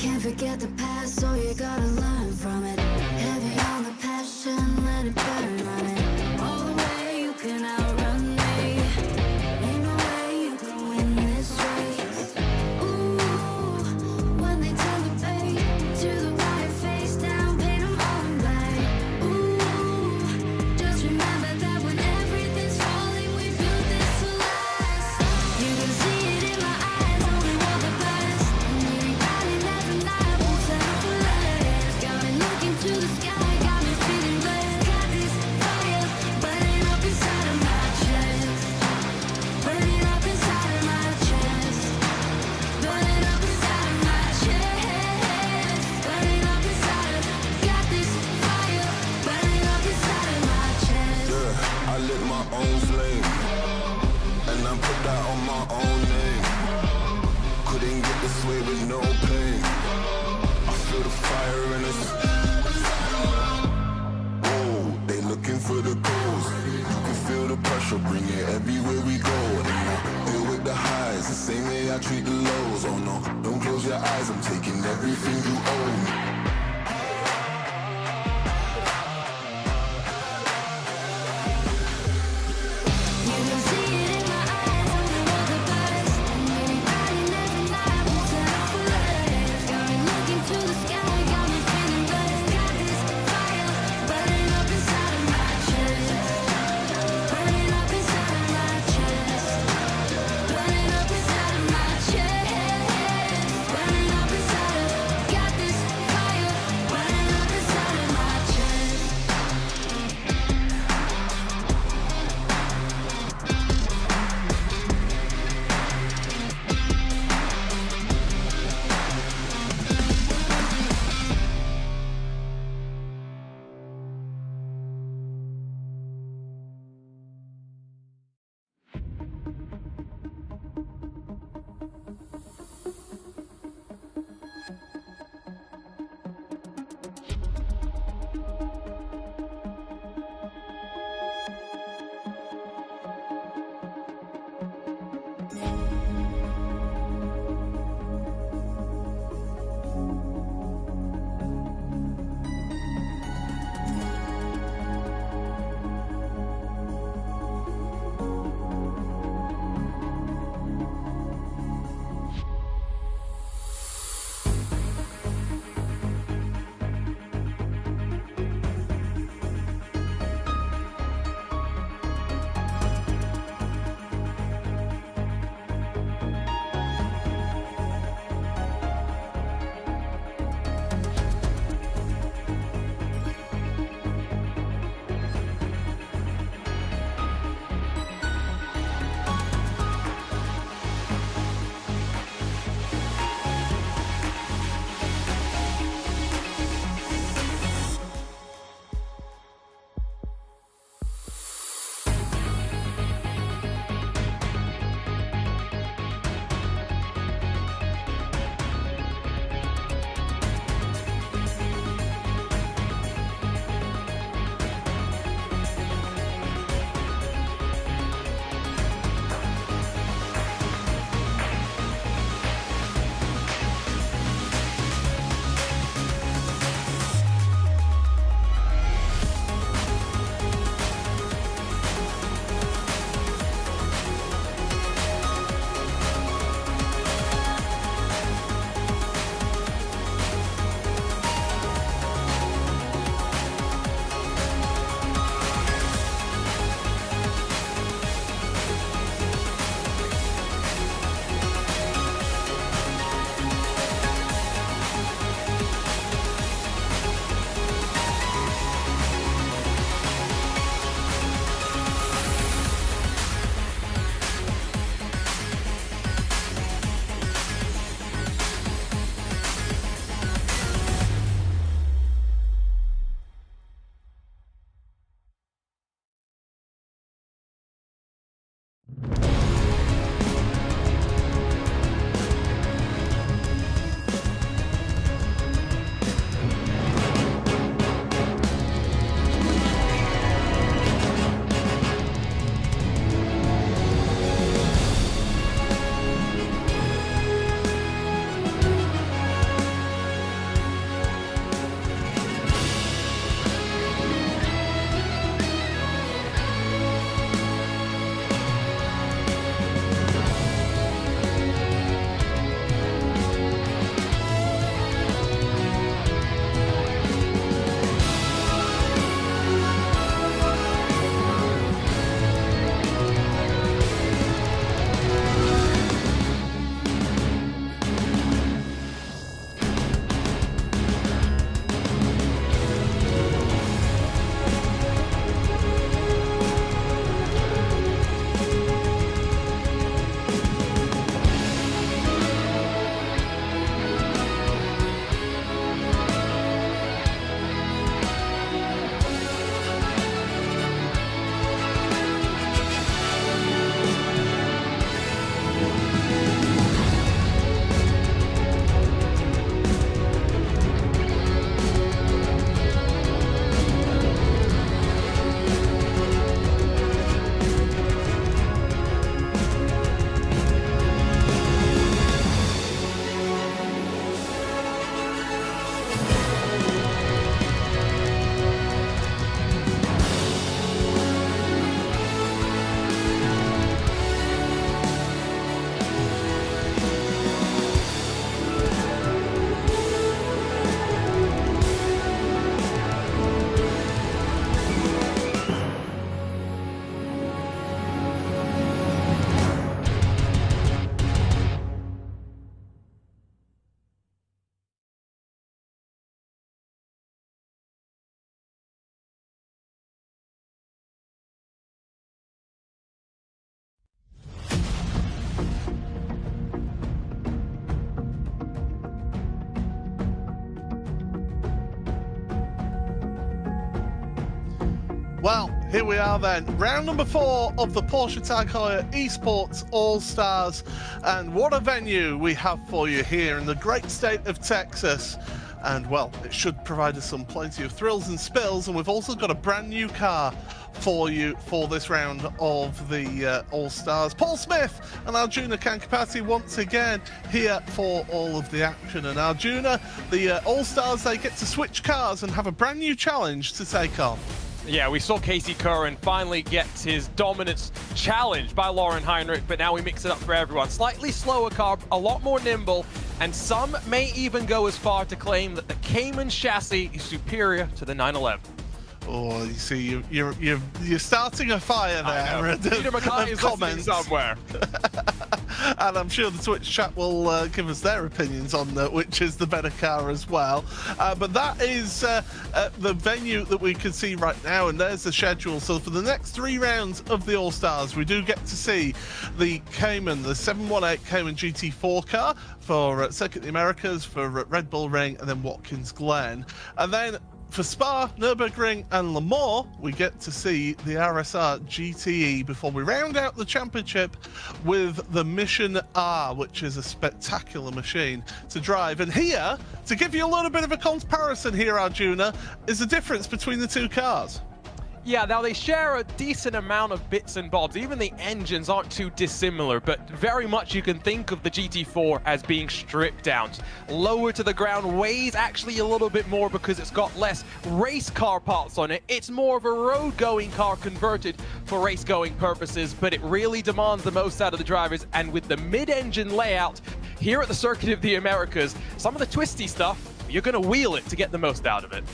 Can't forget the past, so you gotta learn from it. Heavy on the passion, let it burn on it. All the way you can outrun me. Ain't no way you can win this race. Ooh, when they turn the bait to the wire, face down, paint 'em all in black. Ooh, just remember that when everything's falling, we built this to last. You can see it in my eyes, only want the best. And we riding every night, won't settle for less. Got me looking to the sky, got me feeling blessed. Got this fire burning up inside of my chest. Burning up inside of my chest. Burning up inside of my chest. Burning up inside of. Got this fire burning up inside of my chest. Yeah, I lit my own flame, and I put that on my own name. Couldn't get this way with no pain. I feel the fire in us. Whoa, they looking for the goals. You can feel the pressure, bring it everywhere we go. And I deal with the highs, the same way I treat the lows. Oh no, don't close your eyes, I'm taking everything you own. You can see it in my eyes, only want the best. And we riding every night, won't settle for less. Got me looking to the sky, got me feeling blessed. Got this fire burning up inside of my chest. Burning up inside of my chest. Burning up inside of my chest. Burning up inside of. Got this fire Well, here we are then. Round number 4 of the Porsche Tag Heuer eSports All-Stars. And what a venue we have for you here in the great state of Texas. And well, it should provide us some plenty of thrills and spills. And we've also got a brand new car for you for this round of the All-Stars. Paul Smith and Arjuna Kankapati once again here for all of the action. And Arjuna, the All-Stars, they get to switch cars and have a brand new challenge to take on. Yeah, we saw Casey Curran finally get his dominance challenged by Lauren Heinrich, but now we mix it up for everyone. Slightly slower car, a lot more nimble, and some may even go as far to claim that the Cayman chassis is superior to the 911. Oh, you see, you're starting a fire there. Peter McCarthy is listening somewhere. And I'm sure the Twitch chat will give us their opinions on which is the better car as well. But that is the venue that we can see right now, and there's the schedule. So for the next 3 rounds of the All-Stars, we do get to see the Cayman, the 718 Cayman GT4 car for Circuit of the Americas, for Red Bull Ring, and then Watkins Glen. And then for Spa, Nürburgring and Le Mans, we get to see the RSR GTE before we round out the championship with the Mission R, which is a spectacular machine to drive. And here, to give you a little bit of a comparison here, Arjuna, is the difference between the 2 cars. Yeah, now they share a decent amount of bits and bobs. Even the engines aren't too dissimilar, but very much you can think of the GT4 as being stripped down. Lower to the ground, weighs actually a little bit more because it's got less race car parts on it. It's more of a road-going car converted for race-going purposes, but it really demands the most out of the drivers. And with the mid-engine layout here at the Circuit of the Americas, some of the twisty stuff, you're going to wheel it to get the most out of it.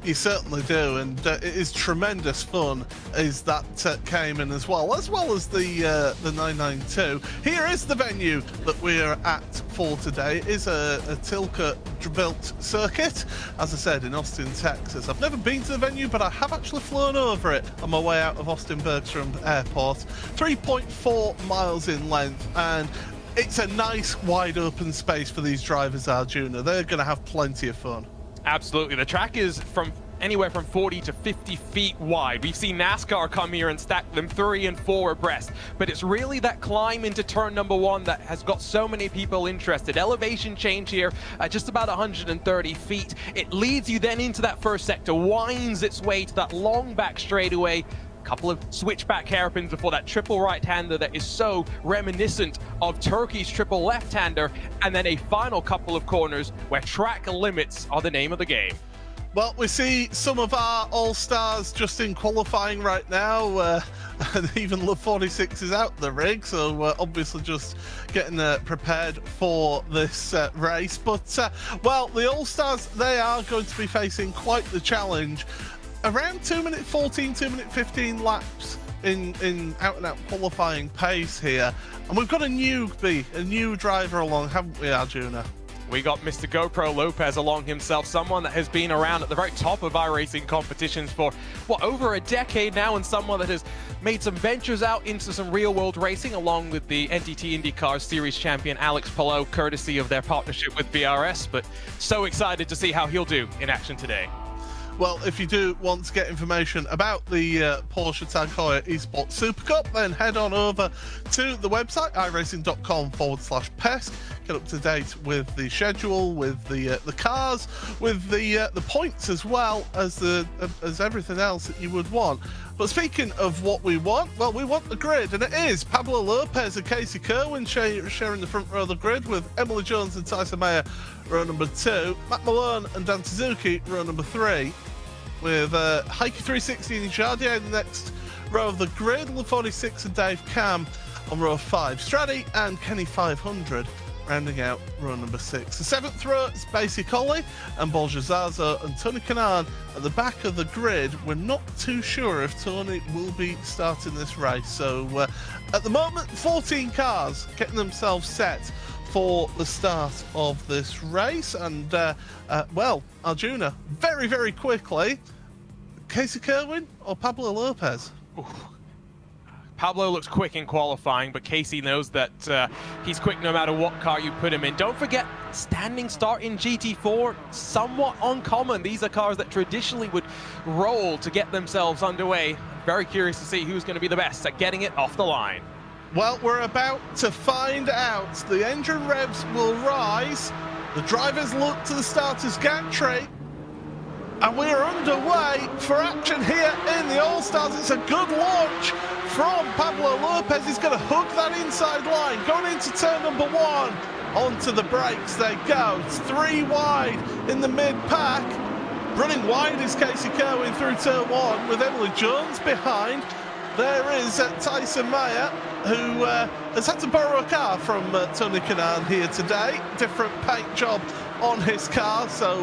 You certainly do, and it is tremendous fun, is that Cayman as well as the 992. Here is the venue that we're at for today. It is a Tilke-built circuit, as I said, in Austin, Texas. I've never been to the venue, but I have actually flown over it on my way out of Austin Bergstrom Airport. 3.4 miles in length, and it's a nice wide open space for these drivers, Arjuna. They're going to have plenty of fun. Absolutely. The track is from anywhere from 40 to 50 feet wide. We've seen NASCAR come here and stack them 3 and 4 abreast, but it's really that climb into turn number 1 that has got so many people interested. Elevation change here at just about 130 feet. It leads you then into that first sector, winds its way to that long back straightaway. Couple of switchback hairpins before that triple right-hander that is so reminiscent of Turkey's triple left-hander, and then a final couple of corners where track limits are the name of the game. Well, we see some of our All-Stars just in qualifying right now, and even Le 46 is out the rig, so obviously just getting prepared for this race. But, well, the All-Stars, they are going to be facing quite the challenge. Around 2-minute 14, 2-minute 15 laps in out-and-out qualifying pace here. And we've got a new driver along, haven't we, Arjuna? We got Mr. GoPro Lopez along himself, someone that has been around at the very top of iRacing competitions for, what, over a decade now, and someone that has made some ventures out into some real-world racing, along with the NTT IndyCar Series champion Alex Palou, courtesy of their partnership with BRS. But so excited to see how he'll do in action today. Well, if you do want to get information about the Porsche Tag Heuer eSports Supercup, then head on over to the website, iRacing.com/PESC. Get up to date with the schedule, with the cars, with the points, as well as everything else that you would want. But speaking of what we want, well, we want the grid, and it is Pablo Lopez and Casey Kerwin sharing the front row of the grid, with Emily Jones and Tyson Mayer row number 2, Matt Malone and Dan Suzuki row number 3, with Heike 360 and Jardier in the next row of the grid, Le 46 and Dave Cam on row 5, Straddy and Kenny 500 rounding out row number 6. The 7th row is Basie Colley and Borja Zazo and Tony Kanaan at the back of the grid. We're not too sure if Tony will be starting this race. So at the moment, 14 cars getting themselves set for the start of this race. And, well, Arjuna, very, very quickly, Casey Kerwin or Pablo Lopez? Ooh. Pablo looks quick in qualifying, but Casey knows that he's quick no matter what car you put him in. Don't forget, standing start in GT4, somewhat uncommon. These are cars that traditionally would roll to get themselves underway. Very curious to see who's going to be the best at getting it off the line. Well, we're about to find out. The engine revs will rise. The drivers look to the starter's gantry. And we're underway for action here in the All-Stars. It's a good launch from Pablo Lopez. He's going to hug that inside line. Going into turn number 1. Onto the brakes they go. It's 3 wide in the mid-pack. Running wide is Casey Kerwin through turn 1 with Emily Jones behind. There is Tyson Meyer, who has had to borrow a car from Tony Kanaan here today. Different paint job on his car, so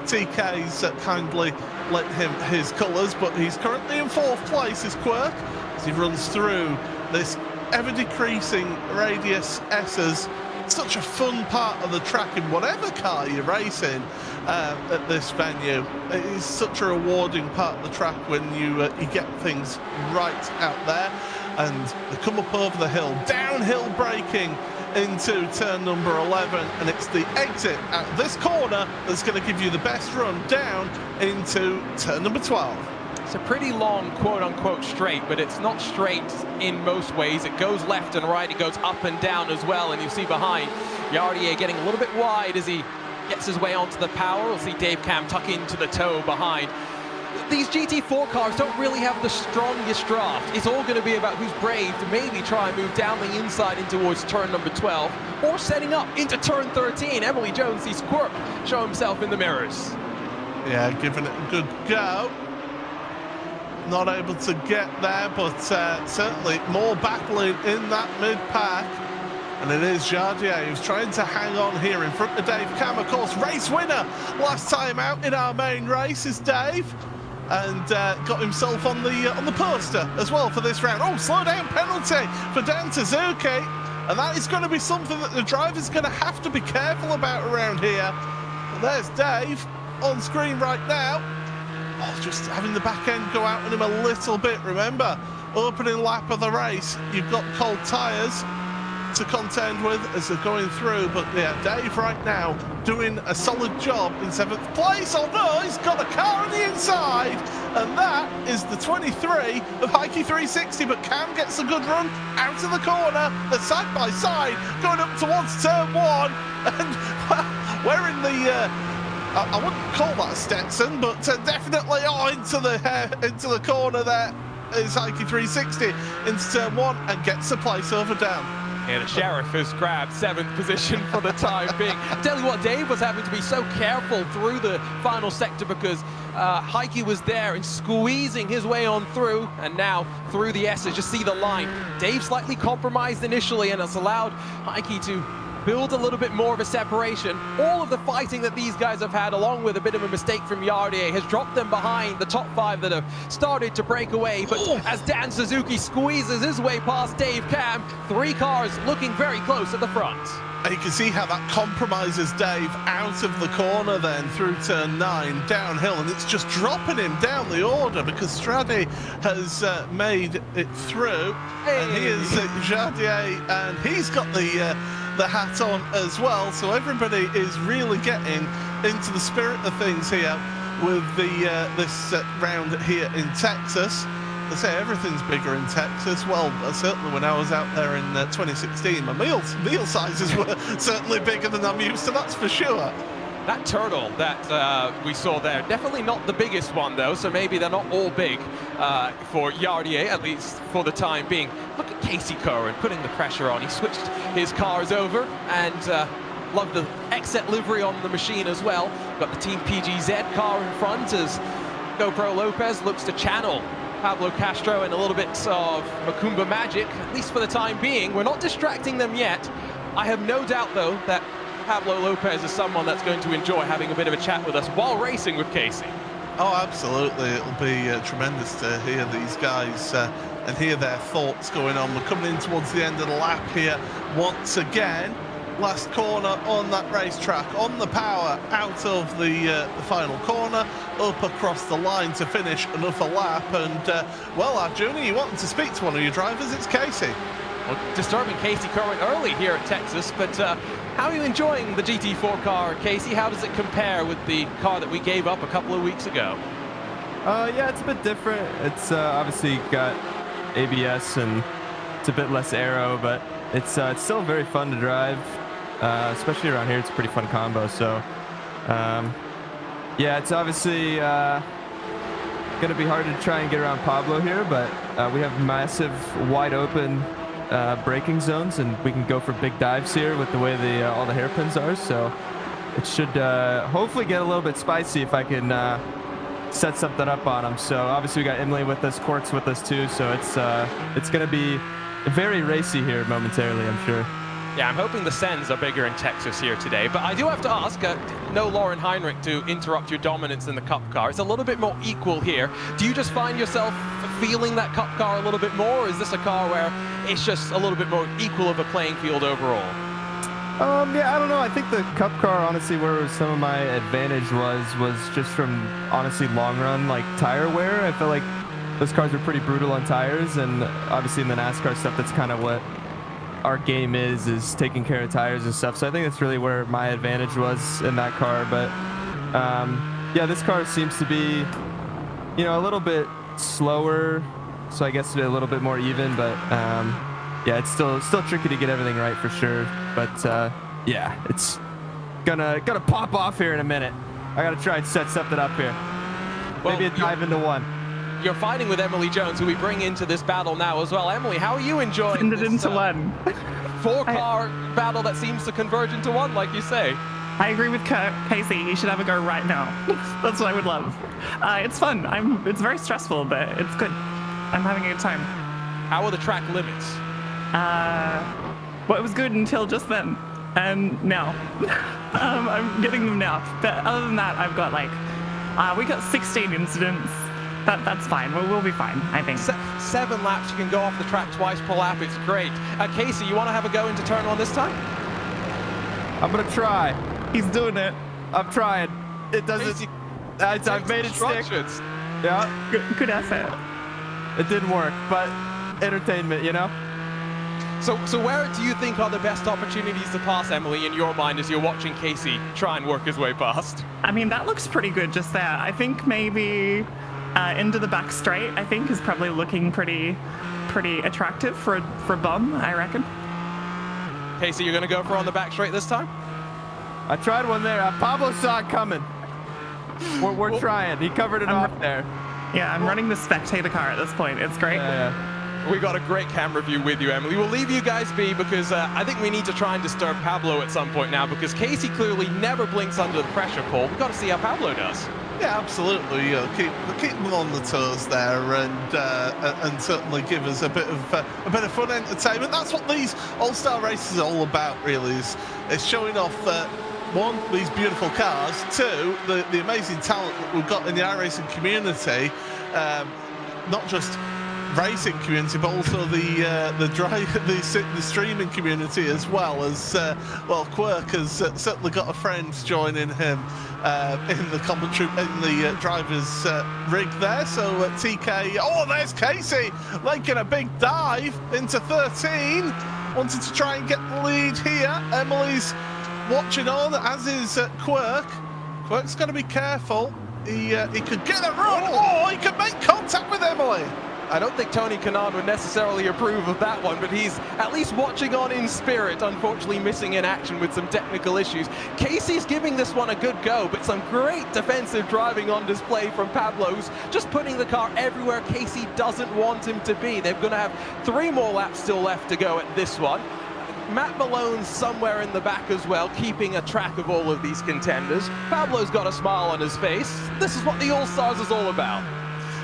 TK's kindly lent him his colours, but he's currently in 4th place, is Quirk, as he runs through this ever-decreasing radius S's. Such a fun part of the track in whatever car you're racing at this venue. It is such a rewarding part of the track when you get things right out there. And they come up over the hill, downhill braking into turn number 11, and it's the exit at this corner that's going to give you the best run down into turn number 12. It's a pretty long quote-unquote straight, but it's not straight in most ways. It goes left and right, it goes up and down as well, and you see behind Yardier getting a little bit wide as he gets his way onto the power. We'll see Dave Cam tuck into the toe behind. These GT4 cars don't really have the strongest draft. It's all going to be about who's brave to maybe try and move down the inside in towards turn number 12, or setting up into turn 13. Emily Jones sees Quirk show himself in the mirrors. Yeah, giving it a good go. Not able to get there, but certainly more battling in that mid-pack. And it is Jardier who's trying to hang on here in front of Dave Cam. Of course, race winner last time out in our main race is Dave. And got himself on the poster as well for this round. Oh, slow down penalty for Dan Suzuki. And that is going to be something that the driver's going to have to be careful about around here. And there's Dave on screen right now. Oh, just having the back end go out on him a little bit. Remember, opening lap of the race, you've got cold tyres to contend with as they're going through. But yeah, Dave right now doing a solid job in 7th place. Oh no, he's got a car on the inside. And that is the 23 of Heike 360. But Cam gets a good run out of the corner. They're side by side going up towards turn 1. And well, wearing the... I wouldn't call that a Stetson, but definitely into the corner there is Heike 360 into turn 1 and gets the place over Dan. Yeah, the Sheriff has grabbed 7th position for the time being. I tell you what, Dave was having to be so careful through the final sector because Heike was there and squeezing his way on through, and now through the S's, just see the line. Dave slightly compromised initially, and it's allowed Heike to build a little bit more of a separation. All of the fighting that these guys have had, along with a bit of a mistake from Yardier, has dropped them behind the top 5 that have started to break away. But as Dan Suzuki squeezes his way past Dave Cam, 3 cars looking very close at the front. And you can see how that compromises Dave out of the corner then through turn 9 downhill, and it's just dropping him down the order because Strade has made it through. Hey. And he is Jardier, and he's got the hat on as well, so everybody is really getting into the spirit of things here with this round here in Texas. They say everything's bigger in Texas. Well, certainly when I was out there in 2016, my meal sizes were certainly bigger than I'm used to, that's for sure. That turtle that we saw there, definitely not the biggest one though, so maybe they're not all big for Yardier, at least for the time being. Look at Casey Curran putting the pressure on. He switched his cars over and love the exit livery on the machine as well. Got the Team PGZ car in front as GoPro Lopez looks to channel Pablo Castro and a little bit of Macumba magic, at least for the time being. We're not distracting them yet. I have no doubt though that Pablo Lopez is someone that's going to enjoy having a bit of a chat with us while racing with Casey. Oh, absolutely. It'll be tremendous to hear these guys and hear their thoughts going on. We're coming in towards the end of the lap here once again. last corner on that racetrack, on the power, out of the final corner, up across the line to finish another lap. And, well, Arjuna, you wanted to speak to one of your drivers, it's Casey. Well, disturbing Casey Kerwin early here at Texas, but how are you enjoying the GT4 car, Casey? How does it compare with the car that we gave up a couple of weeks ago? Yeah, it's a bit different. It's obviously got ABS and it's a bit less aero, but it's still very fun to drive, especially around here. It's a pretty fun combo. So, yeah, it's obviously going to be hard to try and get around Pablo here, but we have massive, wide open braking zones, and we can go for big dives here with the way all the hairpins are. So it should hopefully get a little bit spicy if I can set something up on him. So obviously we got Emily with us, Quartz with us too. So it's going to be very racy here momentarily, I'm sure. Yeah, I'm hoping the sends are bigger in Texas here today. But I do have to ask, no Lauren Heinrich to interrupt your dominance in the Cup car. It's a little bit more equal here. Do you just find yourself feeling that Cup car a little bit more? Or is this a car where it's just a little bit more equal of a playing field overall? Yeah, I don't know. I think the Cup car, honestly, where some of my advantage was just from, honestly, long run, like tire wear. I feel like those cars are pretty brutal on tires, and obviously in the NASCAR stuff, that's kind of what our game is taking care of tires and stuff. So I think that's really where my advantage was in that car. But yeah, this car seems to be, you know, a little bit slower, so I guess a little bit more even. But yeah, it's still tricky to get everything right for sure. But yeah, it's gonna pop off here in a minute. I gotta try and set something up here. Well, maybe a dive into one. You're fighting with Emily Jones, who we bring into this battle now as well. Emily, how are you enjoying this into one four-car battle that seems to converge into one, like you say? I agree with Casey. He should have a go right now. That's what I would love. It's fun. It's very stressful, but it's good. I'm having a good time. How are the track limits? Well, it was good until just then, and now. I'm getting them now. But other than that, I've got we got 16 incidents. That's fine. We'll be fine, I think. 7 laps. You can go off the track twice per lap. It's great. Casey, you want to have a go into turn 1 this time? I'm gonna try. He's doing it. I'm trying. It doesn't. Casey, I've made it stick. Yeah. Good effort. It didn't work, but entertainment, you know. So where do you think are the best opportunities to pass, Emily, in your mind, as you're watching Casey try and work his way past? I mean, that looks pretty good just there. I think maybe into the back straight, I think, is probably looking pretty attractive for a bum, I reckon. Casey, you're going to go for on the back straight this time? I tried one there. Pablo saw it coming. We're trying. He covered it off there. Yeah, I'm running the spectator car at this point. It's great. We got a great camera view with you, Emily. We'll leave you guys be because I think we need to try and disturb Pablo at some point now, because Casey clearly never blinks under the pressure, Paul. We've got to see how Pablo does. Yeah, absolutely. Keep them on the toes there, and certainly give us a bit of fun entertainment. That's what these All-Star races are all about, really. Is showing off one, these beautiful cars. Two, the amazing talent that we've got in the iRacing community. Not just racing community, but also the streaming community as well. As well, Quirk has certainly got a friend joining him in the commentary, in the driver's rig there. So TK, oh, there's Casey making a big dive into 13. Wanted to try and get the lead here. Emily's watching on, as is Quirk. Quirk's got to be careful. He could get a run. Oh, he could make contact with Emily. I don't think Tony Kanaan would necessarily approve of that one, but he's at least watching on in spirit, unfortunately missing in action with some technical issues. Casey's giving this one a good go, but some great defensive driving on display from Pablo's, just putting the car everywhere Casey doesn't want him to be. They're going to have 3 more laps still left to go at this one. Matt Malone's somewhere in the back as well, keeping a track of all of these contenders. Pablo's got a smile on his face. This is what the All-Stars is all about.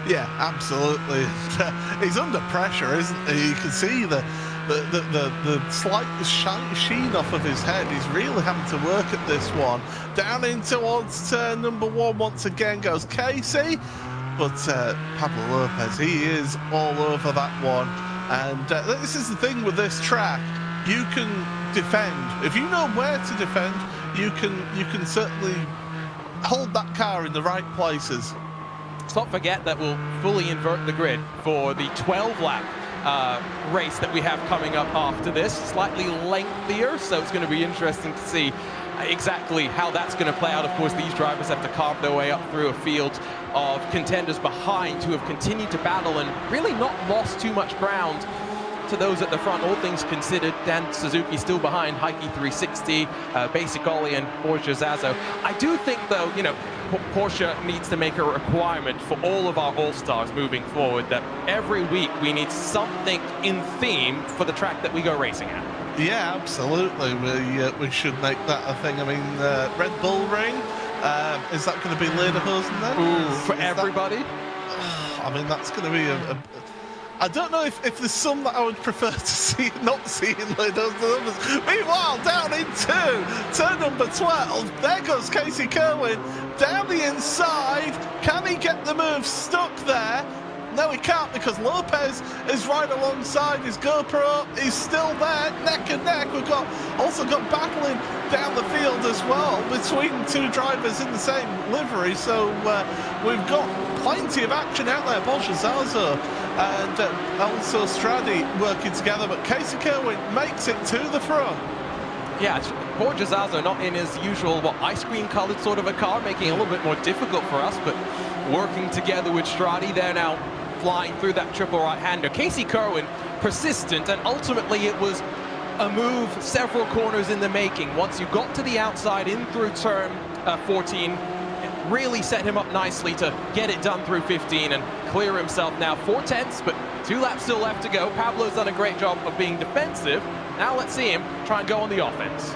Yeah, absolutely. He's under pressure, isn't he? You can see the slight sheen off of his head. He's really having to work at this one. Down in towards turn number 1 once again goes Casey, but Pablo Lopez, he is all over that one. And this is the thing with this track. You can defend. If you know where to defend, you can certainly hold that car in the right places. Let's not forget that we'll fully invert the grid for the 12-lap race that we have coming up after this. Slightly lengthier, so it's going to be interesting to see exactly how that's going to play out. Of course, these drivers have to carve their way up through a field of contenders behind who have continued to battle and really not lost too much ground to those at the front. All things considered, Dan Suzuki still behind Heike 360, Basic Ollie and Porsche Zazo. I do think, though, you know, Porsche needs to make a requirement for all of our all-stars moving forward that every week we need something in theme for the track that we go racing at. Yeah, absolutely. We should make that a thing. I mean, Red Bull Ring, is that going to be Lederhosen then? Ooh, for everybody? I mean, that's going to be I don't know if there's some that I would prefer to see not see in Lederhosen. Meanwhile, down in turn number 12, there goes Casey Kerwin down the inside. Can he get the move stuck there? No, he can't, because Lopez is right alongside his GoPro. He's still there, neck and neck. We've also got battling down the field as well between two drivers in the same livery. So we've got plenty of action out there. Porsche Zazo and also Stradi working together, but Casey Kerwin makes it to the front. Yeah, Porsche Zazo not in his usual ice cream coloured sort of a car, making it a little bit more difficult for us, but working together with Stradi, they're now flying through that triple right-hander. Casey Kerwin, persistent, and ultimately it was a move several corners in the making. Once you got to the outside in through turn 14, it really set him up nicely to get it done through 15 and clear himself now 4/10, but 2 laps still left to go. Pablo's done a great job of being defensive. Now let's see him try and go on the offense.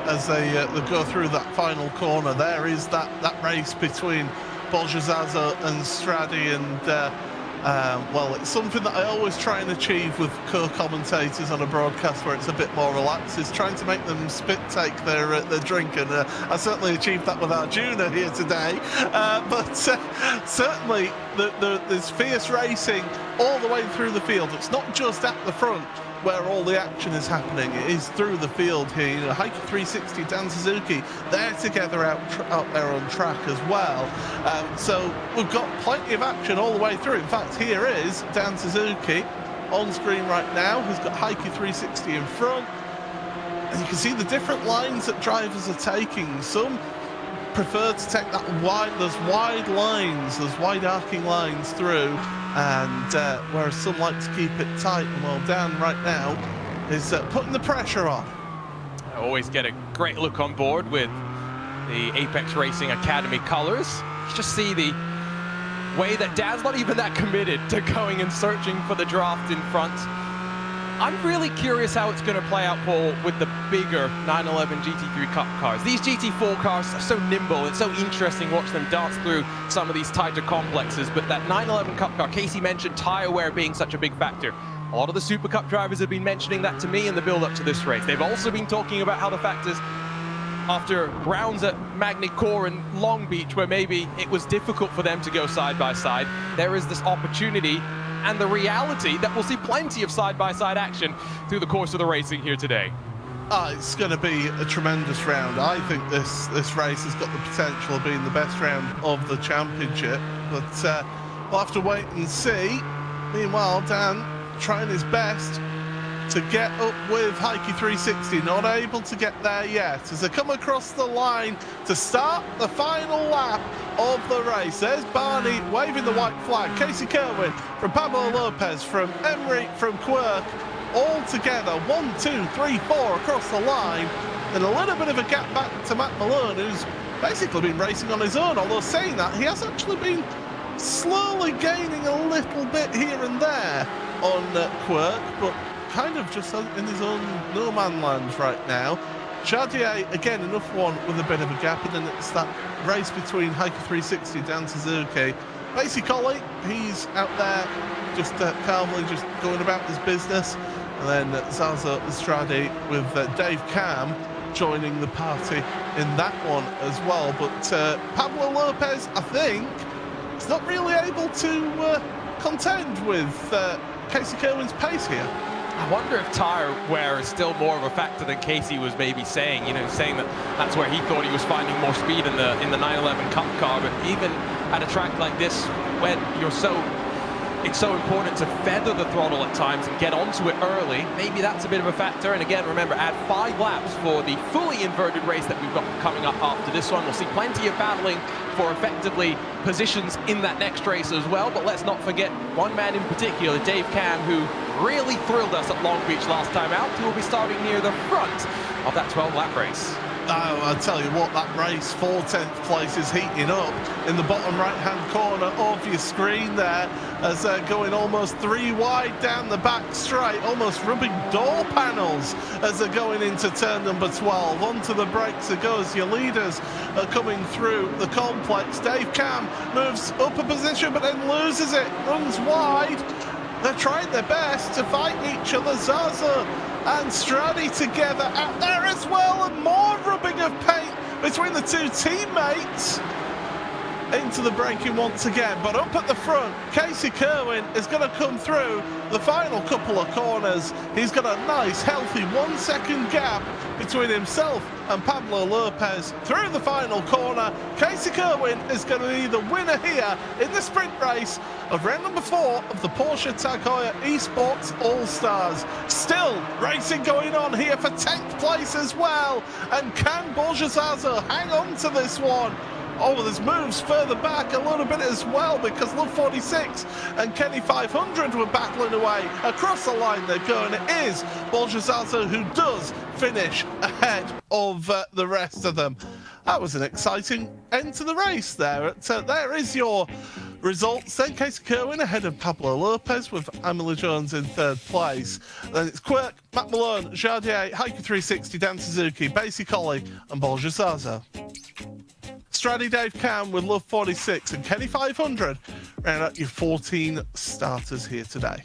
As they go through that final corner, there is that race between Porsche Zazo and Stradi, and well, it's something that I always try and achieve with co-commentators on a broadcast where it's a bit more relaxed, is trying to make them spit take their drink, and I certainly achieved that with Arjuna here today. But certainly there's fierce racing all the way through the field. It's not just at the front where all the action is happening, it is through the field here. You know, Heike 360, Dan Suzuki, they're together out there on track as well. So we've got plenty of action all the way through. In fact, here is Dan Suzuki on screen right now, who's got Heike 360 in front. And you can see the different lines that drivers are taking. Some prefer to take that those wide lines, those wide arcing lines through, and whereas some like to keep it tight. And well, Dan right now is putting the pressure on. I always get a great look on board with the Apex Racing Academy colors. Just see the way that Dan's not even that committed to going and searching for the draft in front. I'm really curious how it's going to play out, Paul, with the bigger 911 GT3 Cup cars. These GT4 cars are so nimble. It's so interesting to watch them dance through some of these tighter complexes. But that 911 Cup car, Casey mentioned tire wear being such a big factor. A lot of the Supercup drivers have been mentioning that to me in the build-up to this race. They've also been talking about how the factors, after rounds at Magny Core and Long Beach, where maybe it was difficult for them to go side by side, there is this opportunity and the reality that we'll see plenty of side-by-side action through the course of the racing here today. It's going to be a tremendous round. I think this race has got the potential of being the best round of the championship, but we'll have to wait and see. Meanwhile, Dan trying his best to get up with Heike 360, not able to get there yet as they come across the line to start the final lap of the race. There's Barney waving the white flag, Casey Kerwin from Pablo Lopez, from Emery, from Quirk, all together, 1, 2, 3, 4 across the line, and a little bit of a gap back to Matt Malone, who's basically been racing on his own, although saying that, he has actually been slowly gaining a little bit here and there on Quirk, but kind of just in his own no man land right now. Chadier, again, another one with a bit of a gap, and then it's that race between Heike 360, Dan Suzuki. Basic Ollie, he's out there just calmly just going about his business. And then Zazo Stradi with Dave Cam joining the party in that one as well. But Pablo Lopez, I think, is not really able to contend with Casey Kerwin's pace here. I wonder if tire wear is still more of a factor than Casey was maybe saying, saying that that's where he thought he was finding more speed in the 911 Cup car. But even at a track like this, when it's so important to feather the throttle at times and get onto it early, maybe that's a bit of a factor. And again, remember, add 5 laps for the fully inverted race that we've got coming up after this one. We'll see plenty of battling for effectively positions in that next race as well. But let's not forget one man in particular, Dave Cam, who really thrilled us at Long Beach last time out, who will be starting near the front of that 12-lap race. Oh, I tell you what, that race for 10th place is heating up in the bottom right-hand corner of your screen there, as they're going almost 3 wide down the back straight, almost rubbing door panels as they're going into turn number 12. Onto the brakes it goes. Your leaders are coming through the complex. Dave Cam moves up a position but then loses it, runs wide. They're trying their best to fight each other. Zaza and Stradi together out there as well, and more rubbing of paint between the two teammates. Into the braking once again, but up at the front, Casey Kerwin is going to come through the final couple of corners. He's got a nice, healthy 1 second gap between himself and Pablo Lopez through the final corner. Casey Kerwin is going to be the winner here in the sprint race of round number 4 of the Porsche Tag Heuer eSports All-Stars. Still racing going on here for 10th place as well. And can Borjazazo hang on to this one? Oh, there's moves further back a little bit as well, because Love 46 and Kenny 500 were battling away. Across the line they're going. It is Borjazazo who does finish ahead of the rest of them. That was an exciting end to the race there. There is your results then. Casey Kerwin ahead of Pablo Lopez with Emily Jones in 3rd place. Then it's Quirk, Matt Malone, Jardier, Haiku 360, Dan Suzuki, Basie Colley and Borjazazo. Stradi Dave Cam with Love 46 and Kenny 500 round out your 14 starters here today.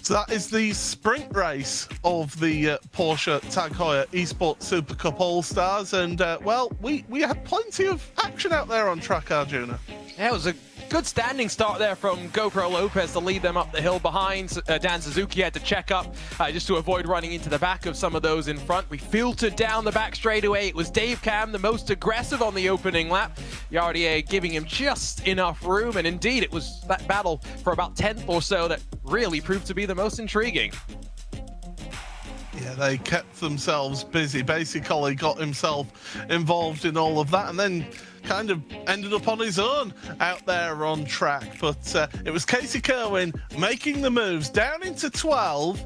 So that is the sprint race of the Porsche Tag Heuer eSports Supercup All-Stars, and well, we had plenty of action out there on track, Arjuna. Yeah, it was a good standing start there from GoPro Lopez to lead them up the hill behind. Dan Suzuki had to check up just to avoid running into the back of some of those in front. We filtered down the back straightaway. It was Dave Cam, the most aggressive on the opening lap. Yardier giving him just enough room, and indeed it was that battle for about 10th or so that really proved to be the most intriguing. Yeah, they kept themselves busy. Basically got himself involved in all of that and then kind of ended up on his own out there on track. But it was Casey Kerwin making the moves down into 12,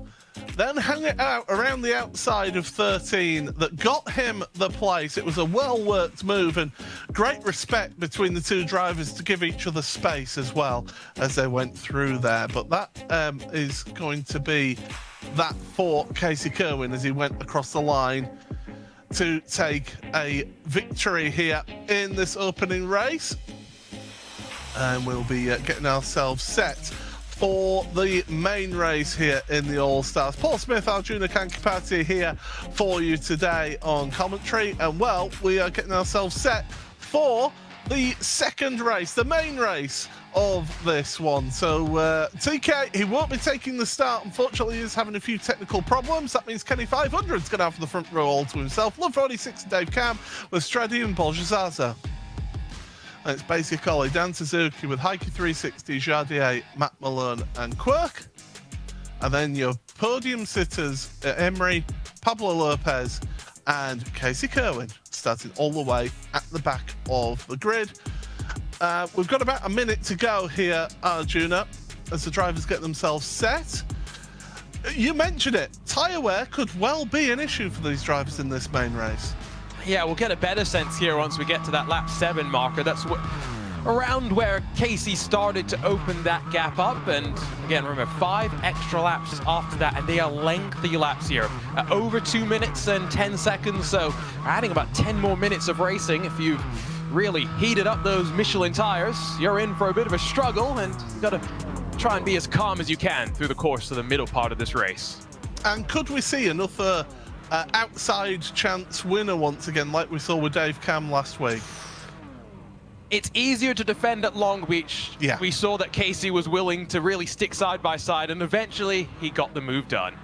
then hung it out around the outside of 13 that got him the place. It was a well-worked move and great respect between the two drivers to give each other space as well as they went through there. But that is going to be that for Casey Kerwin as he went across the line to take a victory here in this opening race. And we'll be getting ourselves set for the main race here in the All-Stars. Paul Smith, Arjuna Kankipati here for you today on commentary. And well, we are getting ourselves set for the second race, the main race of this one. So TK, he won't be taking the start. Unfortunately, he's having a few technical problems. That means Kenny 500 is going to have the front row all to himself. Love 46 and Dave Cam with Stradi and Borjazazo. And it's Basie Colley, Dan Suzuki with Haiku 360, Jardier, Matt Malone and Quirk. And then your podium sitters, Emery, Pablo Lopez and Casey Kerwin, starting all the way at the back of the grid. We've got about a minute to go here, Arjuna, as the drivers get themselves set. You mentioned it, tyre wear could well be an issue for these drivers in this main race. Yeah, we'll get a better sense here once we get to that lap 7 marker. That's around where Casey started to open that gap up. And again, remember, 5 extra laps after that, and they are lengthy laps here. Over 2 minutes and 10 seconds, so adding about 10 more minutes of racing. If you've really heated up those Michelin tires, you're in for a bit of a struggle, and you've got to try and be as calm as you can through the course of the middle part of this race. And could we see another outside chance winner once again, like we saw with Dave Cam last week? It's easier to defend at Long Beach. Yeah. We saw that Casey was willing to really stick side by side, and eventually he got the move done.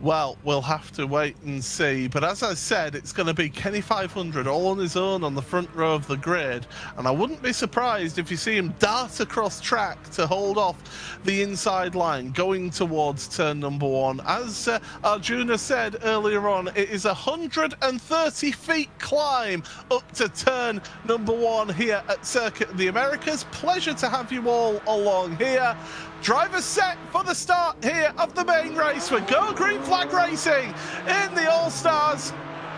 Well, we'll have to wait and see. But as I said, it's going to be Kenny 500 all on his own on the front row of the grid. And I wouldn't be surprised if you see him dart across track to hold off the inside line going towards turn number 1. As Arjuna said earlier on, it is a 130 feet climb up to turn number 1 here at Circuit of the Americas. Pleasure to have you all along here. Drivers set for the start here of the main race for Go Green Flag Racing in the All-Stars.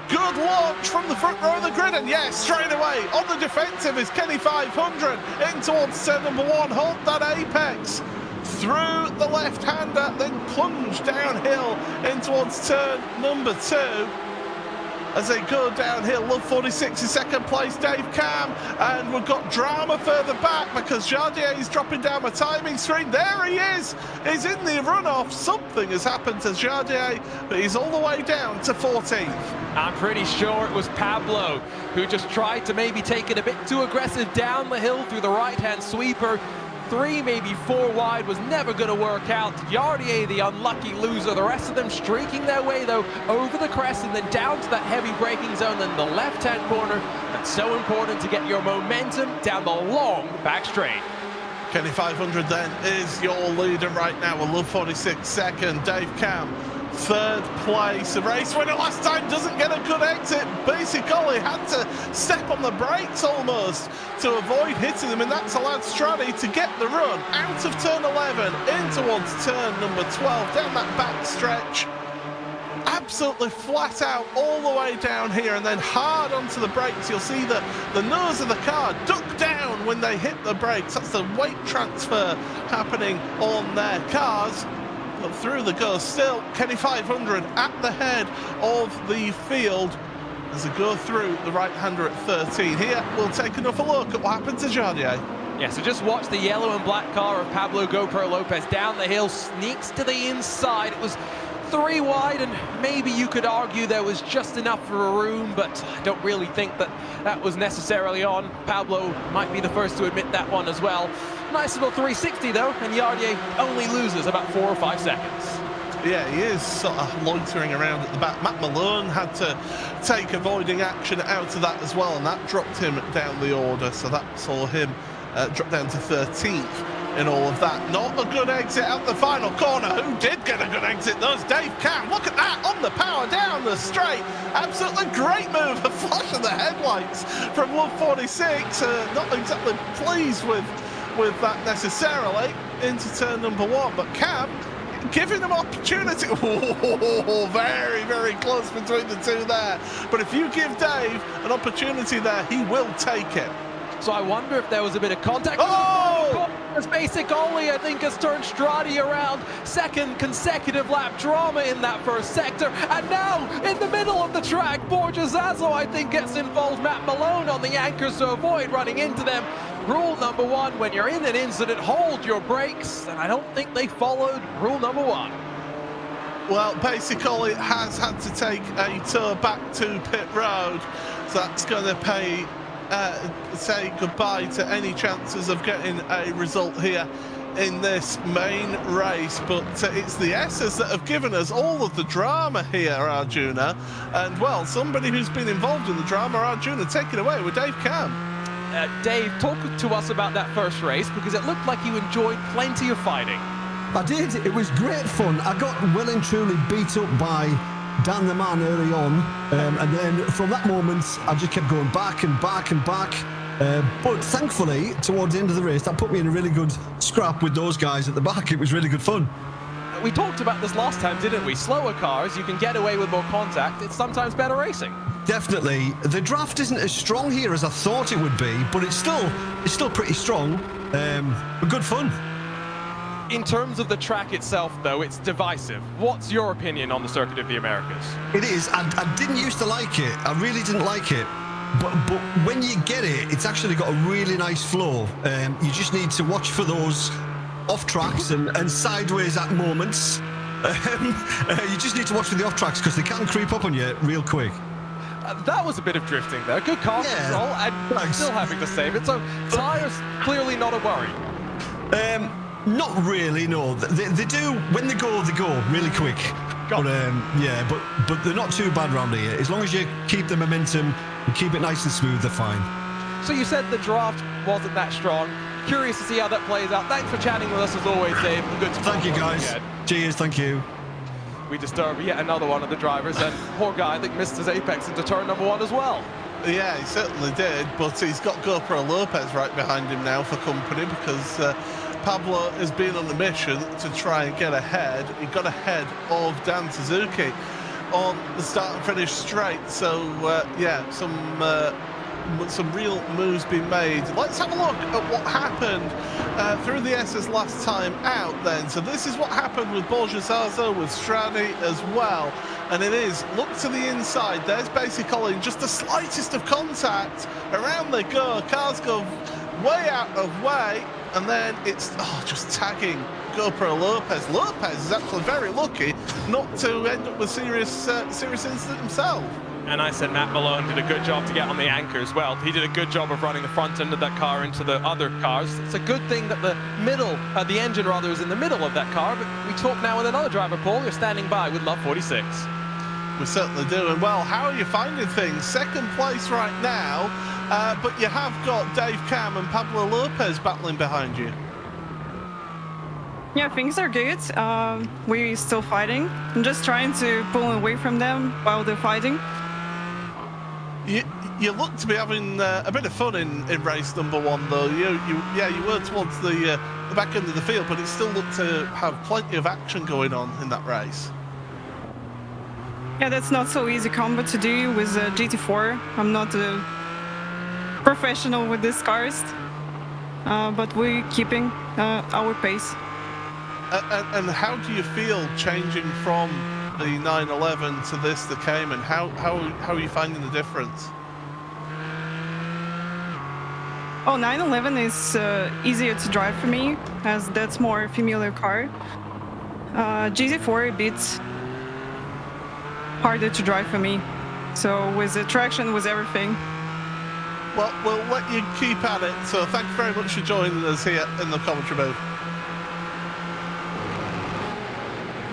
Good launch from the front row of the grid, and yes, straight away on the defensive is Kenny 500 in towards turn number 1. Hold that apex through the left-hander, then plunge downhill in towards turn number 2. As they go downhill, Love 46 in second place, Dave Cam, and we've got drama further back because Jardier is dropping down my timing screen. There he is! He's in the runoff. Something has happened to Jardier, but he's all the way down to 14th. I'm pretty sure it was Pablo who just tried to maybe take it a bit too aggressive down the hill through the right-hand sweeper. 3, maybe 4 wide was never going to work out. Yardier, the unlucky loser. The rest of them streaking their way, though, over the crest and then down to that heavy braking zone, then the left-hand corner. That's so important to get your momentum down the long back straight. Kenny 500 then is your leader right now. With Love 46 second, Dave Cam third place. The race winner last time doesn't get a good exit. Basically had to step on the brakes almost to avoid hitting them, and that's allowed Stradi to get the run out of turn 11 in towards turn number 12 down that back stretch. Absolutely flat out all the way down here, and then hard onto the brakes. You'll see that the nose of the car duck down when they hit the brakes. That's the weight transfer happening on their cars. But through the go still, Kenny 500 at the head of the field as they go through the right-hander at 13. Here, we'll take another look at what happened to Jardier. Yeah, so just watch the yellow and black car of Pablo GoPro Lopez down the hill, sneaks to the inside. It was 3 wide, and maybe you could argue there was just enough for a room, but I don't really think that that was necessarily on. Pablo might be the first to admit that one as well. Nice little 360 though, and Yardier only loses about 4 or 5 seconds. Yeah, he is sort of loitering around at the back. Matt Malone had to take avoiding action out of that as well, and that dropped him down the order, so that saw him drop down to 13th. In all of that, not a good exit out the final corner. Who did get a good exit? Those Dave Cam. Look at that on the power down the straight. Absolutely great move. A flash of the headlights from Love 46. Not exactly pleased with that necessarily into turn number 1, but Cam giving them opportunity. Oh, very, very close between the two there. But if you give Dave an opportunity there, he will take it. So I wonder if there was a bit of contact. Oh! As Basic Ollie, I think, has turned Stradi around. Second consecutive lap drama in that first sector. And now, in the middle of the track, Borges Zazo, I think, gets involved. Matt Malone on the anchors to avoid running into them. Rule number 1, when you're in an incident, hold your brakes. And I don't think they followed rule number 1. Well, Basic Ollie has had to take a tour back to pit road. So that's going to say goodbye to any chances of getting a result here in this main race. But it's the S's that have given us all of the drama here, Arjuna. And, well, somebody who's been involved in the drama, Arjuna, take it away with Dave Cam. Dave, talk to us about that first race, because it looked like you enjoyed plenty of fighting. I did. It was great fun. I got well and truly beat up by Dan the Man early on, and then from that moment I just kept going back and back and back, but thankfully towards the end of the race that put me in a really good scrap with those guys at the back. It was really good fun. We talked about this last time, didn't we? Slower cars, you can get away with more contact. It's sometimes better racing. Definitely. The draft isn't as strong here as I thought it would be, but it's still pretty strong. But good fun. In terms of the track itself, though, it's divisive. What's your opinion on the Circuit of the Americas? It is. I didn't used to like it. I really didn't like it. But when you get it, it's actually got a really nice flow. You just need to watch for those off tracks and sideways at moments. You just need to watch for the off tracks because they can creep up on you real quick. That was a bit of drifting there. Good car Yeah, control, and thanks. still having to save it. So tyres clearly not a worry. Not really, no. They do, when they go really quick. Got But, but they're not too bad around here. As long as you keep the momentum and keep it nice and smooth, they're fine. So you said the draft wasn't that strong. Curious to see how that plays out. Thanks for chatting with us as always, Dave. Good to Thank you, talk guys. again. Cheers, thank you. We disturb yet another one of the drivers, and poor guy, I think, missed his apex into turn number 1 as well. Yeah, he certainly did, but he's got GoPro Lopez right behind him now for company because Pablo has been on a mission to try and get ahead. He got ahead of Dan Suzuki on the start and finish straight. So, yeah, some real moves being made. Let's have a look at what happened through the SS last time out then. So this is what happened with Borja Zazo, with Stradi as well. And it is, look to the inside, there's Basie Colin, just the slightest of contact. Around they go, cars go way out of way, and then it's just tagging GoPro Lopez. Lopez is actually very lucky not to end up with serious incident himself. And I said Matt Malone did a good job to get on the anchor as well. He did a good job of running the front end of that car into the other cars. It's a good thing that the engine rather, is in the middle of that car. But we talk now with another driver, Paul. You're standing by with Love 46. We certainly do. And well, how are you finding things? Second place right now, but you have got Dave Cam and Pablo Lopez battling behind you. Yeah, things are good. We're still fighting. I'm just trying to pull away from them while they're fighting. You look to be having a bit of fun in race number 1, though. You were towards the back end of the field, but it still looked to have plenty of action going on in that race. Yeah, that's not so easy combo to do with GT4. I'm not a professional with these cars, but we're keeping our pace. And how do you feel changing from the 911 to this, the Cayman? How are you finding the difference? Oh, 911 is easier to drive for me, as that's more familiar car. GT4 a bit harder to drive for me. So with the traction, with everything. Well, we'll let you keep at it. So thank you very much for joining us here in the commentary booth.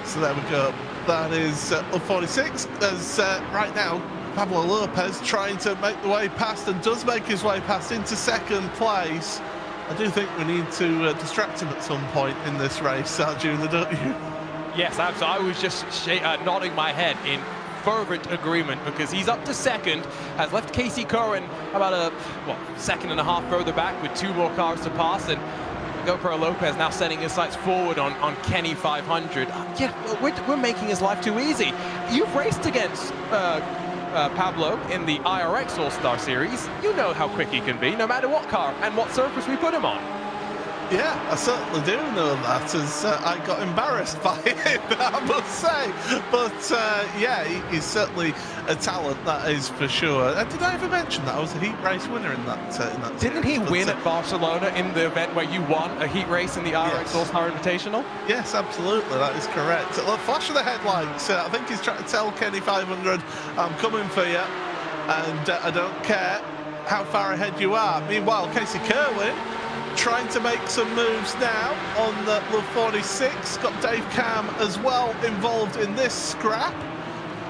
So there we go. That is 46. There's right now Pablo Lopez trying to make the way past, and does make his way past into second place. I do think we need to distract him at some point in this race, Arjuna, don't you? Yes, absolutely. I was just nodding my head in fervent agreement, because he's up to second, has left Casey Curran about a second and a half further back with 2 more cars to pass, and GoPro Lopez now setting his sights forward on Kenny 500. Yeah, we're making his life too easy. You've raced against Pablo in the iRacing All-Star Series. You know how quick he can be, no matter what car and what surface we put him on. Yeah, I certainly do know that, as I got embarrassed by him, I must say. But yeah, he's certainly a talent, that is for sure. Did I ever mention that I was a heat race winner in that? Didn't he win at Barcelona in the event where you won a heat race in the iRacing All-Star Invitational? Yes, absolutely, that is correct. Look, flash of the headlights. I think he's trying to tell Kenny 500, I'm coming for you, and I don't care how far ahead you are. Meanwhile, Casey Kerwin trying to make some moves now on the Love 46. Got Dave Cam as well involved in this scrap.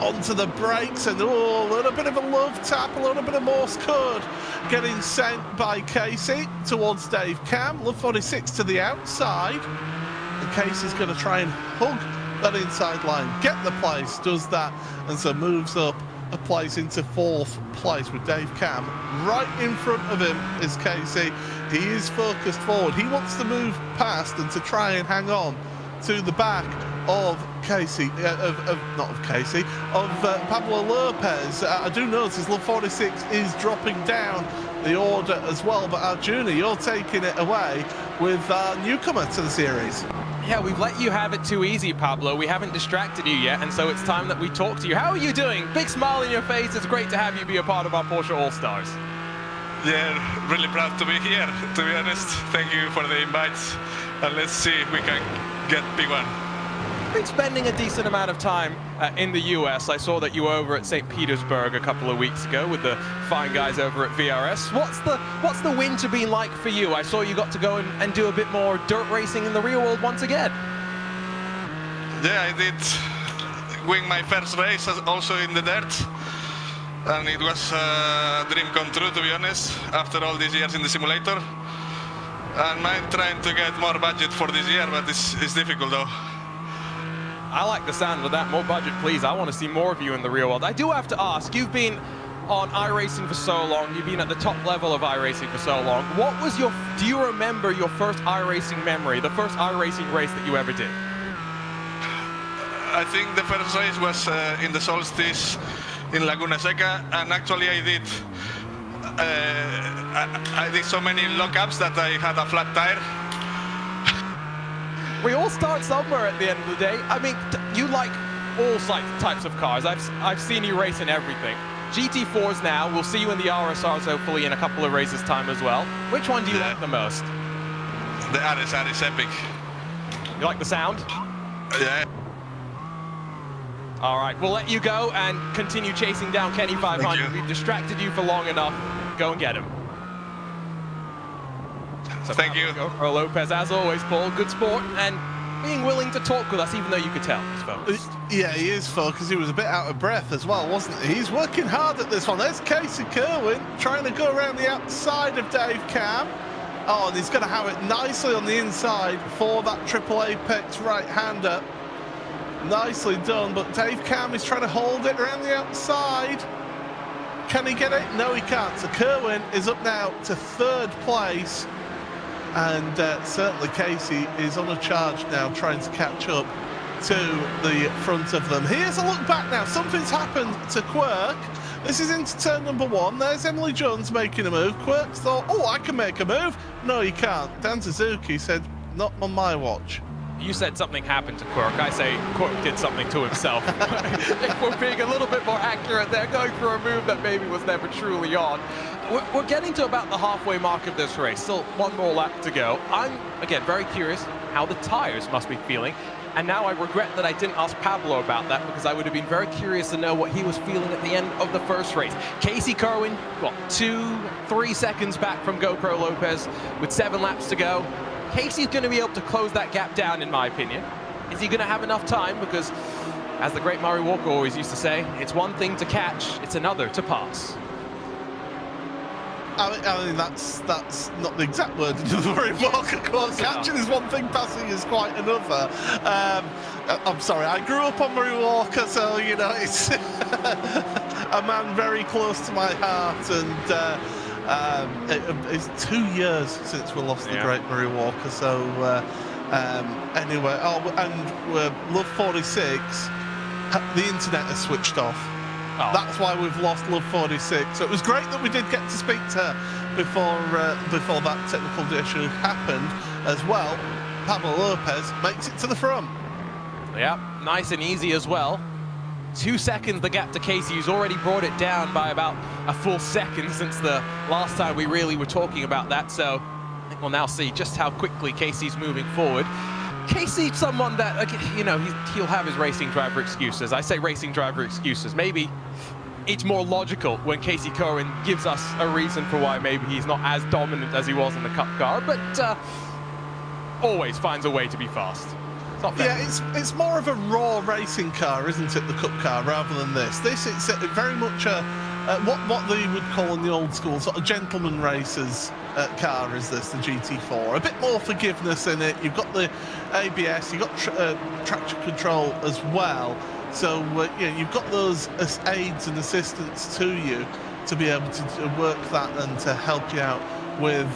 Onto the brakes, and a little bit of a love tap, a little bit of Morse code getting sent by Casey towards Dave Cam. Love 46 to the outside, and Casey's going to try and hug that inside line, get the place, does that, and so moves up a place into 4th place with Dave Cam. Right in front of him is Casey. He is focused forward. He wants to move past and to try and hang on to the back of Casey, of Pablo Lopez. I do notice Love 46 is dropping down the order as well, but Arjuna, you're taking it away with our newcomer to the series. Yeah, we've let you have it too easy, Pablo. We haven't distracted you yet, and so it's time that we talk to you. How are you doing? Big smile on your face. It's great to have you be a part of our Porsche All-Stars. Yeah, really proud to be here, to be honest. Thank you for the invites, and let's see if we can get big one. been spending a decent amount of time in the US. I saw that you were over at St. Petersburg a couple of weeks ago with the fine guys over at VRS. What's the winter been like for you? I saw you got to go and do a bit more dirt racing in the real world once again. Yeah, I did win my first race also in the dirt. And it was a dream come true, to be honest, after all these years in the simulator. And I'm trying to get more budget for this year, but it's difficult though. I like the sound of that. More budget, please. I want to see more of you in the real world. I do have to ask, you've been on iRacing for so long, you've been at the top level of iRacing for so long. What was do you remember your first iRacing memory, the first iRacing race that you ever did? I think the first race was in the solstice in Laguna Seca, and actually I did so many lockups that I had a flat tire. We all start somewhere at the end of the day. I mean, you like all types of cars. I've seen you race in everything. GT4s now, we'll see you in the RSRs hopefully in a couple of races time as well. Which one do you like the most? The RSR is epic. You like the sound? Yeah. All right, we'll let you go and continue chasing down Kenny 500. We've distracted you for long enough. Go and get him. So Thank you. GoPro Lopez, as always, Paul, good sport, and being willing to talk with us, even though you could tell he's focused. Yeah, he is focused. He was a bit out of breath as well, wasn't he? He's working hard at this one. There's Casey Kerwin trying to go around the outside of Dave Cam. Oh, and he's going to have it nicely on the inside for that triple apex right-hander. Nicely done, but Dave Cam is trying to hold it around the outside. Can he get it? No, he can't. So Kerwin is up now to third place. And certainly Casey is on a charge now, trying to catch up to the front of them. Here's a look back now. Something's happened to Quirk. This is into turn number 1. There's Emily Jones making a move. Quirk thought, oh, I can make a move. No, you can't. Dan Suzuki said, not on my watch. You said something happened to Quirk. I say Quirk did something to himself. If we're being a little bit more accurate, they're going for a move that maybe was never truly on. We're getting to about the halfway mark of this race. Still one more lap to go. I'm, again, very curious how the tires must be feeling. And now I regret that I didn't ask Pablo about that, because I would have been very curious to know what he was feeling at the end of the first race. Casey Kerwin, what, 2-3 seconds back from GoPro Lopez with 7 laps to go. Casey's going to be able to close that gap down, in my opinion. Is he going to have enough time? Because, as the great Murray Walker always used to say, it's one thing to catch, it's another to pass. I mean that's not the exact word of Murray Walker quote. Catching is one thing, passing is quite another. I'm sorry, I grew up on Murray Walker, so, you know, it's a man very close to my heart, and it's 2 years since we lost the great Murray Walker, so anyway, and Love 46, the internet has switched off. Oh. That's why we've lost Love 46. So it was great that we did get to speak to her before that technical issue happened as well. Pablo Lopez makes it to the front. Yeah, nice and easy as well. 2 seconds the gap to Casey, who's already brought it down by about a full second since the last time we really were talking about that. So I think we'll now see just how quickly Casey's moving forward. Casey, someone that, you know, he'll have his racing driver excuses. I say racing driver excuses. Maybe it's more logical when Casey Kerwin gives us a reason for why maybe he's not as dominant as he was in the Cup car, but always finds a way to be fast. It's not fair. Yeah, it's more of a raw racing car, isn't it, the Cup car, rather than this. This is very much a what they would call in the old school sort of gentleman racers car is this, the GT4. A bit more forgiveness in it. You've got the ABS, you've got traction control as well. So yeah, you've got those aids and assistance to you to be able to work that and to help you out with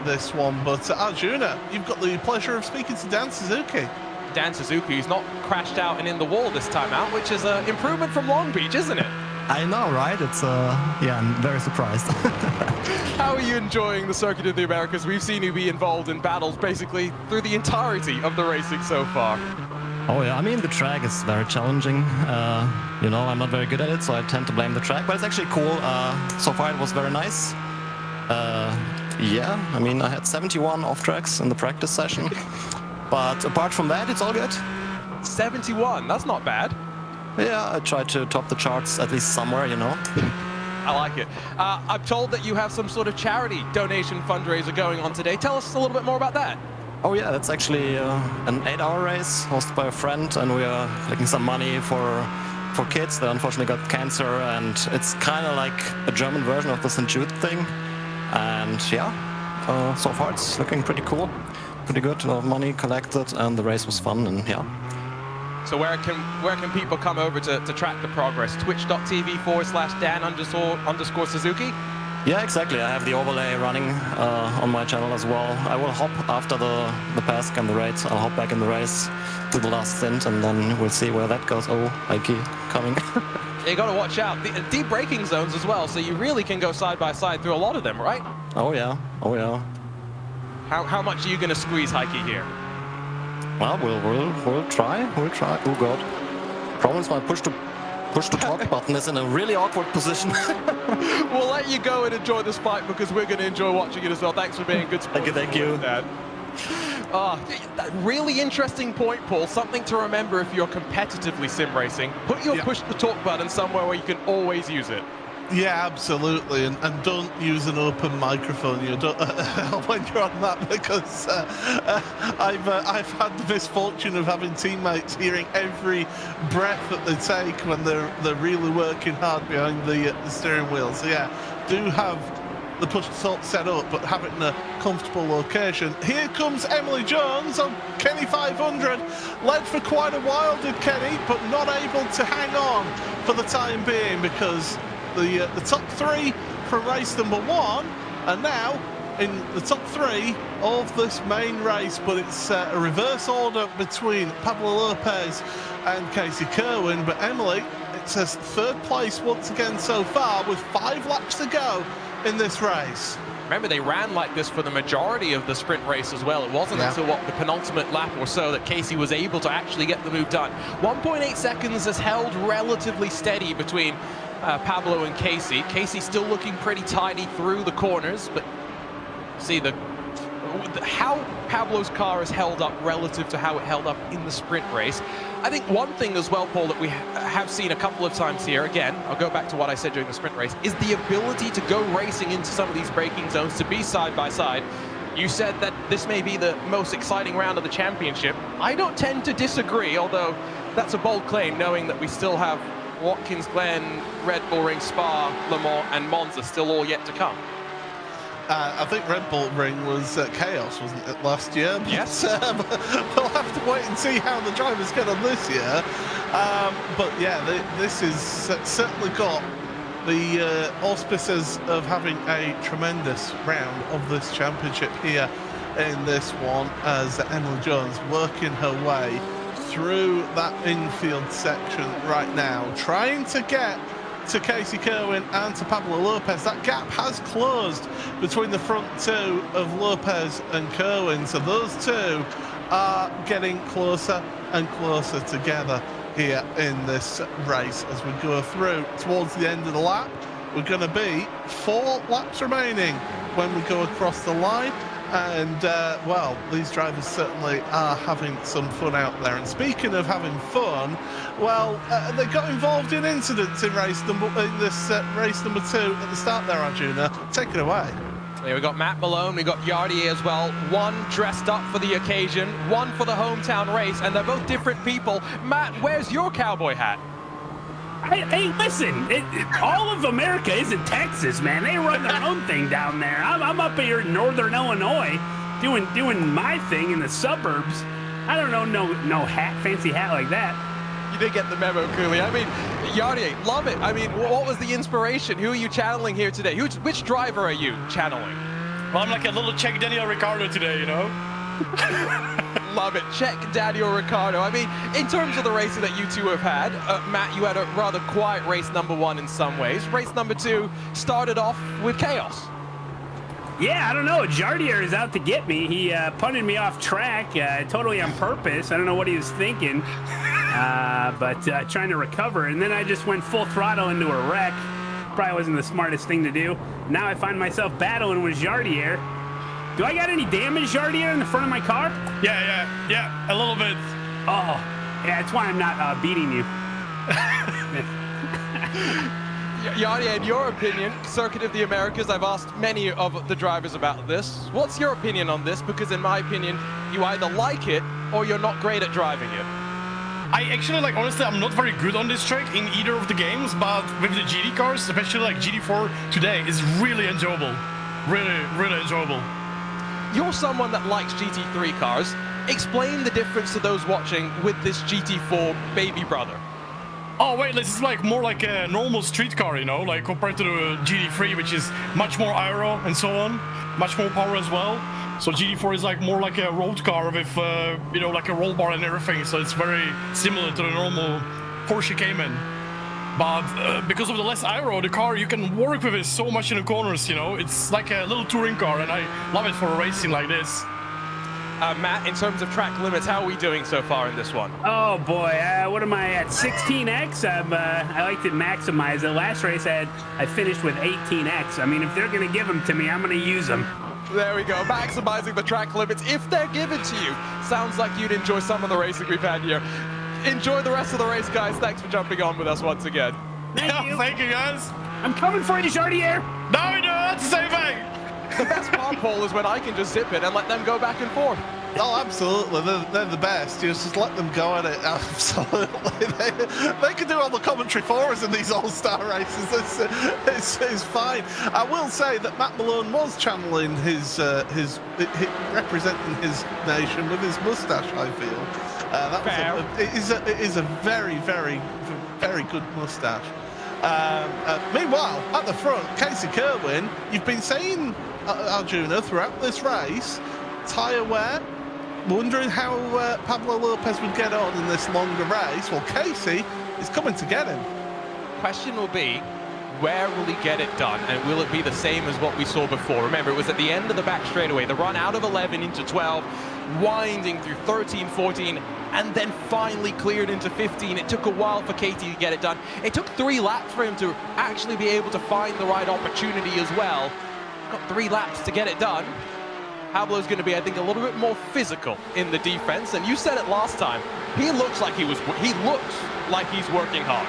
this one. But Arjuna, you've got the pleasure of speaking to Dan Suzuki. Dan Suzuki, who's not crashed out and in the wall this time out, which is an improvement from Long Beach, isn't it? I know, right? It's, yeah, I'm very surprised. How are you enjoying the Circuit of the Americas? We've seen you be involved in battles basically through the entirety of the racing so far. Oh yeah, I mean, the track is very challenging. You know, I'm not very good at it, so I tend to blame the track, but it's actually cool. So far it was very nice. Yeah, I mean, I had 71 off tracks in the practice session. But apart from that, it's all good. 71, that's not bad. Yeah, I try to top the charts at least somewhere, you know. I like it. I'm told that you have some sort of charity donation fundraiser going on today. Tell us a little bit more about that. Oh yeah, that's actually an 8-hour race hosted by a friend, and we are collecting some money for kids that unfortunately got cancer, and it's kind of like a German version of the St. Jude thing. And yeah, so far it's looking pretty cool, pretty good. A lot of money collected, and the race was fun, and yeah. So where can people come over to track the progress? Twitch.tv/Dan_Suzuki? Yeah, exactly. I have the overlay running on my channel as well. I will hop after the PESC and the race. I'll hop back in the race to the last stint, and then we'll see where that goes. Oh, Ike coming. You got to watch out. Deep braking zones as well, so you really can go side by side through a lot of them, right? Oh yeah, oh yeah. How much are you going to squeeze Heike here? Well, we'll try. Oh god. Problem is my push to talk button is in a really awkward position. We'll let you go and enjoy this fight because we're going to enjoy watching it as well. Thanks for being a good sport. Thank you. Dad. Really interesting point, Paul. Something to remember if you're competitively sim racing. Put your push to talk button somewhere where you can always use it. Yeah, absolutely, and don't use an open microphone. You don't when you're on that, because I've had the misfortune of having teammates hearing every breath that they take when they're really working hard behind the steering wheel. So yeah, do have the push to talk set up, but have it in a comfortable location. Here comes Emily Jones on Kenny 500. Led for quite a while, did Kenny, but not able to hang on for the time being because the top three from race number 1 are now in the top 3 of this main race, but it's a reverse order between Pablo Lopez and Casey Kerwin. But Emily, it says 3rd place once again so far with 5 laps to go in this race. Remember, they ran like this for the majority of the sprint race as well. It wasn't until the penultimate lap or so that Casey was able to actually get the move done. 1.8 seconds has held relatively steady between Pablo and Casey. Casey still looking pretty tidy through the corners, but see how Pablo's car has held up relative to how it held up in the sprint race. I think one thing as well, Paul, that we have seen a couple of times here, again, I'll go back to what I said during the sprint race, is the ability to go racing into some of these braking zones, to be side by side. You said that this may be the most exciting round of the championship. I don't tend to disagree, although that's a bold claim, knowing that we still have Watkins Glen, Red Bull Ring, Spa, Le Mans and Monza still all yet to come. I think Red Bull Ring was Chaos, wasn't it, last year? Yes. We'll have to wait and see how the drivers get on this year. But yeah, this is certainly got the auspices of having a tremendous round of this championship here in this one, as Emily Jones working her way through that infield section right now, trying to get to Casey Kerwin and to Pablo Lopez. That gap has closed between the front 2 of Lopez and Kerwin, so those 2 are getting closer and closer together here in this race as we go through towards the end of the lap. We're going to be 4 laps remaining when we go across the line. And, well, these drivers certainly are having some fun out there. And speaking of having fun, well, they got involved in incidents in race number 2 at the start there, Arjuna. Take it away. Yeah, we got Matt Malone, we got Yardier as well. One dressed up for the occasion, one for the hometown race, and they're both different people. Matt, where's your cowboy hat? Hey, listen, all of America isn't Texas, man. They run their own thing down there. I'm up here in northern Illinois doing my thing in the suburbs. I don't know no fancy hat like that. You did get the memo, Cooley. I mean, Yardier, love it. I mean, what was the inspiration? Who are you channeling here today? Which driver are you channeling? Well, I'm like a little Czech Daniel Ricciardo today, you know? Love it. Check Daniel Ricciardo. I mean, in terms of the racing that you two have had, Matt, you had a rather quiet race number 1 in some ways. Race number 2 started off with chaos. Yeah, I don't know. Jardier is out to get me. He punted me off track totally on purpose. I don't know what he was thinking, but trying to recover. And then I just went full throttle into a wreck. Probably wasn't the smartest thing to do. Now I find myself battling with Jardier. Do I got any damage, Jardier, in the front of my car? Yeah, a little bit. Oh, Yeah, that's why I'm not beating you. Yanni, in your opinion, Circuit of the Americas, I've asked many of the drivers about this. What's your opinion on this? Because in my opinion, you either like it or you're not great at driving it. I actually, like, honestly, I'm not very good on this track in either of the games, but with the GT cars, especially like GT4 today, is really enjoyable. Really, really enjoyable. You're someone that likes GT3 cars. Explain the difference to those watching with this GT4 baby brother. Oh wait, this is like more like a normal street car, you know, like compared to the GT3, which is much more aero and so on, much more power as well. So GT4 is like more like a road car with, you know, like a roll bar and everything. So it's very similar to the normal Porsche Cayman. But because of the less aero, the car you can work with it so much in the corners, you know. It's like a little touring car, and I love it for a racing like this. Matt, in terms of track limits, how are we doing so far in this one? Oh boy, what am I at? 16x. I like to maximize it. Last race I finished with 18x. I mean, if they're gonna give them to me, I'm gonna use them. There we go, maximizing the track limits if they're given to you. Sounds like you'd enjoy some of the racing we've had here. Enjoy the rest of the race, guys. Thanks for jumping on with us once again. Thank you, guys. I'm coming for you, Jardier. No, we do. That's the same thing. The best part, Paul, is when I can just zip it and let them go back and forth. Oh, absolutely. They're the best. You just let them go at it. Absolutely. They can do all the commentary for us in these all-star races. It's fine. I will say that Matt Malone was channeling his representing his nation with his moustache, I feel. It is a very, very, very good moustache. Meanwhile, at the front, Casey Kerwin, you've been saying, Arjuna, throughout this race, tyre wear, wondering how Pablo Lopez would get on in this longer race. Well, Casey is coming to get him. Question will be, where will he get it done, and will it be the same as what we saw before? Remember, it was at the end of the back straightaway, the run out of 11 into 12, winding through 13, 14, and then finally cleared into 15. It took a while for Katie to get it done. It took 3 laps for him to actually be able to find the right opportunity as well. Got 3 laps to get it done. Pablo's going to be, I think, a little bit more physical in the defense, and you said it last time. He looks like he's working hard.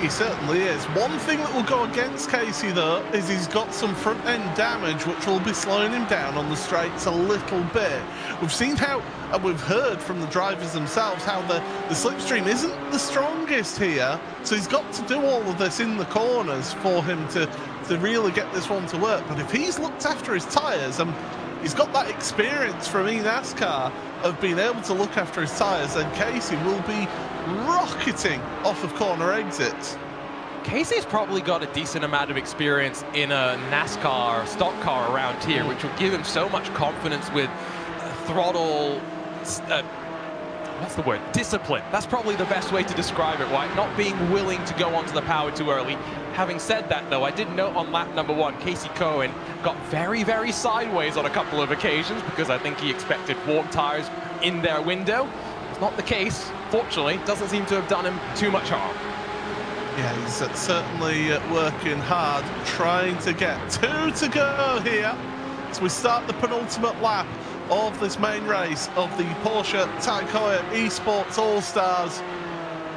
He certainly is. One thing that will go against Casey, though, is he's got some front-end damage, which will be slowing him down on the straights a little bit. We've seen how, and we've heard from the drivers themselves, how the slipstream isn't the strongest here, so he's got to do all of this in the corners for him to really get this one to work. But if he's looked after his tyres, and he's got that experience from eNASCAR of being able to look after his tyres, then Casey will be rocketing off of corner exits. Casey's probably got a decent amount of experience in a NASCAR stock car around here, which will give him so much confidence with throttle, what's the word? Discipline. That's probably the best way to describe it, right? Not being willing to go onto the power too early. Having said that, though, I did note on lap number 1, Casey Cohen got very, very sideways on a couple of occasions because I think he expected warm tires in their window. It's not the case, fortunately. Doesn't seem to have done him too much harm. Yeah, he's certainly working hard, trying to get 2 to go here. So we start the penultimate lap of this main race of the Porsche Tag Heuer eSports All-Stars.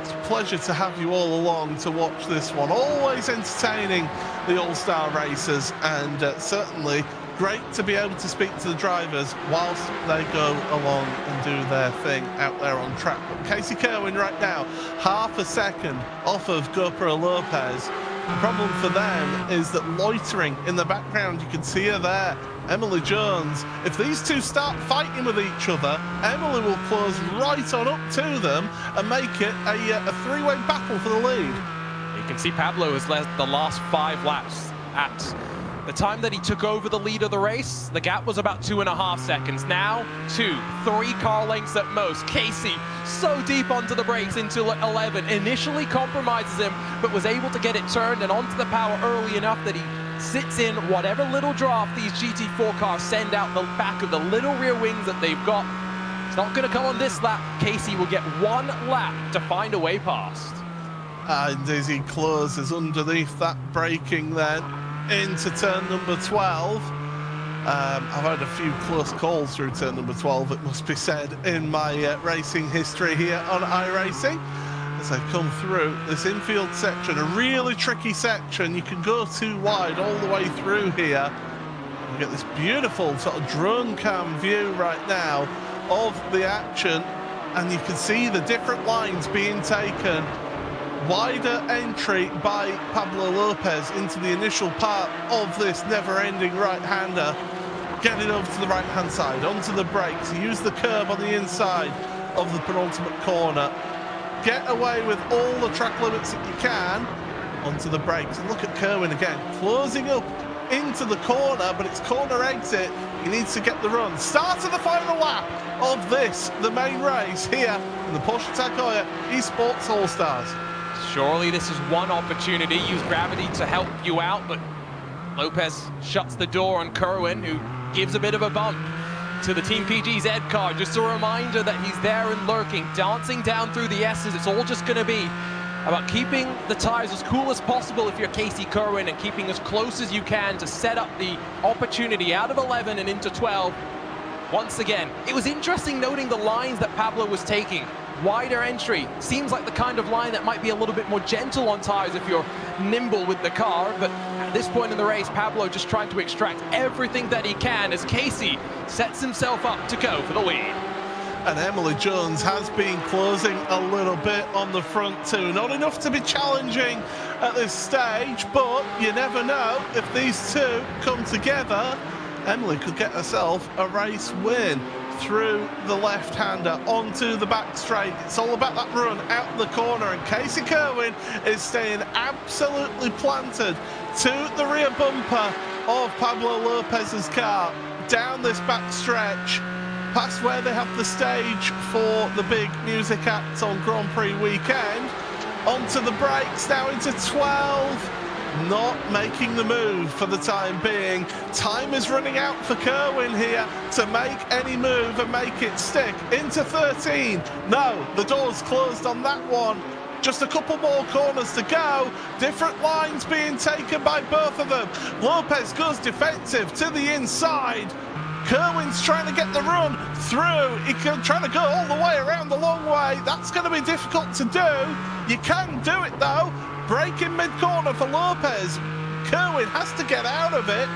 It's a pleasure to have you all along to watch this one. Always entertaining, the All-Star racers, and certainly great to be able to speak to the drivers whilst they go along and do their thing out there on track. But Casey Kerwin right now, half a second off of GoPro Lopez. The problem for them is that loitering in the background, you can see her there, Emily Jones. If these two start fighting with each other, Emily will close right on up to them and make it a three-way battle for the lead. You can see Pablo has led the last 5 laps. At the time that he took over the lead of the race, the gap was about 2.5 seconds. Now, 2, 3 car lengths at most. Casey, so deep onto the brakes into 11, initially compromises him, but was able to get it turned and onto the power early enough that he sits in whatever little draft these GT4 cars send out the back of the little rear wings that they've got. It's not going to come on this lap. Casey will get 1 lap to find a way past. And as he closes underneath that braking then into turn number 12, I've had a few close calls through turn number 12, it must be said, in my racing history here on iRacing. As I come through this infield section, a really tricky section. You can go too wide all the way through here. You get this beautiful sort of drone cam view right now of the action, and you can see the different lines being taken. Wider entry by Pablo Lopez into the initial part of this never-ending right-hander. Getting over to the right-hand side, onto the brakes. You use the curb on the inside of the penultimate corner. Get away with all the track limits that you can onto the brakes. And look at Kerwin again, closing up into the corner, but it's corner exit. He needs to get the run. Start of the final lap of this, the main race here in the Porsche Tag Heuer eSports All-Stars. Surely this is one opportunity. Use gravity to help you out, but Lopez shuts the door on Kerwin, who gives a bit of a bump to the Team PG's Ed car. Just a reminder that he's there and lurking, dancing down through the S's. It's all just going to be about keeping the tires as cool as possible if you're Casey Kerwin, and keeping as close as you can to set up the opportunity out of 11 and into 12. Once again, it was interesting noting the lines that Pablo was taking. Wider entry seems like the kind of line that might be a little bit more gentle on tires if you're nimble with the car, but at this point in the race, Pablo just trying to extract everything that he can as Casey sets himself up to go for the lead. And Emily Jones has been closing a little bit on the front too. Not enough to be challenging at this stage, but you never know, if these two come together, Emily could get herself a race win. Through the left-hander onto the back straight. It's all about that run out the corner, and Casey Kerwin is staying absolutely planted to the rear bumper of Pablo Lopez's car down this back stretch, past where they have the stage for the big music act on Grand Prix weekend. Onto the brakes now into 12. Not making the move for the time being. Time is running out for Kerwin here to make any move and make it stick. Into 13. No, the door's closed on that one. Just a couple more corners to go. Different lines being taken by both of them. Lopez goes defensive to the inside. Kerwin's trying to get the run through. He can try to go all the way around the long way. That's going to be difficult to do. You can do it though. Break in mid-corner for Lopez. Kerwin has to get out of it.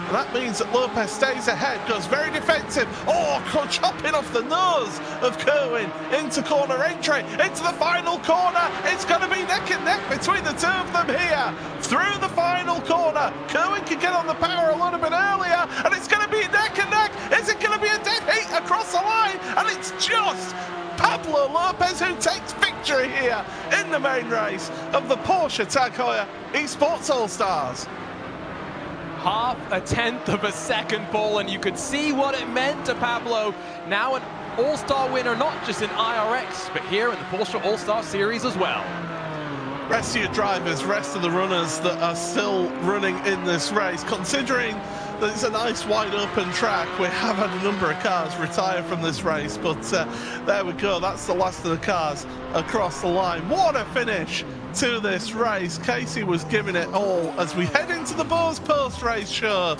And that means that Lopez stays ahead, goes very defensive. Oh, chopping off the nose of Kerwin into corner entry, into the final corner. It's going to be neck and neck between the two of them here. Through the final corner. Kerwin can get on the power a little bit earlier, and it's going to be neck and neck. Is it going to be a dead heat across the line? And it's just Pablo Lopez who takes victory here in the main race of the Porsche Tag Heuer eSports All-Stars. Half a tenth of a second, Paul, and you could see what it meant to Pablo. Now an all-star winner, not just in IRX, but here in the Porsche All-Star Series as well. Rest of your drivers, rest of the runners that are still running in this race, considering that it's a nice wide open track. We have had a number of cars retire from this race, but there we go. That's the last of the cars across the line. What a finish to this race. Casey was giving it all as we head into the Bose post-race show.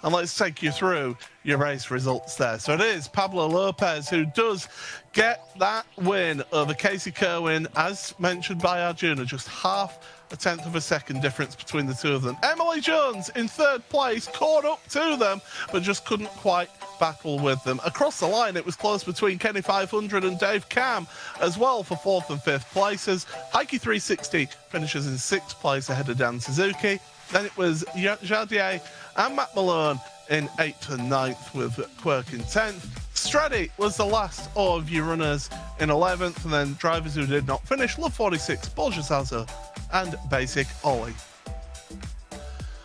And let's take you through your race results there. So it is Pablo Lopez who does get that win over Casey Kerwin, as mentioned by Arjuna, just half a tenth of a second difference between the two of them. Emily Jones in third place, caught up to them, but just couldn't quite battle with them. Across the line, it was close between Kenny 500 and Dave Cam as well for fourth and fifth places. Heike 360 finishes in sixth place ahead of Dan Suzuki. Then it was Jardier and Matt Malone in 8th and 9th with Quirk in 10th. Straddy was the last of your runners in 11th, and then drivers who did not finish, Love 46, Borja Salzo and Basic Ollie.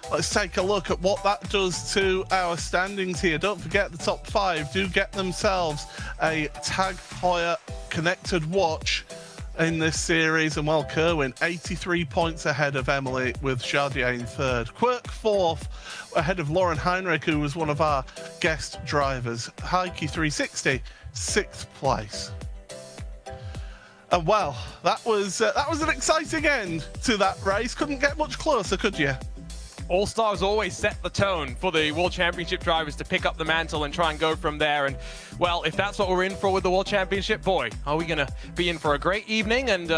Let's take a look at what that does to our standings here. Don't forget the top 5 do get themselves a Tag Heuer connected watch in this series, and well, Kerwin 83 points ahead of Emily with Jardier in third. Quirk fourth ahead of Lauren Heinrich, who was one of our guest drivers. Heike 360 sixth place. And well, that was an exciting end to that race. Couldn't get much closer, could you? All-Stars always set the tone for the World Championship drivers to pick up the mantle and try and go from there. And, well, if that's what we're in for with the World Championship, boy, are we going to be in for a great evening. And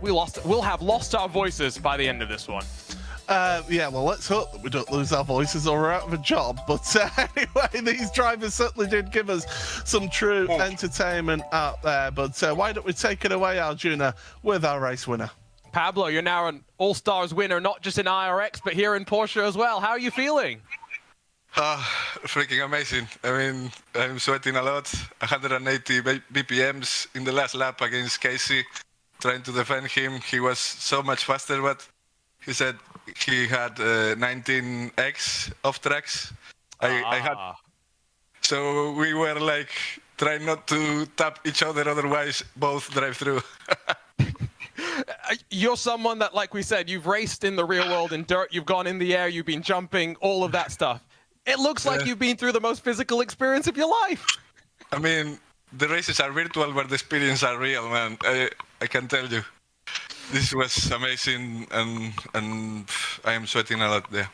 we'll have lost our voices by the end of this one. Yeah, well, let's hope that we don't lose our voices or we're out of a job. But anyway, these drivers certainly did give us some true entertainment out there. But why don't we take it away, Arjuna, with our race winner? Pablo, you're now an All-Stars winner, not just in IRX, but here in Porsche as well. How are you feeling? Freaking amazing. I mean, I'm sweating a lot. 180 BPMs in the last lap against Casey, trying to defend him. He was so much faster, but he said he had 19x off tracks. I had. So we were like trying not to tap each other, otherwise both drive through. You're someone that, like we said, you've raced in the real world in dirt, you've gone in the air, you've been jumping, all of that stuff. It looks like you've been through the most physical experience of your life. I mean, the races are virtual, but the experience are real, man. I can tell you. This was amazing, and I am sweating a lot there.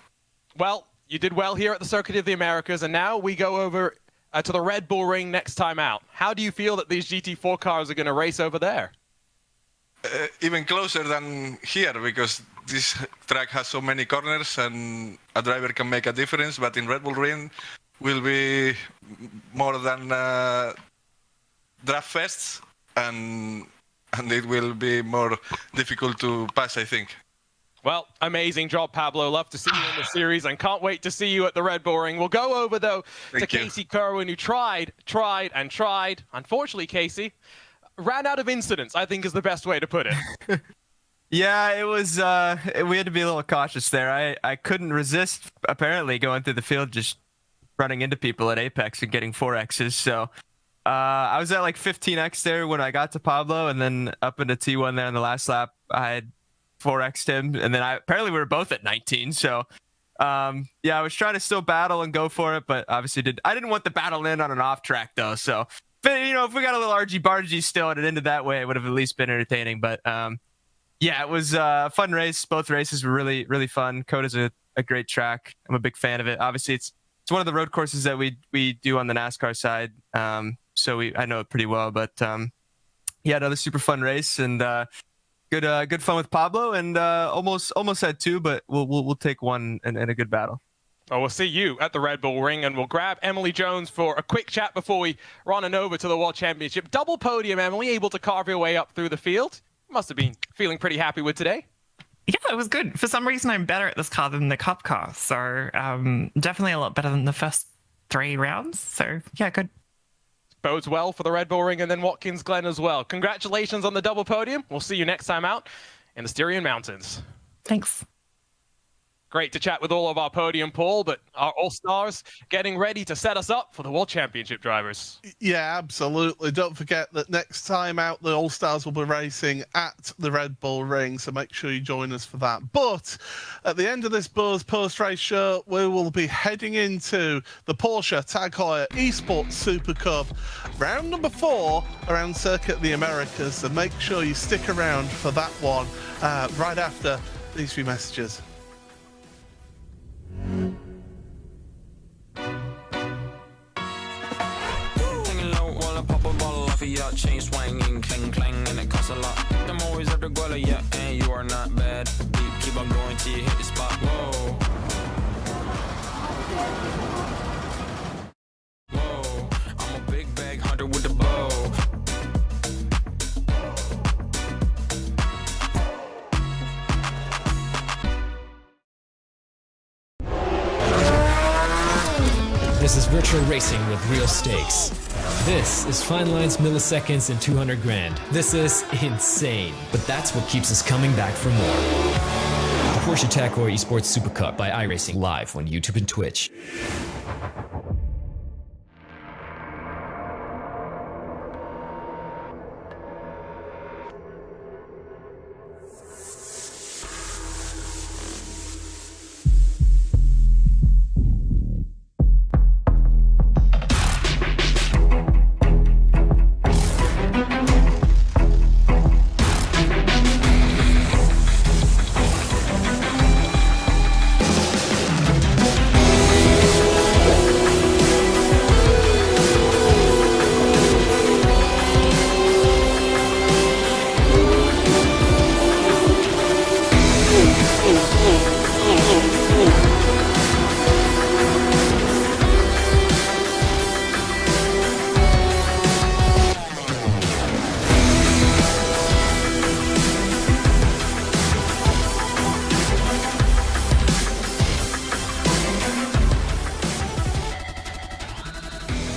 Well, you did well here at the Circuit of the Americas, and now we go over to the Red Bull Ring next time out. How do you feel that these GT4 cars are going to race over there? Even closer than here, because this track has so many corners and a driver can make a difference, but in Red Bull Ring will be more than draft fests, and it will be more difficult to pass, I think. Well, amazing job, Pablo. Love to see you in the series and can't wait to see you at the Red Bull Ring. We'll go over, though, to Casey Kerwin, who tried. Unfortunately, Casey ran out of incidents, I think is the best way to put it. Yeah, it was, we had to be a little cautious there. I couldn't resist, apparently, going through the field, just running into people at Apex and getting 4Xs. So I was at like 15X there when I got to Pablo, and then up into T1 there in the last lap, I had 4X'd him. And then apparently we were both at 19. So yeah, I was trying to still battle and go for it, but obviously I didn't want the battle in on an off track though. So, but, you know, if we got a little argy-bargy still and it ended that way, it would have at least been entertaining. But yeah, it was a fun race. Both races were really, really fun. Coda's a great track. I'm a big fan of it. Obviously, it's one of the road courses that we do on the NASCAR side. So I know it pretty well. But yeah, another super fun race and good fun with Pablo, and almost had two, but we'll take one in a good battle. Well, we'll see you at the Red Bull Ring, and we'll grab Emily Jones for a quick chat before we run on over to the World Championship. Double podium, Emily, able to carve your way up through the field. Must have been feeling pretty happy with today. Yeah, it was good. For some reason, I'm better at this car than the Cup car, so definitely a lot better than the first 3 rounds. So yeah, good. Bodes well for the Red Bull Ring and then Watkins Glen as well. Congratulations on the double podium. We'll see you next time out in the Styrian Mountains. Thanks. Great to chat with all of our podium, Paul, but our All-Stars getting ready to set us up for the World Championship drivers. Yeah, absolutely. Don't forget that next time out, the All-Stars will be racing at the Red Bull Ring, so make sure you join us for that. But at the end of this Buzz post-race show, we will be heading into the Porsche Tag Heuer eSports Supercup, round number 4 around Circuit of the Americas, so make sure you stick around for that one right after these few messages. Hanging low while I pop a bottle off of your chain swinging, clang clang, and it costs a lot. I'm always at the guala, yeah, and you are not bad. Keep on going till you hit the spot. Whoa. Whoa, I'm a big bag hunter with the bow. This is virtual racing with real stakes. This is fine lines, milliseconds, and 200 grand. This is insane, but that's what keeps us coming back for more. The Porsche Tag Heuer eSports Supercup by iRacing, live on YouTube and Twitch.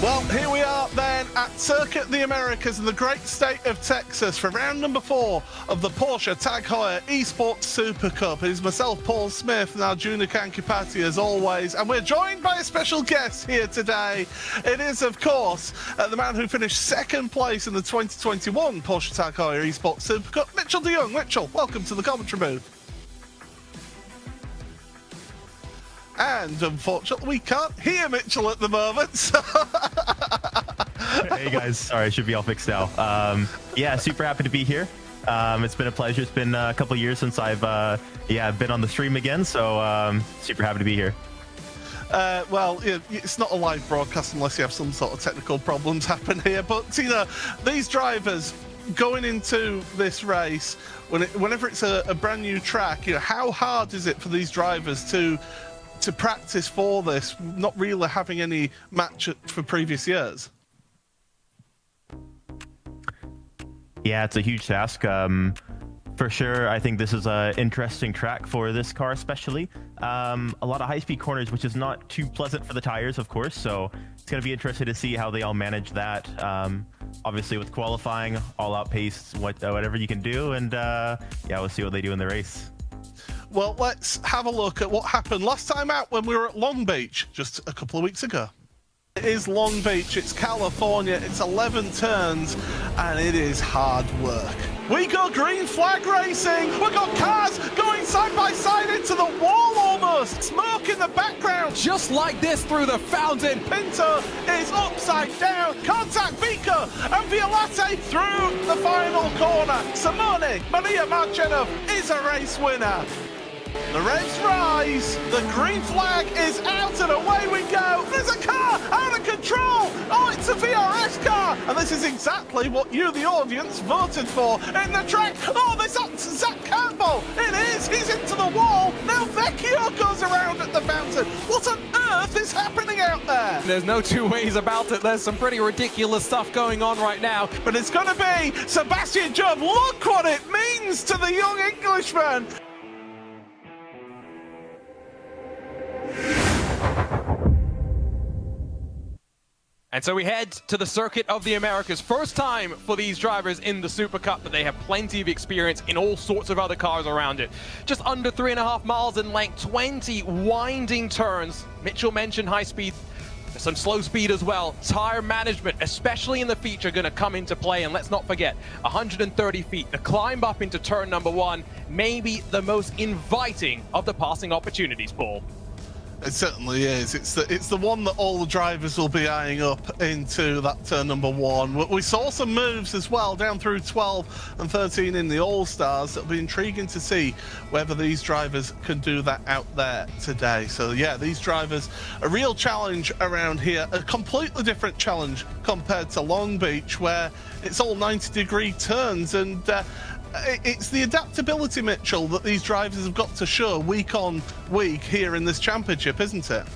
Well, here we are then at Circuit of the Americas in the great state of Texas for round number 4 of the Porsche Tag Heuer eSports Super Cup. It is myself, Paul Smith, and our Junior Kankipati as always, and we're joined by a special guest here today. It is, of course, the man who finished second place in the 2021 Porsche Tag Heuer eSports Super Cup, Mitchell de Jong. Mitchell, welcome to the commentary booth. And unfortunately, we can't hear Mitchell at the moment. So Hey guys, sorry, I should be all fixed now. Yeah, super happy to be here. It's been a pleasure. It's been a couple years since I've been on the stream again, so super happy to be here. Well, it's not a live broadcast unless you have some sort of technical problems happen here. But, you know, these drivers going into this race, whenever it's a brand new track, you know, how hard is it for these drivers to practice for this, not really having any match for previous years? Yeah, it's a huge task. For sure, I think this is an interesting track for this car especially. A lot of high-speed corners, which is not too pleasant for the tires, of course, so it's going to be interesting to see how they all manage that. Obviously, with qualifying, all outpaced whatever you can do, and we'll see what they do in the race. Well, let's have a look at what happened last time out when we were at Long Beach just a couple of weeks ago. It is Long Beach, it's California, it's 11 turns, and it is hard work. We got green flag racing, we got cars going side by side into the wall almost, smoke in the background. Just like this through the fountain. Pinto is upside down, contact Vico and Violate through the final corner. Simone Maria Marchenov is a race winner. The reds rise, the green flag is out, and away we go. There's a car out of control. Oh, it's a VRS car, and this is exactly what you, the audience, voted for in the track. Oh, there's Zach Campbell. It is. He's into the wall. Now Vecchio goes around at the fountain. What on earth is happening out there? There's no two ways about it. There's some pretty ridiculous stuff going on right now. But it's going to be Sebastian Job. Look what it means to the young Englishman. And so we head to the Circuit of the Americas. First time for these drivers in the Super Cup, but they have plenty of experience in all sorts of other cars around it. Just under 3.5 miles in length, 20 winding turns. Mitchell mentioned high speed, some slow speed as well. Tire management, especially in the feature, going to come into play. And let's not forget, 130 feet, the climb up into turn number 1, maybe the most inviting of the passing opportunities, Paul. It certainly is. It's the one that all the drivers will be eyeing up into that turn number 1. We saw some moves as well down through 12 and 13 in the All-Stars. It'll be intriguing to see whether these drivers can do that out there today. So yeah, these drivers, a real challenge around here, a completely different challenge compared to Long Beach, where it's all 90-degree turns, and it's the adaptability, Mitchell, that these drivers have got to show week on week here in this championship, isn't it?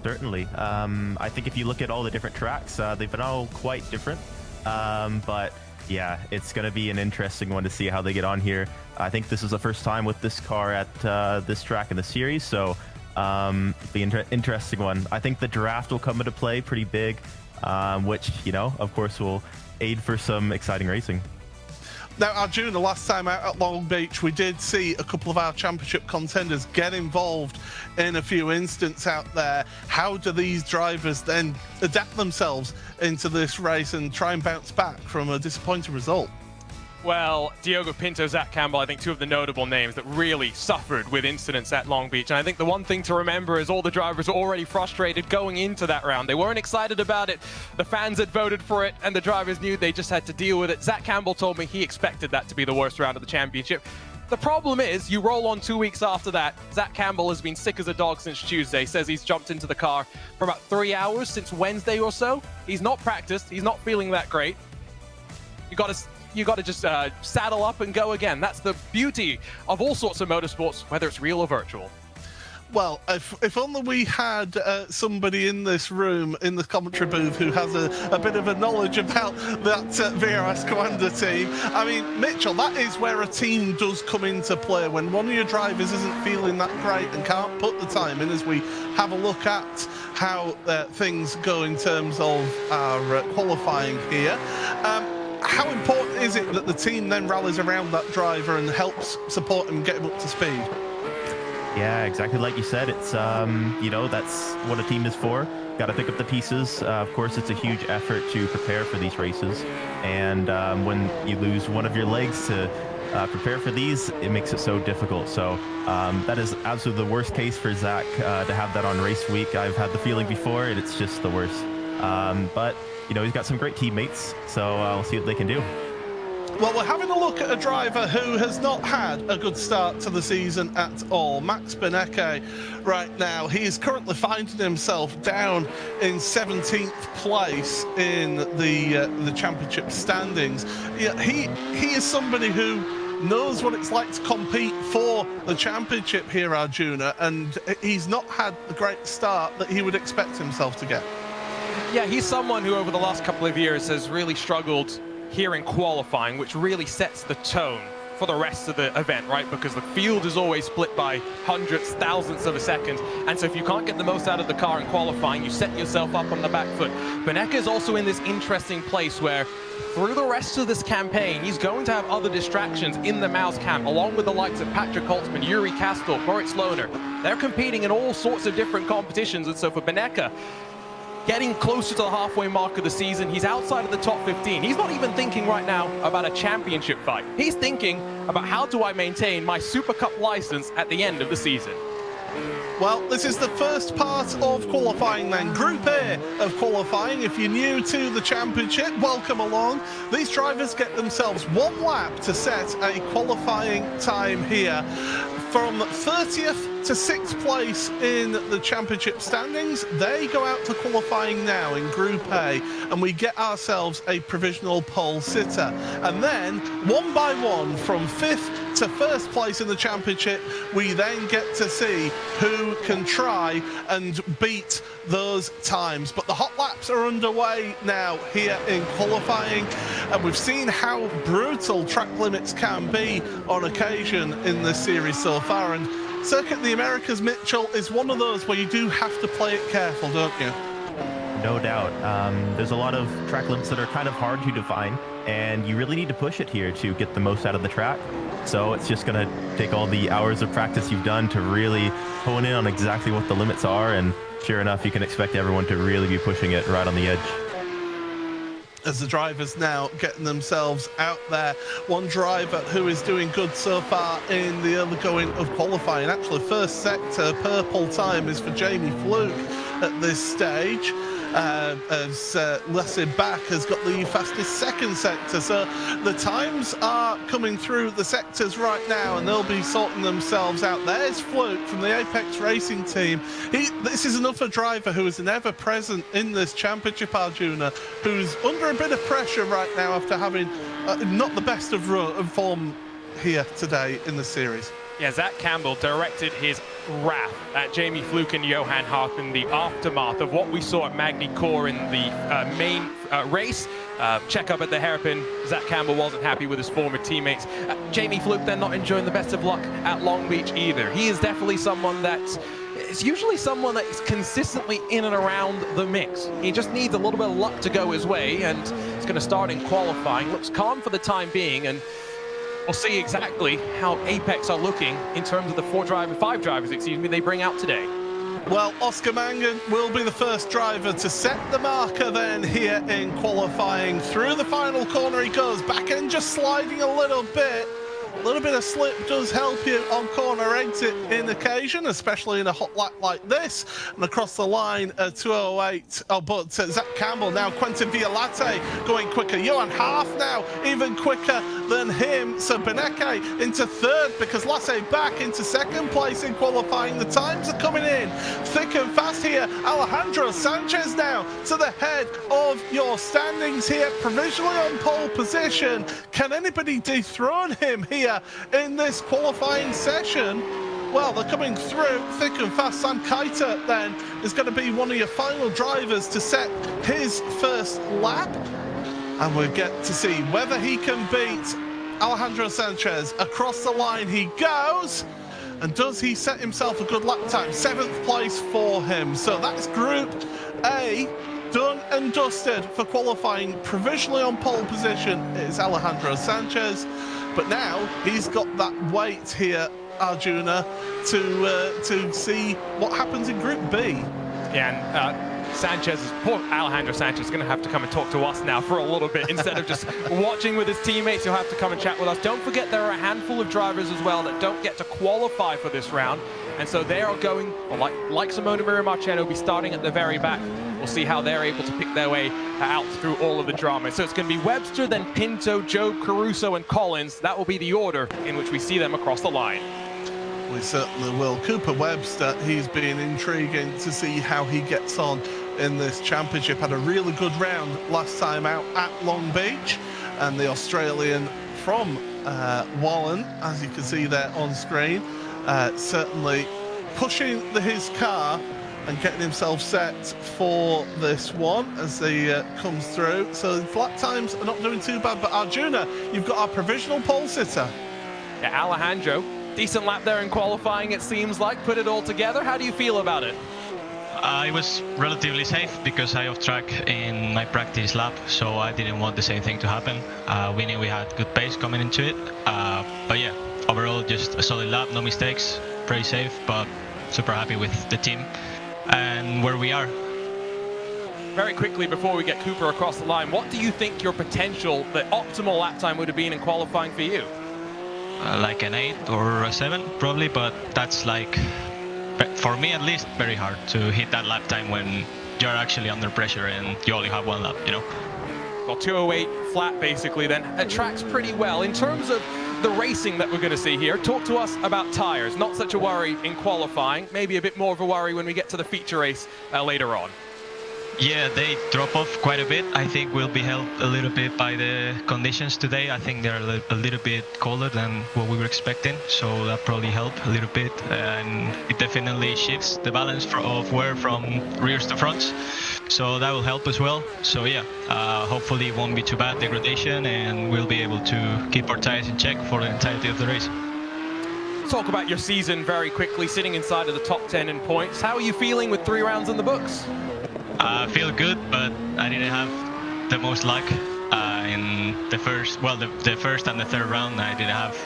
Certainly. I think if you look at all the different tracks, they've been all quite different. But yeah, it's going to be an interesting one to see how they get on here. I think this is the first time with this car at this track in the series, so be interesting one. I think the draft will come into play pretty big, which, you know, of course will aid for some exciting racing. Now, Arjuna, the last time out at Long Beach, we did see a couple of our championship contenders get involved in a few incidents out there. How do these drivers then adapt themselves into this race and try and bounce back from a disappointing result? Well, Diogo Pinto, Zach Campbell, I think two of the notable names that really suffered with incidents at Long Beach. And I think the one thing to remember is all the drivers were already frustrated going into that round. They weren't excited about it. The fans had voted for it, and the drivers knew they just had to deal with it. Zach Campbell told me he expected that to be the worst round of the championship. The problem is, you roll on 2 weeks after that, Zach Campbell has been sick as a dog since Tuesday. Says he's jumped into the car for about 3 hours since Wednesday or so. He's not practiced. He's not feeling that great. You got to just saddle up and go again. That's the beauty of all sorts of motorsports, whether it's real or virtual. Well, if only we had somebody in this room, in the commentary booth, who has a bit of a knowledge about that VRS Commander team. I mean, Mitchell, that is where a team does come into play. When one of your drivers isn't feeling that great and can't put the time in, as we have a look at how things go in terms of our qualifying here. How important is it that the team then rallies around that driver and helps support him, get him up to speed? Yeah, exactly like you said. It's, you know, that's what a team is for. Got to pick up the pieces. Of course, it's a huge effort to prepare for these races. And when you lose one of your legs to prepare for these, it makes it so difficult. So that is absolutely the worst case for Zach to have that on race week. I've had the feeling before, and it's just the worst. But, you know, he's got some great teammates, so we'll see what they can do. Well, we're having a look at a driver who has not had a good start to the season at all. Max Benecke right now. He is currently finding himself down in 17th place in the championship standings. Yeah, he is somebody who knows what it's like to compete for the championship here, Arjuna, and he's not had the great start that he would expect himself to get. Yeah, he's someone who over the last couple of years has really struggled here in qualifying, which really sets the tone for the rest of the event, right? Because the field is always split by hundredths, thousandths of a second, and so if you can't get the most out of the car in qualifying, you set yourself up on the back foot. Benecke is also in this interesting place where through the rest of this campaign, he's going to have other distractions in the mouse camp, along with the likes of Patrick Holtzman, Yuri Kastel, Moritz Lohner. They're competing in all sorts of different competitions, and so for Benecke, getting closer to the halfway mark of the season, he's outside of the top 15. He's not even thinking right now about a championship fight. He's thinking about how do I maintain my Super Cup license at the end of the season. Well, this is the first part of qualifying then. Group A of qualifying. If you're new to the championship, welcome along. These drivers get themselves one lap to set a qualifying time here. From 30th to 6th place in the championship standings, they go out to qualifying now in Group A, and we get ourselves a provisional pole sitter. And then, one by one, from 5th to 1st place in the championship, we then get to see who can try and beat those times. But the hot laps are underway now here in qualifying, and we've seen how brutal track limits can be on occasion in this series so far, and Circuit of the Americas, Mitchell, is one of those where you do have to play it careful, don't you? No doubt. There's a lot of track limits that are kind of hard to define, and you really need to push it here to get the most out of the track. So it's just going to take all the hours of practice you've done to really hone in on exactly what the limits are, and sure enough, you can expect everyone to really be pushing it right on the edge. As the drivers now getting themselves out there. One driver who is doing good so far in the early going of qualifying. Actually, first sector purple time is for Jamie Fluke at this stage. As Lasse Bach has got the fastest second sector. So the times are coming through the sectors right now, and they'll be sorting themselves out. There's Fluke from the Apex Racing team. This is another driver who is an ever-present in this championship, Arjuna, who's under a bit of pressure right now after having not the best of form here today in the series. Yeah, Zach Campbell directed his wrath at Jamie Fluke and Johan Hart in the aftermath of what we saw at Magny Core in the main race. Check up at the hairpin. Zach Campbell wasn't happy with his former teammates. Jamie Fluke then not enjoying the best of luck at Long Beach either. He is definitely someone that's usually someone that is consistently in and around the mix. He just needs a little bit of luck to go his way, and it's going to start in qualifying. Looks calm for the time being, and we'll see exactly how Apex are looking in terms of the five drivers, they bring out today. Well, Oscar Mangan will be the first driver to set the marker then here in qualifying. Through the final corner he goes, back end just sliding a little bit. A little bit of slip does help you on corner exit in occasion, especially in a hot lap like this. And across the line, 208. Oh, but Zach Campbell now, Quentin Violate going quicker. Johan Half now even quicker than him. So Benecke into third because Lasse back into second place in qualifying. The times are coming in thick and fast here. Alejandro Sanchez now to the head of your standings here, provisionally on pole position. Can anybody dethrone him here in this qualifying session? Well, they're coming through thick and fast. Sam Keiter then is going to be one of your final drivers to set his first lap, and we'll get to see whether he can beat Alejandro Sanchez. Across the line he goes, And does he set himself a good lap time? 7th place for him. So that's Group A done and dusted for qualifying. Provisionally on pole position is Alejandro Sanchez, but now he's got that weight here, Arjuna, to see what happens in Group B. Yeah, and poor Alejandro Sanchez is going to have to come and talk to us now for a little bit instead of just watching with his teammates. He'll have to come and chat with us. Don't forget there are a handful of drivers as well that don't get to qualify for this round, and so they are going, well, like Simona Miramarcello, will be starting at the very back. We'll see how they're able to pick their way out through all of the drama. So it's going to be Webster, then Pinto, Joe, Caruso, and Collins. That will be the order in which we see them across the line. We certainly will. Cooper Webster, he's been intriguing to see how he gets on in this championship. Had a really good round last time out at Long Beach, and the Australian from Wallen, as you can see there on screen, certainly pushing his car and getting himself set for this one as he comes through. So flat times are not doing too bad, but Arjuna, you've got our provisional pole sitter. Yeah, Alejandro, decent lap there in qualifying, it seems like. Put it all together. How do you feel about it? It was relatively safe because I off track in my practice lap, so I didn't want the same thing to happen. We knew we had good pace coming into it, but yeah, overall just a solid lap, no mistakes, pretty safe, but super happy with the team and where we are. Very quickly before we get Cooper across the line, what do you think your potential, the optimal lap time would have been in qualifying for you? Like an 8 or a 7 probably, but that's like, for me at least, very hard to hit that lap time when you're actually under pressure and you only have one lap, you know? Well, 208 flat basically then. It tracks pretty well. In terms of the racing that we're going to see here, talk to us about tyres. Not such a worry in qualifying, maybe a bit more of a worry when we get to the feature race later on. Yeah, they drop off quite a bit. I think we'll be helped a little bit by the conditions today. I think they're a little bit colder than what we were expecting, so that probably helped a little bit. And it definitely shifts the balance of wear from rears to fronts, so that will help as well. So yeah, hopefully it won't be too bad degradation, and we'll be able to keep our tires in check for the entirety of the race. Talk about your season very quickly, sitting inside of the top 10 in points. How are you feeling with 3 rounds in the books? I feel good, but I didn't have the most luck in the first, well, the first and the third round. I didn't have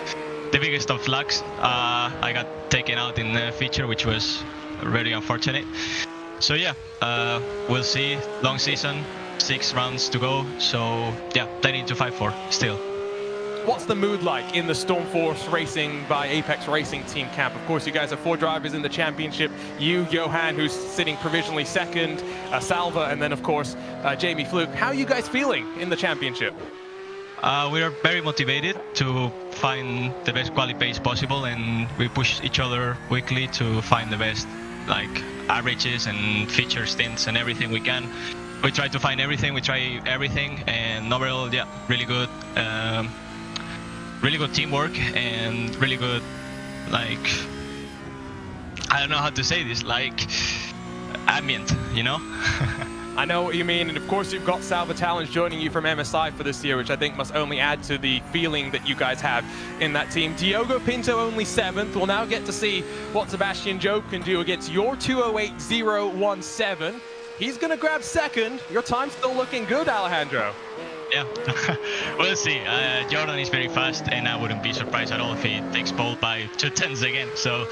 the biggest of lucks. I got taken out in the feature, which was really unfortunate. So yeah, we'll see. Long season, 6 rounds to go. So yeah, plenty to fight for still. What's the mood like in the Stormforce Racing by Apex Racing team camp? Of course, you guys have 4 drivers in the championship. You, Johan, who's sitting provisionally second, Salva, and then, of course, Jamie Fluke. How are you guys feeling in the championship? We are very motivated to find the best quali pace possible, and we push each other weekly to find the best, like, averages and feature stints and everything we can. We try to find everything, we try everything, and overall, yeah, really good. Really good teamwork and really good, like, I don't know how to say this, like, ambient, you know? I know what you mean, and of course you've got Salva Talons joining you from MSI for this year, which I think must only add to the feeling that you guys have in that team. Diogo Pinto only 7th. We'll now get to see what Sebastian Job can do against your 208.017. He's going to grab 2nd. Your time's still looking good, Alejandro. Yeah, we'll see. Jordan is very fast, and I wouldn't be surprised at all if he takes pole by 2 tenths again. So,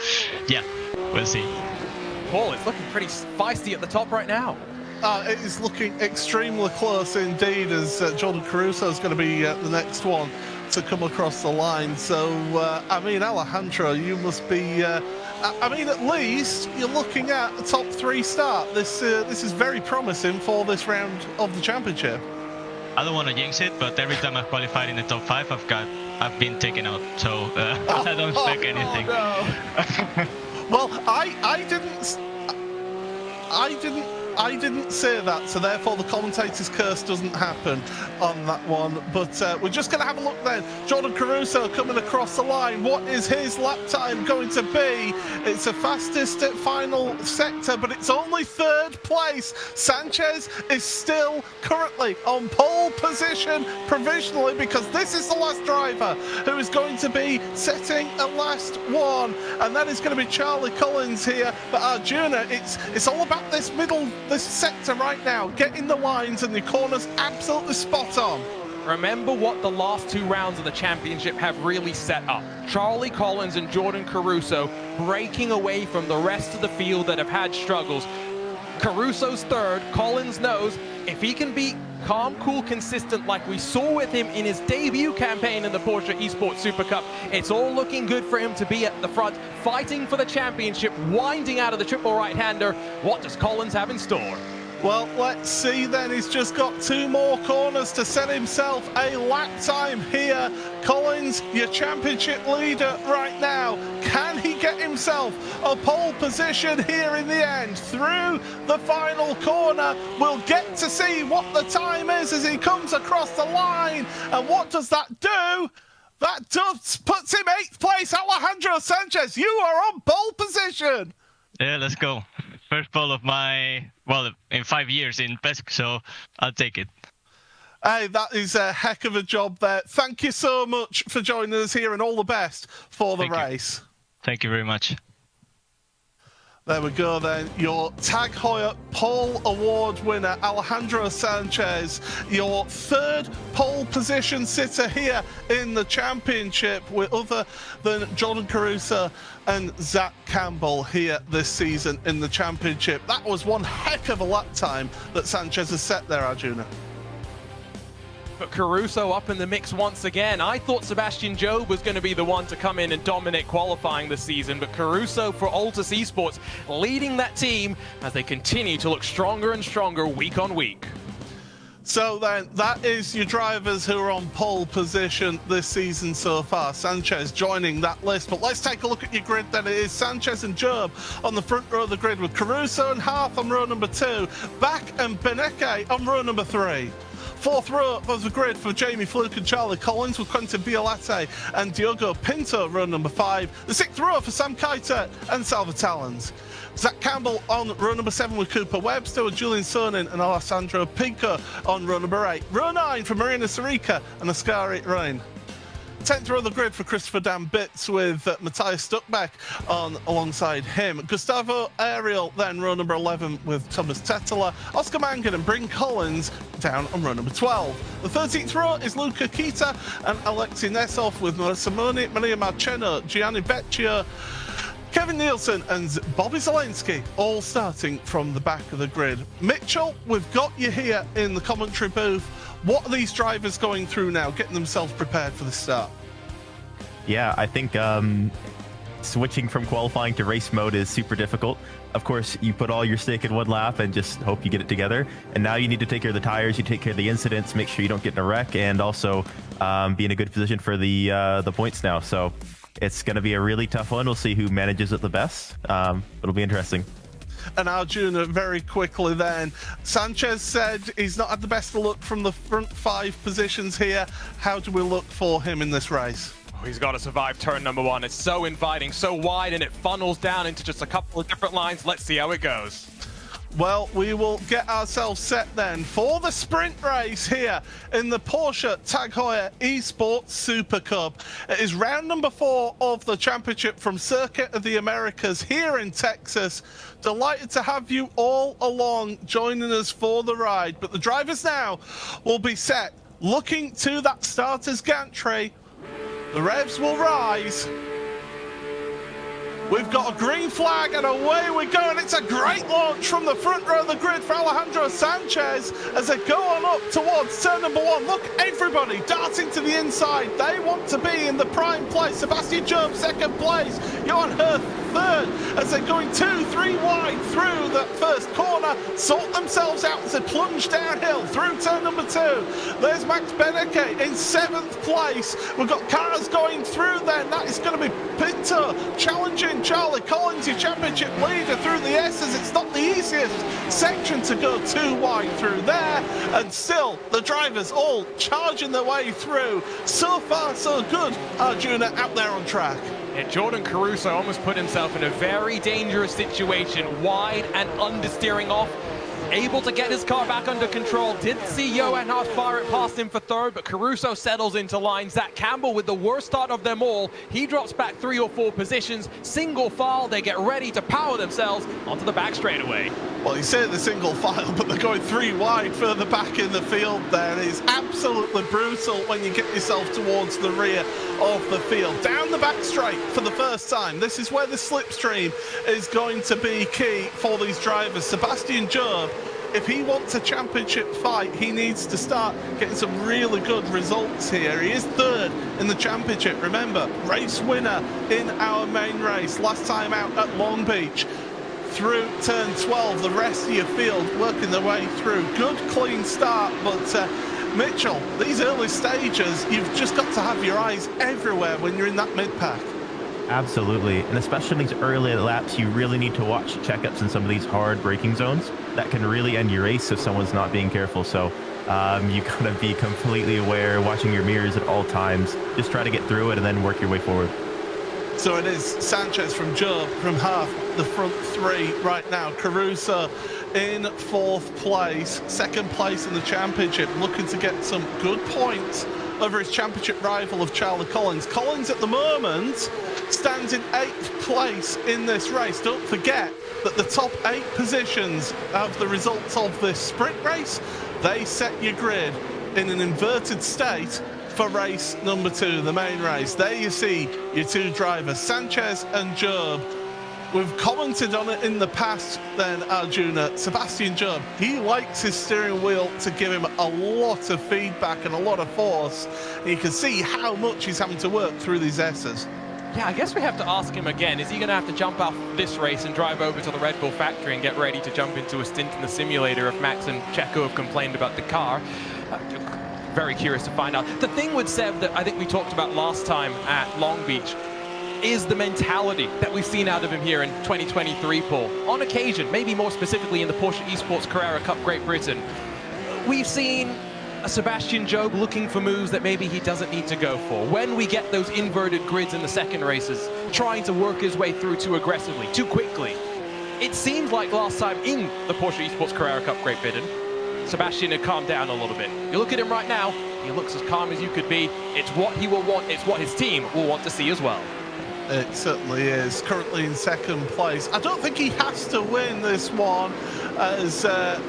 yeah, we'll see. Paul, it's looking pretty feisty at the top right now. It is looking extremely close indeed, as Jordan Caruso is going to be the next one to come across the line. So, I mean, Alejandro, you must be... I mean, at least you're looking at a top 3 start. This is very promising for this round of the championship. I don't want to jinx it, but every time I've qualified in the top 5, I've been taken out, so I don't expect anything. No. Well, I I didn't say that, so therefore the commentator's curse doesn't happen on that one. But we're just going to have a look then. Jordan Caruso coming across the line. What is his lap time going to be? It's a fastest final sector, but it's only third place. Sanchez is still currently on pole position provisionally, because this is the last driver who is going to be setting a last one, and that is going to be Charlie Collins here. But Arjuna, it's all about this sector right now, getting the lines and the corners absolutely spot on. Remember what the last 2 rounds of the championship have really set up. Charlie Collins and Jordan Caruso breaking away from the rest of the field that have had struggles. Caruso's third. Collins knows if he can be calm, cool, consistent like we saw with him in his debut campaign in the Porsche eSports Supercup, it's all looking good for him to be at the front, fighting for the championship, winding out of the triple right-hander. What does Collins have in store? Well, let's see then. He's just got 2 more corners to set himself a lap time here. Collins, your championship leader right now. Can he get himself a pole position here in the end? Through the final corner, we'll get to see what the time is as he comes across the line. And what does that do? That puts him 8th place. Alejandro Sanchez, you are on pole position. Yeah, let's go. First pole of my, well, in 5 years in PESC, so I'll take it. Hey, that is a heck of a job there. Thank you so much for joining us here, and all the best for the race. Thank you very much. There we go then. Your Tag Heuer Pole Award winner, Alejandro Sanchez, your 3rd pole position sitter here in the championship, with other than Jordan Caruso and Zach Campbell here this season in the championship. That was one heck of a lap time that Sanchez has set there, Arjuna. But Caruso up in the mix once again. I thought Sebastian Jobe was going to be the one to come in and dominate qualifying this season, but Caruso for Altus Esports leading that team as they continue to look stronger and stronger week on week. So then, that is your drivers who are on pole position this season so far. Sanchez joining that list. But let's take a look at your grid then. It is Sanchez and Jobe on the front row of the grid, with Caruso and Harth on row number 2, Back and Beneke on row number 3. 4th row of the grid for Jamie Fluke and Charlie Collins, with Quentin Biolate and Diogo Pinto, row number 5. The 6th row for Sam Keitel and Salva Talens. Zach Campbell on row number 7 with Cooper Webster, with Julian Sonin and Alessandro Pico on row number 8. Row 9 for Marina Sarica and Ascari Rain. 10th row of the grid for Christopher Dan Bitts, with Matthias Stuckbeck on alongside him. Gustavo Ariel then row number 11 with Thomas Tetela, Oscar Mangan and Bryn Collins down on row number 12. The 13th row is Luca Kita and Alexei Nesov, with Simone, Maria Marcheno, Gianni Vecchio, Kevin Nielsen and Bobby Zelensky all starting from the back of the grid. Mitchell, we've got you here in the commentary booth. What are these drivers going through now, getting themselves prepared for the start? Yeah, I think switching from qualifying to race mode is super difficult. Of course, you put all your stake in one lap and just hope you get it together. And now you need to take care of the tires, you take care of the incidents, make sure you don't get in a wreck, and also be in a good position for the points now. So it's going to be a really tough one. We'll see who manages it the best. It'll be interesting. And Arjuna, very quickly then, Sanchez said he's not had the best of luck from the front 5 positions here. How do we look for him in this race? Oh, he's got to survive turn number 1. It's so inviting, so wide, and it funnels down into just a couple of different lines. Let's see how it goes. Well, we will get ourselves set then for the sprint race here in the Porsche Tag Heuer eSports Super Cup. It is round number 4 of the championship from Circuit of the Americas here in Texas. Delighted to have you all along joining us for the ride. But the drivers now will be set, looking to that starter's gantry. The revs will rise. We've got a green flag and away we go, and it's a great launch from the front row of the grid for Alejandro Sanchez as they go on up towards turn number 1. Look, everybody darting to the inside. They want to be in the prime place. Sebastian Jobe, 2nd place. Johan Hirth, third as they're going 2-3 wide through that first corner, sort themselves out as they plunge downhill through turn number 2. There's Max Beneke in 7th place. We've got cars going through there, and that is going to be Pinto challenging Charlie Collins, your championship leader, through the S's. It's not the easiest section to go too wide through there, and still the drivers all charging their way through. So far so good, Arjuna out there on track. Yeah, Jordan Caruso almost put himself in a very dangerous situation, wide and understeering off. Able to get his car back under control. Didn't see Johan Haas fire it past him for third, but Caruso settles into line. Zach Campbell with the worst start of them all. He drops back 3 or 4 positions. Single file, they get ready to power themselves onto the back straightaway. Well, you say the single file, but they're going 3 wide further back in the field there. It's absolutely brutal when you get yourself towards the rear of the field. Down the back straight for the first time. This is where the slipstream is going to be key for these drivers. Sebastian Job, if he wants a championship fight, he needs to start getting some really good results here. He is 3rd in the championship. Remember, race winner in our main race last time out at Long Beach. Through turn 12, the rest of your field working their way through. Good, clean start, but Mitchell, these early stages, you've just got to have your eyes everywhere when you're in that mid-pack. Absolutely, and especially in these early laps, you really need to watch checkups in some of these hard braking zones. That can really end your race if someone's not being careful. So you gotta be completely aware, watching your mirrors at all times. Just try to get through it and then work your way forward. So it is Sanchez from Job, from Half, the front 3 right now. Caruso in 4th place, 2nd place in the championship, looking to get some good points over his championship rival of Charlie Collins. Collins at the moment stands in 8th place in this race. Don't forget that the top 8 positions of the results of this sprint race, they set your grid in an inverted state for race number 2, the main race. There you see your 2 drivers, Sanchez and Job. We've commented on it in the past then, Arjuna. Sebastian Job, he likes his steering wheel to give him a lot of feedback and a lot of force. And you can see how much he's having to work through these S's. Yeah, I guess we have to ask him again, is he going to have to jump off this race and drive over to the Red Bull factory and get ready to jump into a stint in the simulator if Max and Checo have complained about the car? Very curious to find out. The thing with Seb that I think we talked about last time at Long Beach is the mentality that we've seen out of him here in 2023, Paul. On occasion, maybe more specifically in the Porsche eSports Carrera Cup Great Britain, we've seen a Sebastian Job looking for moves that maybe he doesn't need to go for. When we get those inverted grids in the second races, trying to work his way through too aggressively, too quickly. It seemed like last time in the Porsche eSports Carrera Cup Great Britain, Sebastian had calmed down a little bit. You look at him right now, he looks as calm as you could be. It's what he will want, it's what his team will want to see as well. It certainly is. Currently in 2nd place. I don't think he has to win this one, as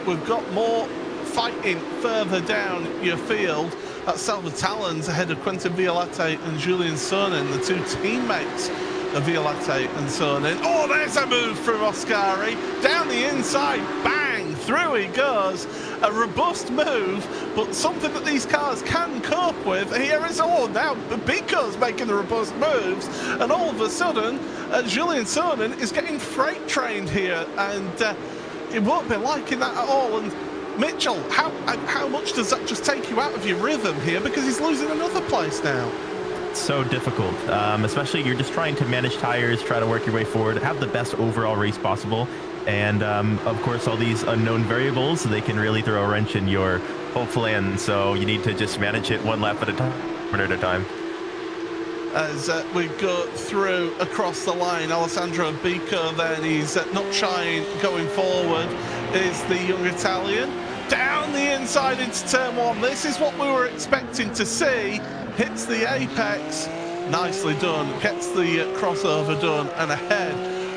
we've got more fighting further down your field. That's Salva Talons ahead of Quentin Violette and Julian Sonin, the 2 teammates of Violette and Sonin. Oh, there's a move from Oscari. Down the inside, bang, through he goes. A robust move, but something that these cars can cope with. Here is, oh, now Biko's making the robust moves, and all of a sudden, Julian Sonin is getting freight trained here, and it won't be liking that at all. And Mitchell, how much does that just take you out of your rhythm here, because he's losing another place now? So difficult, especially you're just trying to manage tires, try to work your way forward, have the best overall race possible. And of course, all these unknown variables, they can really throw a wrench in your whole plan. So you need to just manage it one lap at a time, one at a time. As we go through across the line, Alessandro Bico then, he's not shying going forward, is the young Italian. Down the inside into turn 1. This is what we were expecting to see. Hits the apex. Nicely done. Gets the crossover done and ahead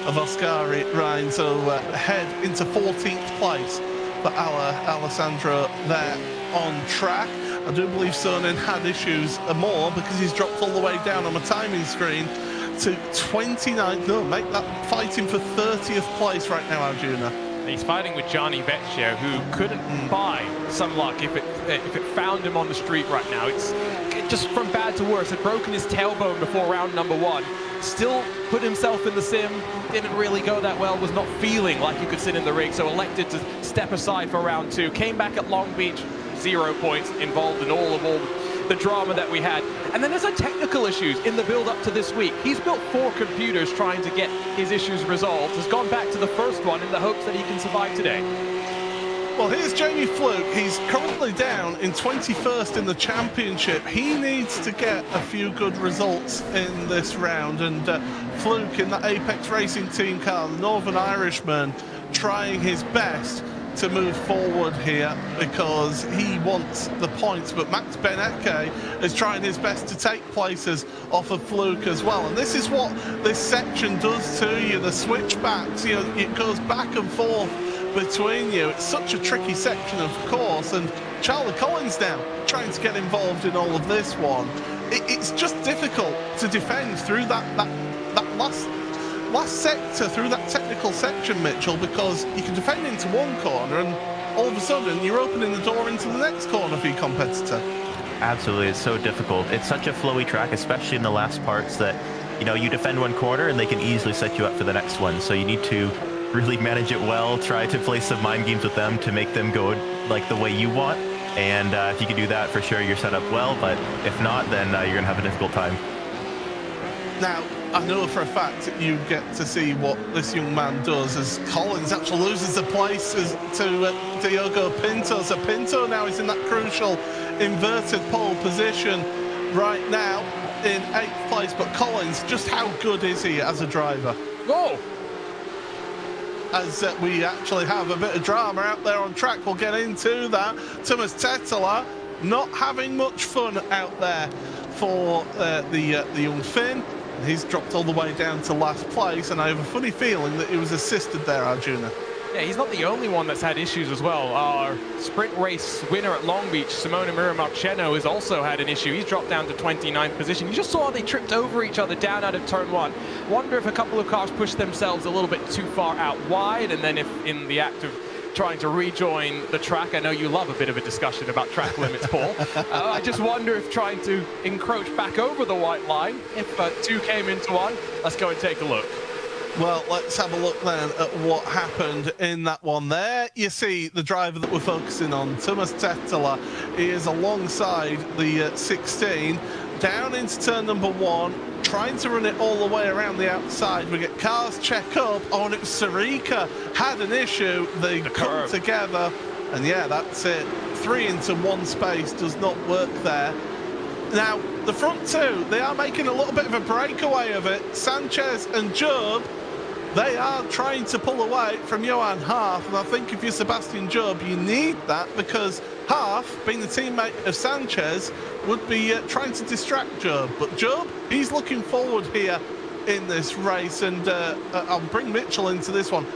of Oscari Ryan. So ahead into 14th place for Alessandro there on track. I do believe Sonin had issues more because he's dropped all the way down on my timing screen to 29th. No, make that fighting for 30th place right now, Arjuna. He's fighting with Gianni Vecchio, who couldn't buy some luck if it found him on the street right now. It's just from bad to worse, had broken his tailbone before round number 1. Still put himself in the sim, didn't really go that well, was not feeling like he could sit in the rig, so elected to step aside for round 2. Came back at Long Beach, 0 points, involved in all the drama that we had. And then there's technical issues in the build up to this week. He's built 4 computers trying to get his issues resolved, has gone back to the first one in the hopes that he can survive today. Well, here's Jamie Fluke. He's currently down in 21st in the championship. He needs to get a few good results in this round. And Fluke in that Apex Racing team car, the Northern Irishman, trying his best to move forward here because he wants the points. But Max Beneke is trying his best to take places off of Fluke as well. And this is what this section does to you, the switchbacks. You know, it goes back and forth between you. It's such a tricky section, of course, and Charlie Collins now trying to get involved in all of this one. It's just difficult to defend through that last sector, through that technical section, Mitchell, because you can defend into one corner and all of a sudden you're opening the door into the next corner for your competitor. Absolutely, it's so difficult. It's such a flowy track, especially in the last parts, that you defend one corner and they can easily set you up for the next one. So you need to really manage it well, try to play some mind games with them to make them go like the way you want. And if you can do that, for sure you're set up well, but if not, then you're gonna have a difficult time. Now, I know for a fact that you get to see what this young man does as Collins actually loses the place to Diogo Pinto. So Pinto now is in that crucial inverted pole position right now in 8th place, but Collins, just how good is he as a driver? Go! As we actually have a bit of drama out there on track, we'll get into that. Thomas Tetela not having much fun out there for the young Finn. He's dropped all the way down to last place, and I have a funny feeling that he was assisted there, Arjuna. Yeah, he's not the only one that's had issues as well. Our sprint race winner at Long Beach, Simona Miramarcheno, has also had an issue. He's dropped down to 29th position. You just saw they tripped over each other down out of turn 1. Wonder if a couple of cars pushed themselves a little bit too far out wide, and then if in the act of trying to rejoin the track, I know you love a bit of a discussion about track limits, Paul. I just wonder if trying to encroach back over the white line, if 2 came into 1. Let's go and take a look. Well, let's have a look then at what happened in that one there. You see the driver that we're focusing on, Thomas Tetela. He is alongside the 16, down into turn number 1, trying to run it all the way around the outside. We get cars check up. Oh, and it was Sarika had an issue. They come together, and yeah, that's it. 3 into 1 space does not work there. Now, the front 2, they are making a little bit of a breakaway of it. Sanchez and Job, they are trying to pull away from Johan Harf, and I think if you're Sebastian Job, you need that, because Harf, being the teammate of Sanchez, would be trying to distract Job. But Job, he's looking forward here in this race, and I'll bring Mitchell into this one.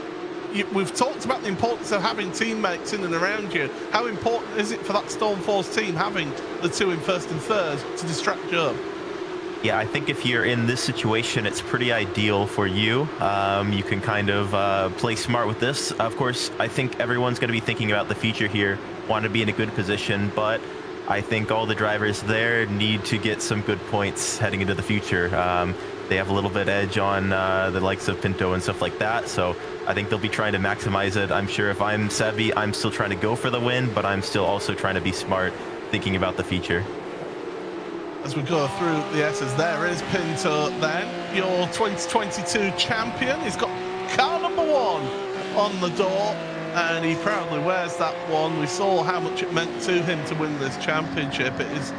We've talked about the importance of having teammates in and around you. How important is it for that Stormforce team having the 2 in 1st and 3rd to distract Job? Yeah, I think if you're in this situation, it's pretty ideal for you. You can kind of play smart with this. Of course, I think everyone's going to be thinking about the future here, want to be in a good position, but I think all the drivers there need to get some good points heading into the future. They have a little bit edge on the likes of Pinto and stuff like that, so I think they'll be trying to maximize it. I'm sure if I'm Sebi, I'm still trying to go for the win, but I'm still also trying to be smart, thinking about the future. As we go through the S's, there is Pinto then, your 2022 champion. He's got car number 1 on the door, and he proudly wears that one. We saw how much it meant to him to win this championship. It is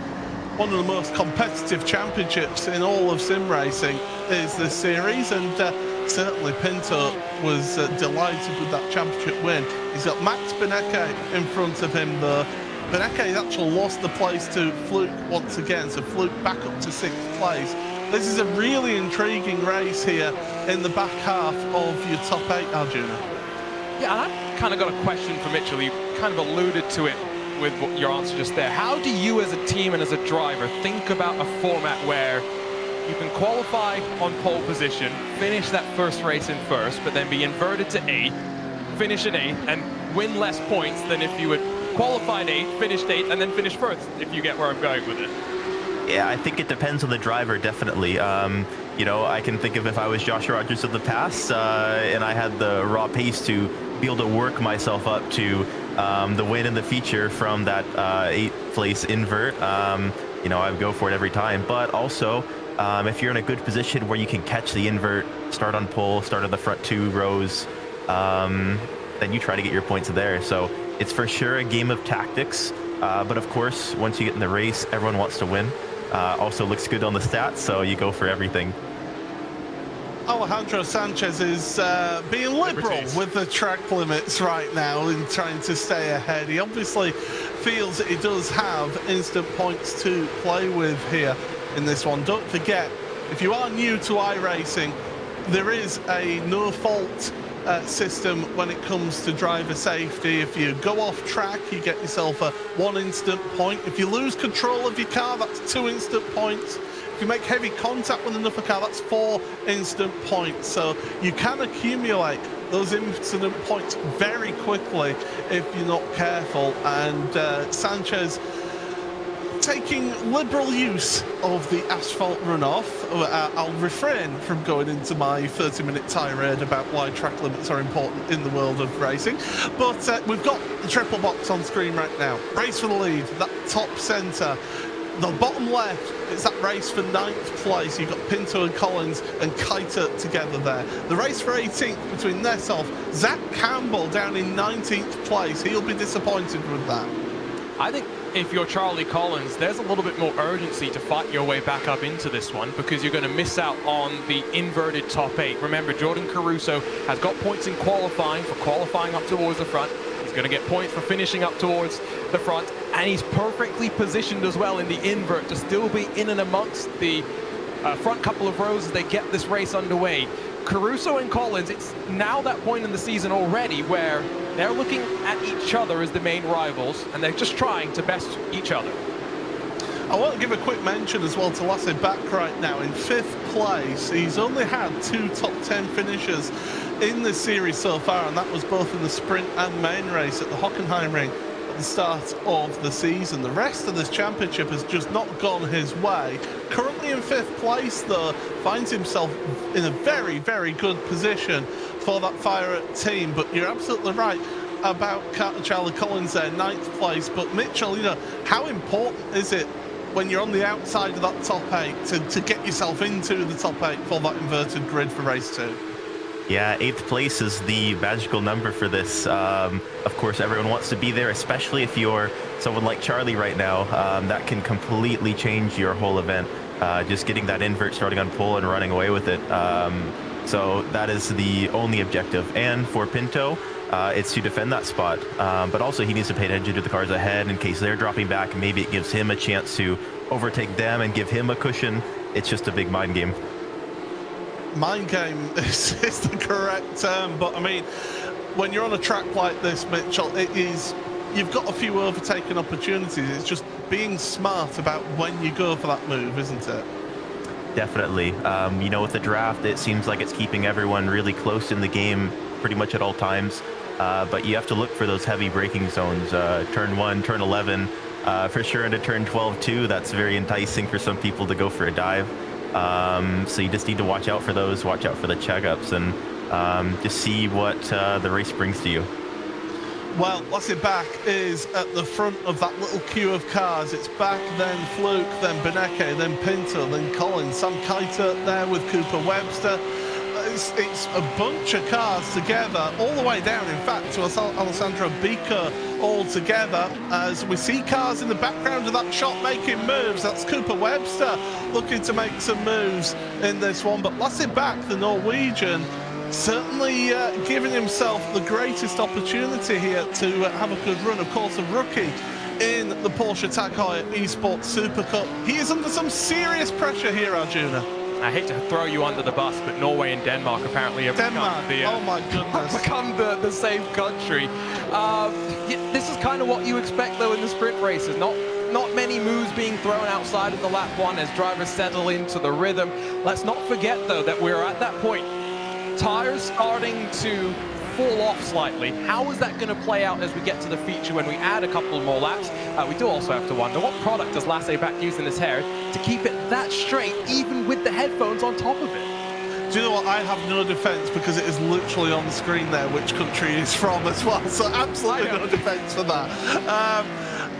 one of the most competitive championships in all of sim racing, is this series, and certainly Pinto was delighted with that championship win. He's got Max Beneke in front of him though. Beneke actually lost the place to Fluke once again, so Fluke back up to 6th place. This is a really intriguing race here in the back half of your top 8, Arjuna. Yeah, and I've kind of got a question for Mitchell. You kind of alluded to it with your answer just there. How do you as a team and as a driver think about a format where you can qualify on pole position, finish that first race in 1st, but then be inverted to 8th, finish in 8th, and win less points than if you had qualified 8th, finished 8th, and then finish 1st, if you get where I'm going with it? Yeah, I think it depends on the driver, definitely. You know, I can think of if I was Josh Rogers of the past and I had the raw pace to be able to work myself up to the win in the feature from that 8th place invert, you know, I would go for it every time. But also, if you're in a good position where you can catch the invert, start on pole, start on the front 2 rows, then you try to get your points there. So it's for sure a game of tactics. But of course, once you get in the race, everyone wants to win. Also looks good on the stats, so you go for everything. Alejandro Sanchez is being liberal with the track limits right now in trying to stay ahead. He obviously feels that he does have instant points to play with here in this one. Don't forget, if you are new to iRacing, there is a no-fault system when it comes to driver safety. If you go off track, you get yourself a 1 instant point. If you lose control of your car, that's 2 instant points. If you make heavy contact with another car, that's 4 instant points. So you can accumulate those instant points very quickly if you're not careful. And Sanchez taking liberal use of the asphalt runoff. I'll refrain from going into my 30-minute tirade about why track limits are important in the world of racing. But we've got the triple box on screen right now. Race for the lead, that top centre. The bottom left, it's that race for 9th place. You've got Pinto and Collins and Keiter together there. The race for 18th between Nesov, Zach Campbell down in 19th place. He'll be disappointed with that. I think if you're Charlie Collins, there's a little bit more urgency to fight your way back up into this one, because you're going to miss out on the inverted top 8. Remember, Jordan Caruso has got points in qualifying for qualifying up towards the front. He's going to get points for finishing up towards the front, and he's perfectly positioned as well in the invert to still be in and amongst the front couple of rows as they get this race underway. Caruso and Collins, it's now that point in the season already where they're looking at each other as the main rivals, and they're just trying to best each other. I want to give a quick mention as well to Lasse Bach right now in 5th place. He's only had 2 top 10 finishes in this series so far, and that was both in the sprint and main race at the Hockenheimring at the start of the season. The rest of this championship has just not gone his way. Currently in 5th place, though, finds himself in a very, very good position for that Fire team. But you're absolutely right about Charlie Collins there, 9th place. But Mitchell, you know, how important is it when you're on the outside of that top 8 to get yourself into the top 8 for that inverted grid for race 2? Yeah, 8th place is the magical number for this. Of course, everyone wants to be there, especially if you're someone like Charlie right now. That can completely change your whole event. Just getting that invert, starting on pole and running away with it. So that is the only objective. And for Pinto, it's to defend that spot. But also he needs to pay attention to the cars ahead in case they're dropping back. Maybe it gives him a chance to overtake them and give him a cushion. It's just a big mind game. Mind game is the correct term, but I mean, when you're on a track like this, Mitchell, you've got a few overtaking opportunities. It's just being smart about when you go for that move, isn't it? Definitely. You know, with the draft, it seems like it's keeping everyone really close in the game pretty much at all times. But you have to look for those heavy braking zones. Turn 1, turn 11, for sure into turn 12 too. That's very enticing for some people to go for a dive. So you just need to watch out for those, watch out for the checkups, and just see what the race brings to you. Well, Lasse Bach is at the front of that little queue of cars. It's Bach, then Fluke, then Beneke, then Pinto, then Collins. Sam Keiter there with Cooper Webster. It's a bunch of cars together, all the way down, in fact, to Alessandro Bico all together, as we see cars in the background of that shot making moves. That's Cooper Webster looking to make some moves in this one. But Lasse Bach, the Norwegian, certainly giving himself the greatest opportunity here to have a good run. Of course, a rookie in the Porsche Tag Heuer eSports Supercup. He is under some serious pressure here, Arjuna. I hate to throw you under the bus, but Norway and Denmark apparently have become the same country. This is kind of what you expect, though, in the sprint races. Not many moves being thrown outside of the lap 1 as drivers settle into the rhythm. Let's not forget, though, that we're at that point. Tires starting to fall off slightly. How is that going to play out as we get to the feature when we add a couple more laps? We do also have to wonder, what product does Lasseback use in his hair to keep it that straight, even with the headphones on top of it? Do you know what? I have no defence because it is literally on the screen there which country he's from as well. So absolutely no defence for that.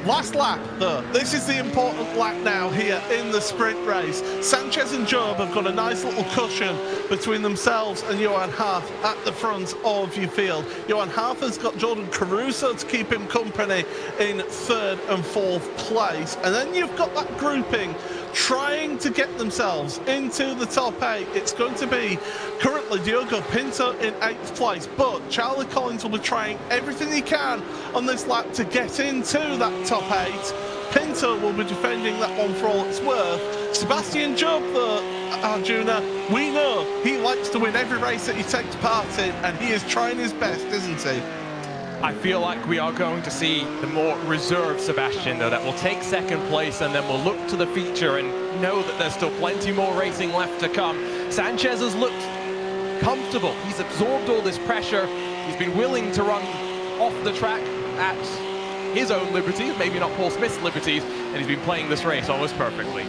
Last lap, though. This is the important lap now here in the sprint race. Sanchez and Job have got a nice little cushion between themselves and Johan Haaf at the front of your field. Johan Haaf has got Jordan Caruso to keep him company in 3rd and 4th place. And then you've got that grouping trying to get themselves into the top 8. It's going to be currently Diogo Pinto in 8th place, but Charlie Collins will be trying everything he can on this lap to get into that top 8. Pinto will be defending that one for all it's worth. Sebastian Job, though, Arjuna, we know he likes to win every race that he takes part in, and he is trying his best, isn't he? I feel like we are going to see the more reserved Sebastian, though, that will take 2nd place, and then we'll look to the feature and know that there's still plenty more racing left to come. Sanchez has looked comfortable. He's absorbed all this pressure. He's been willing to run off the track at his own liberties, maybe not Paul Smith's liberties, and he's been playing this race almost perfectly.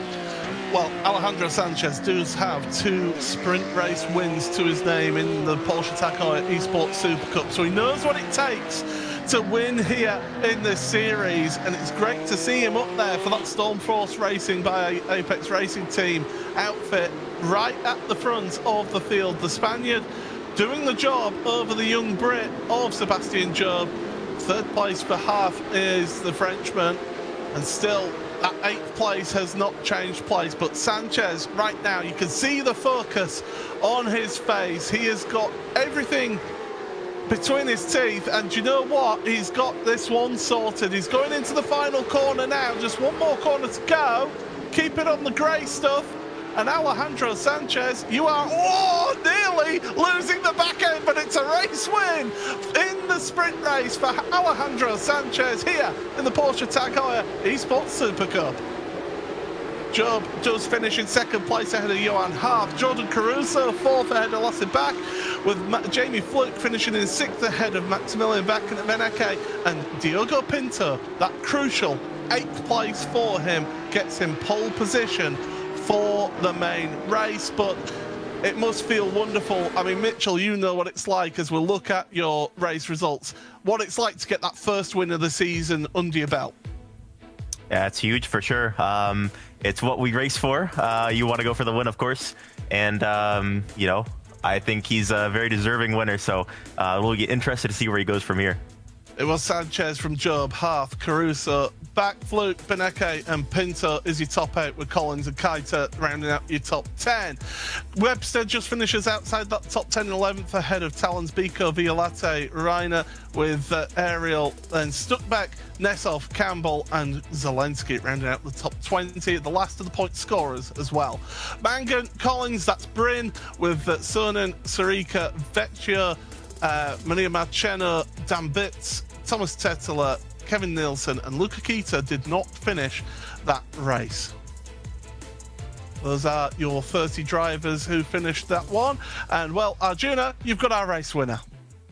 Well, Alejandro Sanchez does have 2 sprint race wins to his name in the Porsche Tag Heuer eSports Supercup, so he knows what it takes to win here in this series, and it's great to see him up there for that Stormforce Racing by Apex Racing Team outfit right at the front of the field. The Spaniard doing the job over the young Brit of Sebastian Job. 3rd place for Haaf is the Frenchman, and still that 8th place has not changed place, but Sanchez right now, you can see the focus on his face. He has got everything between his teeth, and do you know what? He's got this one sorted. He's going into the final corner now, just one more corner to go. Keep it on the grey stuff. And Alejandro Sanchez, you are nearly losing the back end, but it's a race win in the sprint race for Alejandro Sanchez here in the Porsche Tag Heuer eSports Super Cup. Job does finish in 2nd place ahead of Johan Haaf. Jordan Caruso 4th ahead of Lasseback, with Jamie Fluke finishing in 6th ahead of Maximilian Beneke, and Diogo Pinto, that crucial 8th place for him, gets him pole position for the main race. But it must feel wonderful. I mean, Mitchell, you know what it's like as we look at your race results, what it's like to get that first win of the season under your belt. Yeah, it's huge for sure. It's what we race for. You want to go for the win, of course. And, you know, I think he's a very deserving winner. So we'll get interested to see where he goes from here. It was Sanchez from Job, Haaf, Caruso, back Fluke, Beneke and Pinto is your top 8, with Collins and Keita rounding out your top 10. Webster just finishes outside that top 10 and 11th ahead of Talons, Biko, Violate, Reiner, with Ariel, then Stuckback, Nessov, Campbell and Zelensky rounding out the top 20, the last of the point scorers as well. Mangan, Collins, that's Bryn, with Sonnen, Sarika, Vecchio, Maria Marcheno, Dan Bitts, Thomas Tetela, Kevin Nielsen and Luca Keita did not finish that race. Those are your 30 drivers who finished that one. And, well, Arjuna, you've got our race winner.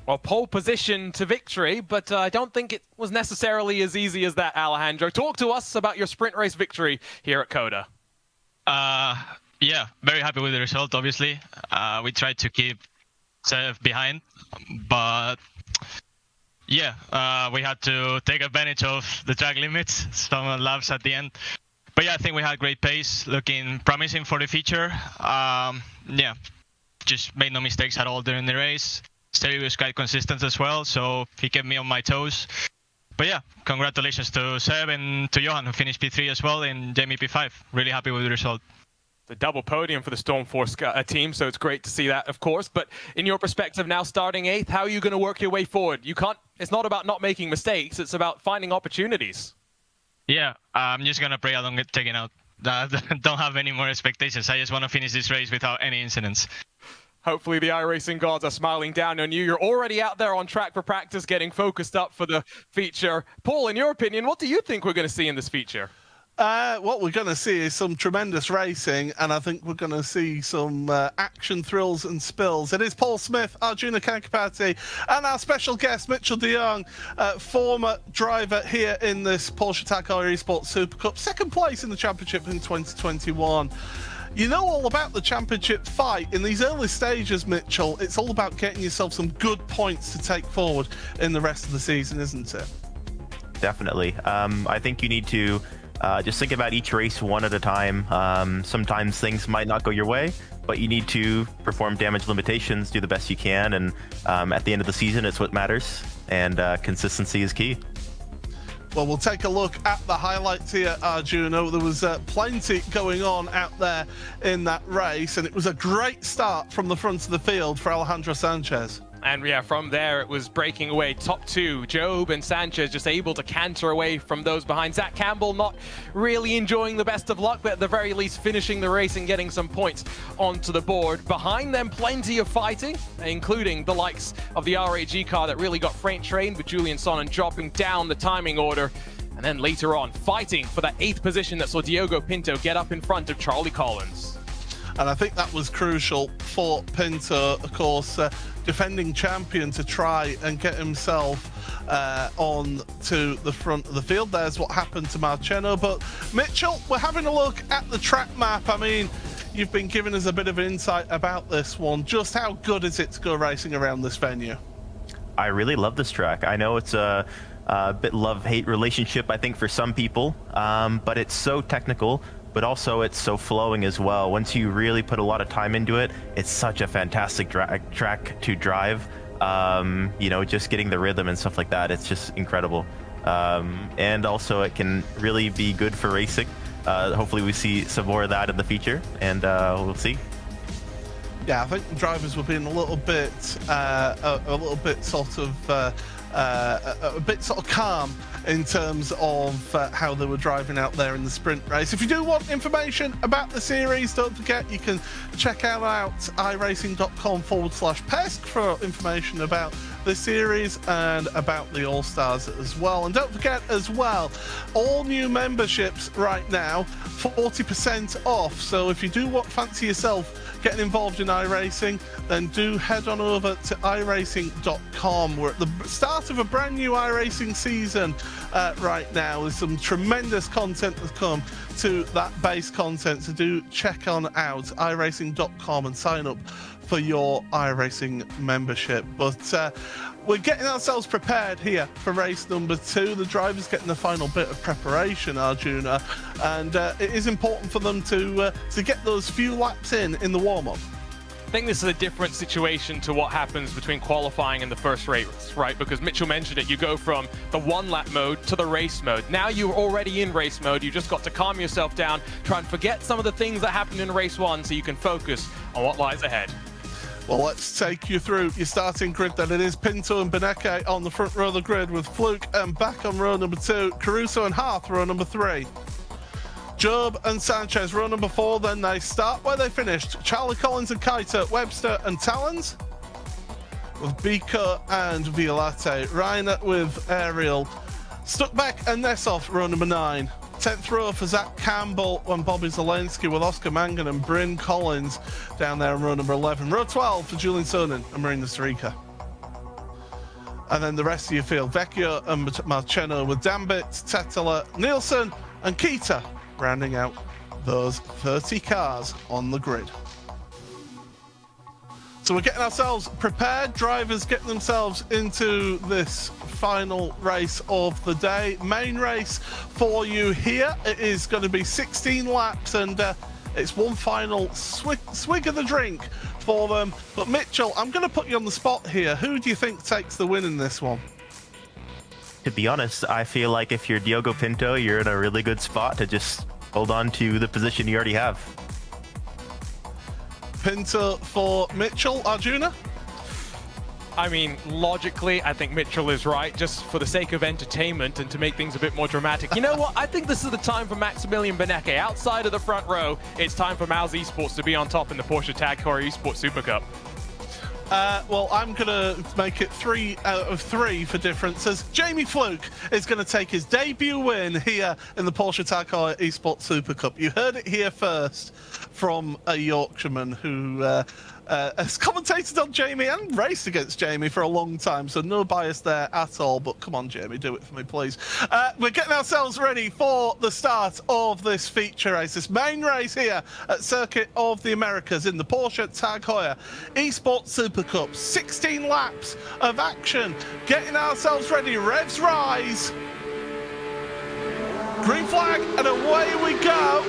Well, pole position to victory, but I don't think it was necessarily as easy as that, Alejandro. Talk to us about your sprint race victory here at Coda. Yeah, very happy with the result, obviously. We tried to keep Sev behind, but yeah, we had to take advantage of the track limits, some laps at the end. But yeah, I think we had great pace, looking promising for the future. Yeah, just made no mistakes at all during the race. Stereo was quite consistent as well, so he kept me on my toes. But yeah, congratulations to Seb and to Johan, who finished P3 as well, and Jamie P5. Really happy with the result. The double podium for the Stormforce team, so it's great to see that, of course. But in your perspective now, starting 8th, how are you going to work your way forward? You can't. It's not about not making mistakes. It's about finding opportunities. Yeah, I'm just going to pray I don't get taken out. Don't have any more expectations. I just want to finish this race without any incidents. Hopefully the iRacing gods are smiling down on you. You're already out there on track for practice, getting focused up for the feature. Paul, in your opinion, what do you think we're going to see in this feature? What we're going to see is some tremendous racing, and I think we're going to see some action, thrills, and spills. It is Paul Smith, Arjuna Kankapati, and our special guest, Mitchell de Jong, former driver here in this Porsche Tag Heuer eSports Supercup, second place in the championship in 2021. You know all about the championship fight. In these early stages, Mitchell, it's all about getting yourself some good points to take forward in the rest of the season, isn't it? Definitely. I think you need to just think about each race one at a time. Sometimes things might not go your way, but you need to perform damage limitations, do the best you can, and at the end of the season, it's what matters, and consistency is key. Well, we'll take a look at the highlights here, Arjuna. There was plenty going on out there in that race, and it was a great start from the front of the field for Alejandro Sanchez. And yeah, from there it was breaking away. Top two, Job and Sanchez just able to canter away from those behind. Zach Campbell not really enjoying the best of luck, but at the very least finishing the race and getting some points onto the board. Behind them, plenty of fighting, including the likes of the RAG car that really got freight trained with Julian Sonnen dropping down the timing order. And then later on, fighting for that 8th position that saw Diogo Pinto get up in front of Charlie Collins. And I think that was crucial for Pinto, of course, defending champion, to try and get himself on to the front of the field. There's what happened to Marceno. But Mitchell, we're having a look at the track map. I mean, you've been giving us a bit of insight about this one. Just how good is it to go racing around this venue? I really love this track. I know it's a bit love-hate relationship, I think, for some people, but it's so technical. But also it's so flowing as well. Once you really put a lot of time into it, it's such a fantastic track to drive. You know, just getting the rhythm and stuff like that, it's just incredible. And also it can really be good for racing. Hopefully we see some more of that in the future, and we'll see. Yeah, I think the drivers were being a little bit sort of calm in terms of how they were driving out there in the sprint race. If you do want information about the series, don't forget you can check out iRacing.com/PESC for information about the series and about the All-Stars as well. And don't forget as well, all new memberships right now, 40% off. So if you do fancy yourself getting involved in iRacing, then do head on over to iRacing.com. We're at the start of a brand new iRacing season right now. There's some tremendous content to come to that base content, so do check on out iRacing.com and sign up for your iRacing membership. But we're getting ourselves prepared here for race number 2. The drivers getting the final bit of preparation, Arjuna, and it is important for them to get those few laps in the warm-up. I think this is a different situation to what happens between qualifying and the first race, right? Because Mitchell mentioned it, you go from the 1-lap mode to the race mode. Now you're already in race mode, you just got to calm yourself down, try and forget some of the things that happened in race 1 so you can focus on what lies ahead. Well, let's take you through your starting grid then. It is Pinto and Beneke on the front row of the grid, with Fluke and Back on row number 2, Caruso and Harth row number 3. Job and Sanchez row number 4, then they start where they finished. Charlie Collins and Kaita, Webster and Talons, with Biko and Violate. Reiner with Ariel. Stuckbeck and Nessoff row number 9. 10th row for Zach Campbell and Bobby Zelensky, with Oscar Mangan and Bryn Collins down there in row number 11. Row 12 for Julian Sonnen and Marina Srika. And then the rest of your field, Vecchio and Marceno, with Dambit, Tetela, Nielsen and Keita rounding out those 30 cars on the grid. So we're getting ourselves prepared, drivers getting themselves into this final race of the day. Main race for you here. It is going to be 16 laps, and it's one final swig of the drink for them. But Mitchell, I'm going to put you on the spot here. Who do you think takes the win in this one? To be honest, I feel like if you're Diogo Pinto, you're in a really good spot to just hold on to the position you already have. Pinto for Mitchell. Arjuna? I mean, logically, I think Mitchell is right, just for the sake of entertainment and to make things a bit more dramatic. You know what? I think this is the time for Maximilian Beneke. Outside of the front row, it's time for Mouse eSports to be on top in the Porsche Tag Heuer eSports Supercup. Well, I'm going to make it 3 out of 3 for differences. Jamie Fluke is going to take his debut win here in the Porsche Tag Heuer eSports Super Cup. You heard it here first from a Yorkshireman who has commentated on Jamie and raced against Jamie for a long time, so no bias there at all. But come on, Jamie, do it for me, please. We're getting ourselves ready for the start of this feature race, this main race here at Circuit of the Americas in the Porsche Tag Heuer eSports Super Cup. 16 laps of action. Getting ourselves ready. Revs rise. Green flag, and away we go.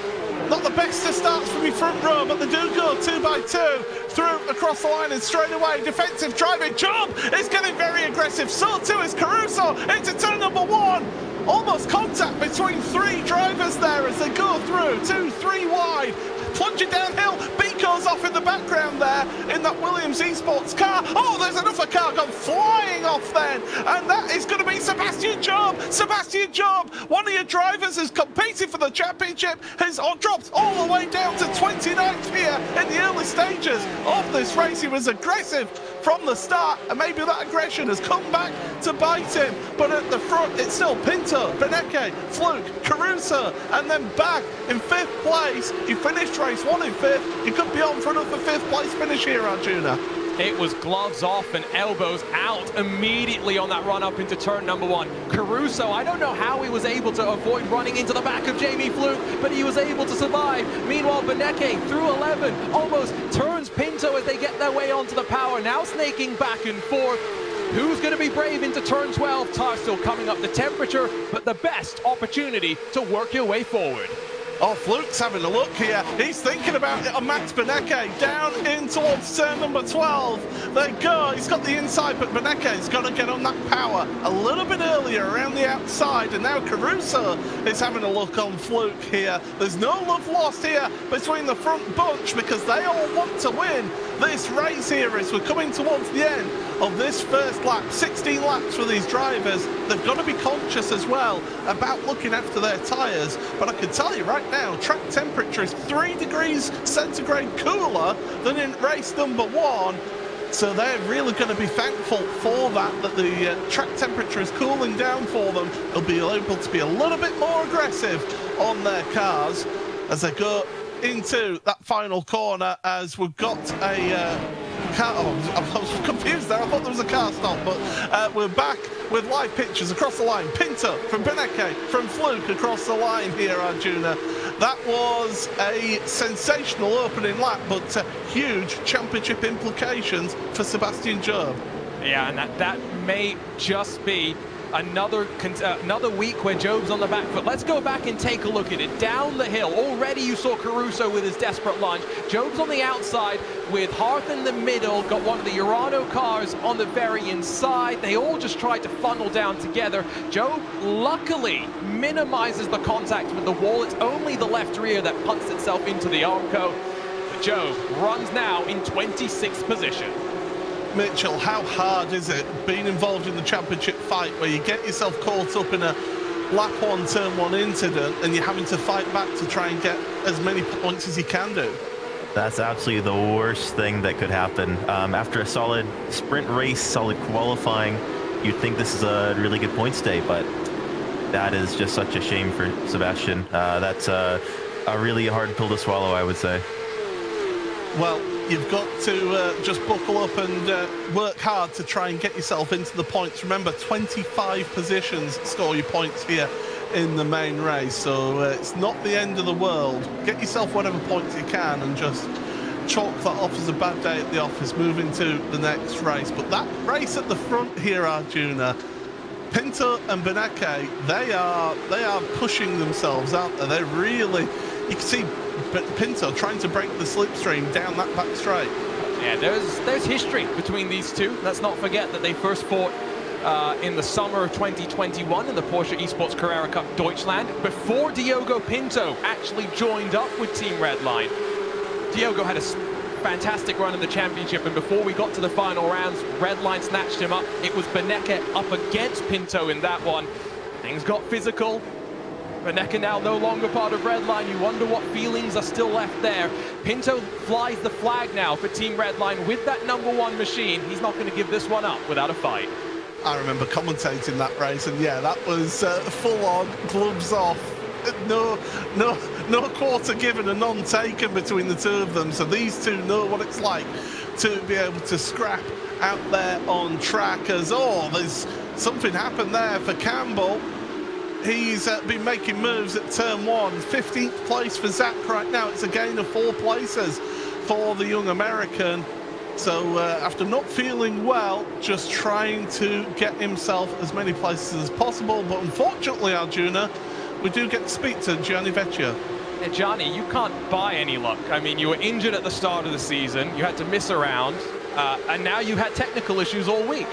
Not the best of starts from your front row, but they do go 2 by 2 through across the line and straight away. Defensive driving. Job is getting very aggressive. So too is Caruso into turn number 1. Almost contact between 3 drivers there as they go through. 2, 3 wide. Plunging downhill. Beco's off in the background there in that Williams eSports car. Oh, there's another car gone flying off then. And that is going to be Sebastian Job. Sebastian Job, one of your drivers who's competing for the championship, has dropped all the way down to 29th here in the early stages of this race. He was aggressive from the start, and maybe that aggression has come back to bite him. But at the front, it's still Pinto, Benecke, Fluke, Caruso, and then back in 5th place. He finished race 1 in 5th. He could be on for another 5th place finish here, Arjuna. It was gloves off and elbows out immediately on that run up into turn number 1. Caruso, I don't know how he was able to avoid running into the back of Jamie Fluke, but he was able to survive. Meanwhile, Benecke through 11 almost turns Pinto as they get their way onto the power. Now snaking back and forth. Who's going to be brave into turn 12? Tar still coming up the temperature, but the best opportunity to work your way forward. Oh, Fluke's having a look here. He's thinking about it on Max Benecke. Down in towards turn number 12. They go. He's got the inside, but Benecke's got to get on that power a little bit earlier around the outside. And now Caruso is having a look on Fluke here. There's no love lost here between the front bunch because they all want to win this race here as we're coming towards the end of this first lap. 16 laps for these drivers. They've got to be conscious as well about looking after their tyres. But I can tell you right now, track temperature is 3 degrees centigrade cooler than in race number 1. So they're really going to be thankful for that the track temperature is cooling down for them. They'll be able to be a little bit more aggressive on their cars as they go into that final corner, as we've got a car. Oh, I was confused there. I thought there was a car stop, but we're back with live pictures across the line. Pinto from Benecke, from Fluke across the line here, Arjuna. That was a sensational opening lap, but huge championship implications for Sebastian Job. Yeah, and that may just be another week where Job's on the back foot. Let's go back and take a look at it. Down the hill, already you saw Caruso with his desperate lunge. Job's on the outside with Hearth in the middle, got one of the Urano cars on the very inside. They all just tried to funnel down together. Job luckily minimizes the contact with the wall. It's only the left rear that punts itself into the Armco. But Job runs now in 26th position. Mitchell, how hard is it being involved in the championship fight where you get yourself caught up in a lap 1, turn 1 incident and you're having to fight back to try and get as many points as you can do? That's absolutely the worst thing that could happen. After a solid sprint race, solid qualifying, you'd think this is a really good points day, but that is just such a shame for Sebastian. That's a really hard pill to swallow, I would say. Well, you've got to just buckle up and work hard to try and get yourself into the points. Remember, 25 positions score your points here in the main race, so it's not the end of the world. Get yourself whatever points you can and just chalk that off as a bad day at the office, move into the next race. But that race at the front here, Arjuna, Pinto and Benecke, they are pushing themselves out there. They're really, you can see Pinto trying to break the slipstream down that back straight. Yeah, there's history between these two. Let's not forget that they first fought in the summer of 2021 in the Porsche eSports Carrera Cup Deutschland before Diogo Pinto actually joined up with Team Redline. Diogo had a fantastic run in the championship, and before we got to the final rounds, Redline snatched him up. It was Benecke up against Pinto in that one. Things got physical. Vaneka now no longer part of Redline. You wonder what feelings are still left there. Pinto flies the flag now for Team Redline with that ¡1 machine. He's not going to give this one up without a fight. I remember commentating that race, and yeah, that was full on, gloves off. No quarter given and none taken between the two of them. So these two know what it's like to be able to scrap out there on track. As there's something happened there for Campbell. He's been making moves at turn 1. 15th place for Zach right now. It's a gain of 4 places for the young American. So after not feeling well, just trying to get himself as many places as possible. But unfortunately, Arjuna, we do get to speak to Gianni Vecchio. Yeah, Gianni, you can't buy any luck. I mean, you were injured at the start of the season. You had to miss a round. And now you had technical issues all week.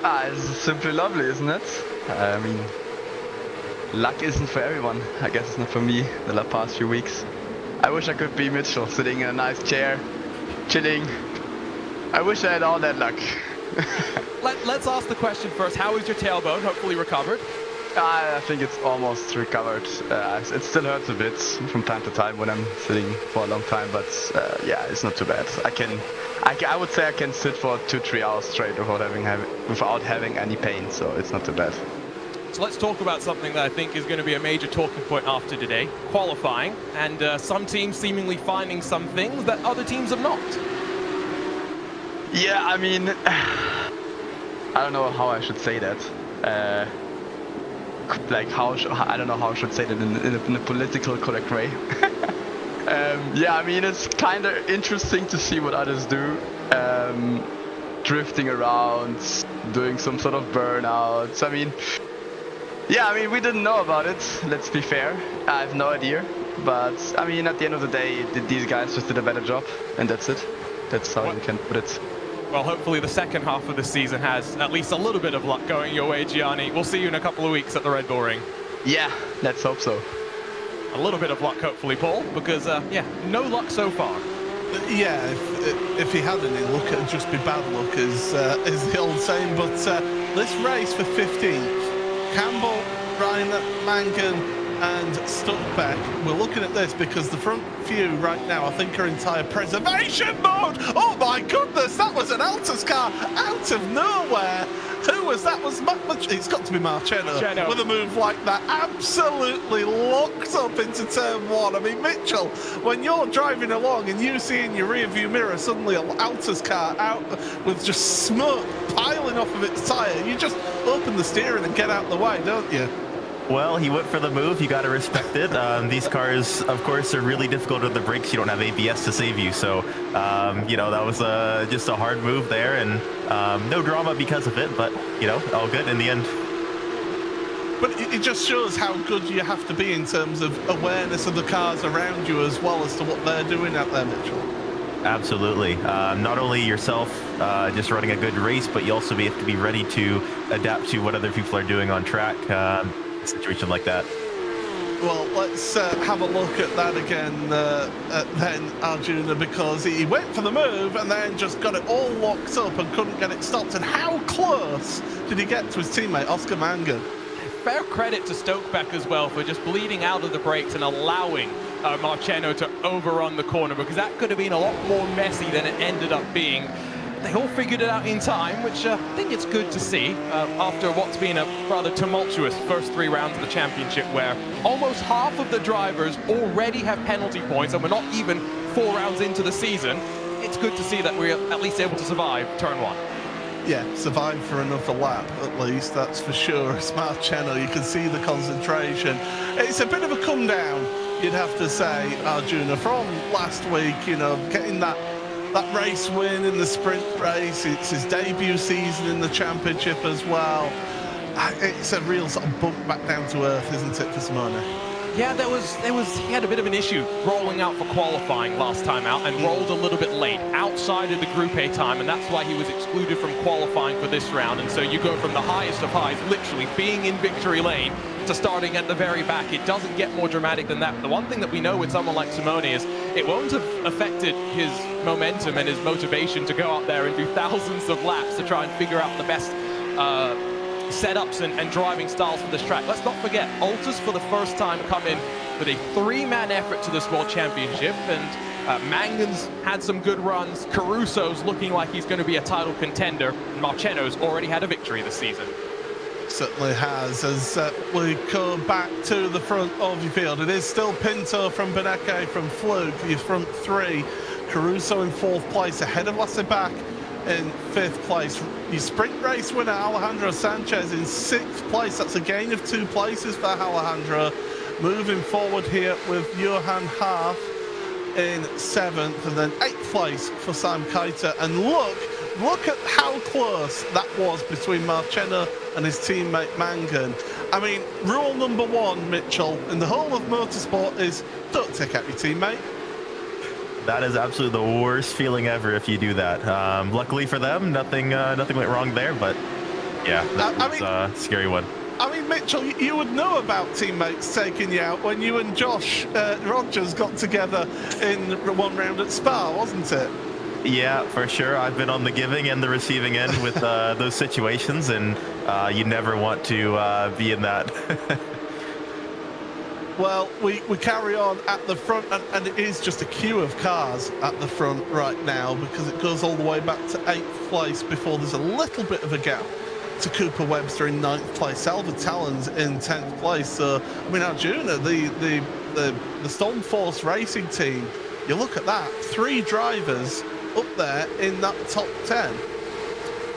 It's simply lovely, isn't it? I mean, luck isn't for everyone. I guess it's not for me the past few weeks. I wish I could be Mitchell, sitting in a nice chair, chilling. I wish I had all that luck. Let's ask the question first. How is your tailbone? Hopefully recovered. I think it's almost recovered. It still hurts a bit from time to time when I'm sitting for a long time, but yeah, it's not too bad. I would say I can sit for 2-3 hours straight without having any pain, so it's not too bad. So let's talk about something that I think is going to be a major talking point after today, qualifying, and some teams seemingly finding some things that other teams have not. Yeah, I mean, I don't know how I should say that. I don't know how I should say that in a political correct way. Yeah, I mean, it's kind of interesting to see what others do. Drifting around, doing some sort of burnouts. I mean, yeah, I mean, we didn't know about it, let's be fair. I have no idea. But, I mean, at the end of the day, these guys just did a better job, and that's it. That's how you can put it. Well, hopefully the second half of the season has at least a little bit of luck going your way, Gianni. We'll see you in a couple of weeks at the Red Bull Ring. Yeah, let's hope so. A little bit of luck, hopefully, Paul, because, yeah, no luck so far. Yeah, if he had any luck, it'd just be bad luck, is the old saying. But this race for 15th, Campbell, Reiner, Mangan, and Stuckbeck. We're looking at this because the front few right now, I think, are in tyre preservation mode. Oh my goodness, that was an Altus car out of nowhere. Who was that? It's got to be Marcello with a move like that. Absolutely locked up into turn 1. I mean, Mitchell, when you're driving along and you see in your rear view mirror suddenly an Altus car out with just smoke piling off of its tyre, you just open the steering and get out of the way, don't you? Well, he went for the move. You got to respect it. These cars, of course, are really difficult with the brakes. You don't have ABS to save you. So, you know, that was just a hard move there, and no drama because of it. But, you know, all good in the end. But it just shows how good you have to be in terms of awareness of the cars around you as well as to what they're doing out there, Mitchell. Absolutely. Not only yourself just running a good race, but you also have to be ready to adapt to what other people are doing on track. Situation like that. Well, let's have a look at that again then, Arjuna, because he went for the move and then just got it all locked up and couldn't get it stopped. And how close did he get to his teammate, Oscar Mangan? Fair credit to Stokeback as well for just bleeding out of the brakes and allowing Marcello to overrun the corner, because that could have been a lot more messy than it ended up being. They all figured it out in time, which I think it's good to see after what's been a rather tumultuous first 3 rounds of the championship, where almost half of the drivers already have penalty points and we're not even 4 rounds into the season. It's good to see that we're at least able to survive turn 1. Yeah, survive for another lap at least, that's for sure. It's Marcello, you can see the concentration. It's a bit of a come down, you'd have to say, Arjuna, from last week, you know, getting that race win in the sprint race. It's his debut season in the championship as well. It's a real sort of bump back down to earth, isn't it, for Simone? Yeah, he had a bit of an issue rolling out for qualifying last time out and rolled a little bit late outside of the Group A time, and that's why he was excluded from qualifying for this round. And so you go from the highest of highs, literally being in victory lane, to starting at the very back. It doesn't get more dramatic than that. The one thing that we know with someone like Simone is it won't have affected his momentum and his motivation to go out there and do thousands of laps to try and figure out the best setups and driving styles for this track. Let's not forget, Altus for the first time come in with a 3-man effort to this World Championship, and Mangan's had some good runs. Caruso's looking like he's going to be a title contender. Marcheno's already had a victory this season. Certainly has. As we come back to the front of your field, it is still Pinto from Beneke from Fluke, your front three. Caruso in 4th place, ahead of Lasseback in 5th place. Your sprint race winner Alejandro Sanchez in 6th place. That's a gain of 2 places for Alejandro. Moving forward here with Johan Haaf in 7th, and then 8th place for Sam Keita. And look at how close that was between Marchena and his teammate Mangan. I mean, rule number 1, Mitchell, in the whole of motorsport is don't take out your teammate. That is absolutely the worst feeling ever if you do that. Luckily for them, nothing went wrong there, but yeah, that was a scary one. I mean, Mitchell, you would know about teammates taking you out when you and Josh Rogers got together in one round at Spa, wasn't it? Yeah, for sure. I've been on the giving and the receiving end with those situations, and you never want to be in that. Well, we carry on at the front, and it is just a queue of cars at the front right now, because it goes all the way back to 8th place before there's a little bit of a gap to Cooper Webster in 9th place, Salva Talons in 10th place. So, I mean, Arjuna, the Stormforce Racing team, you look at that, 3 drivers up there in that top 10.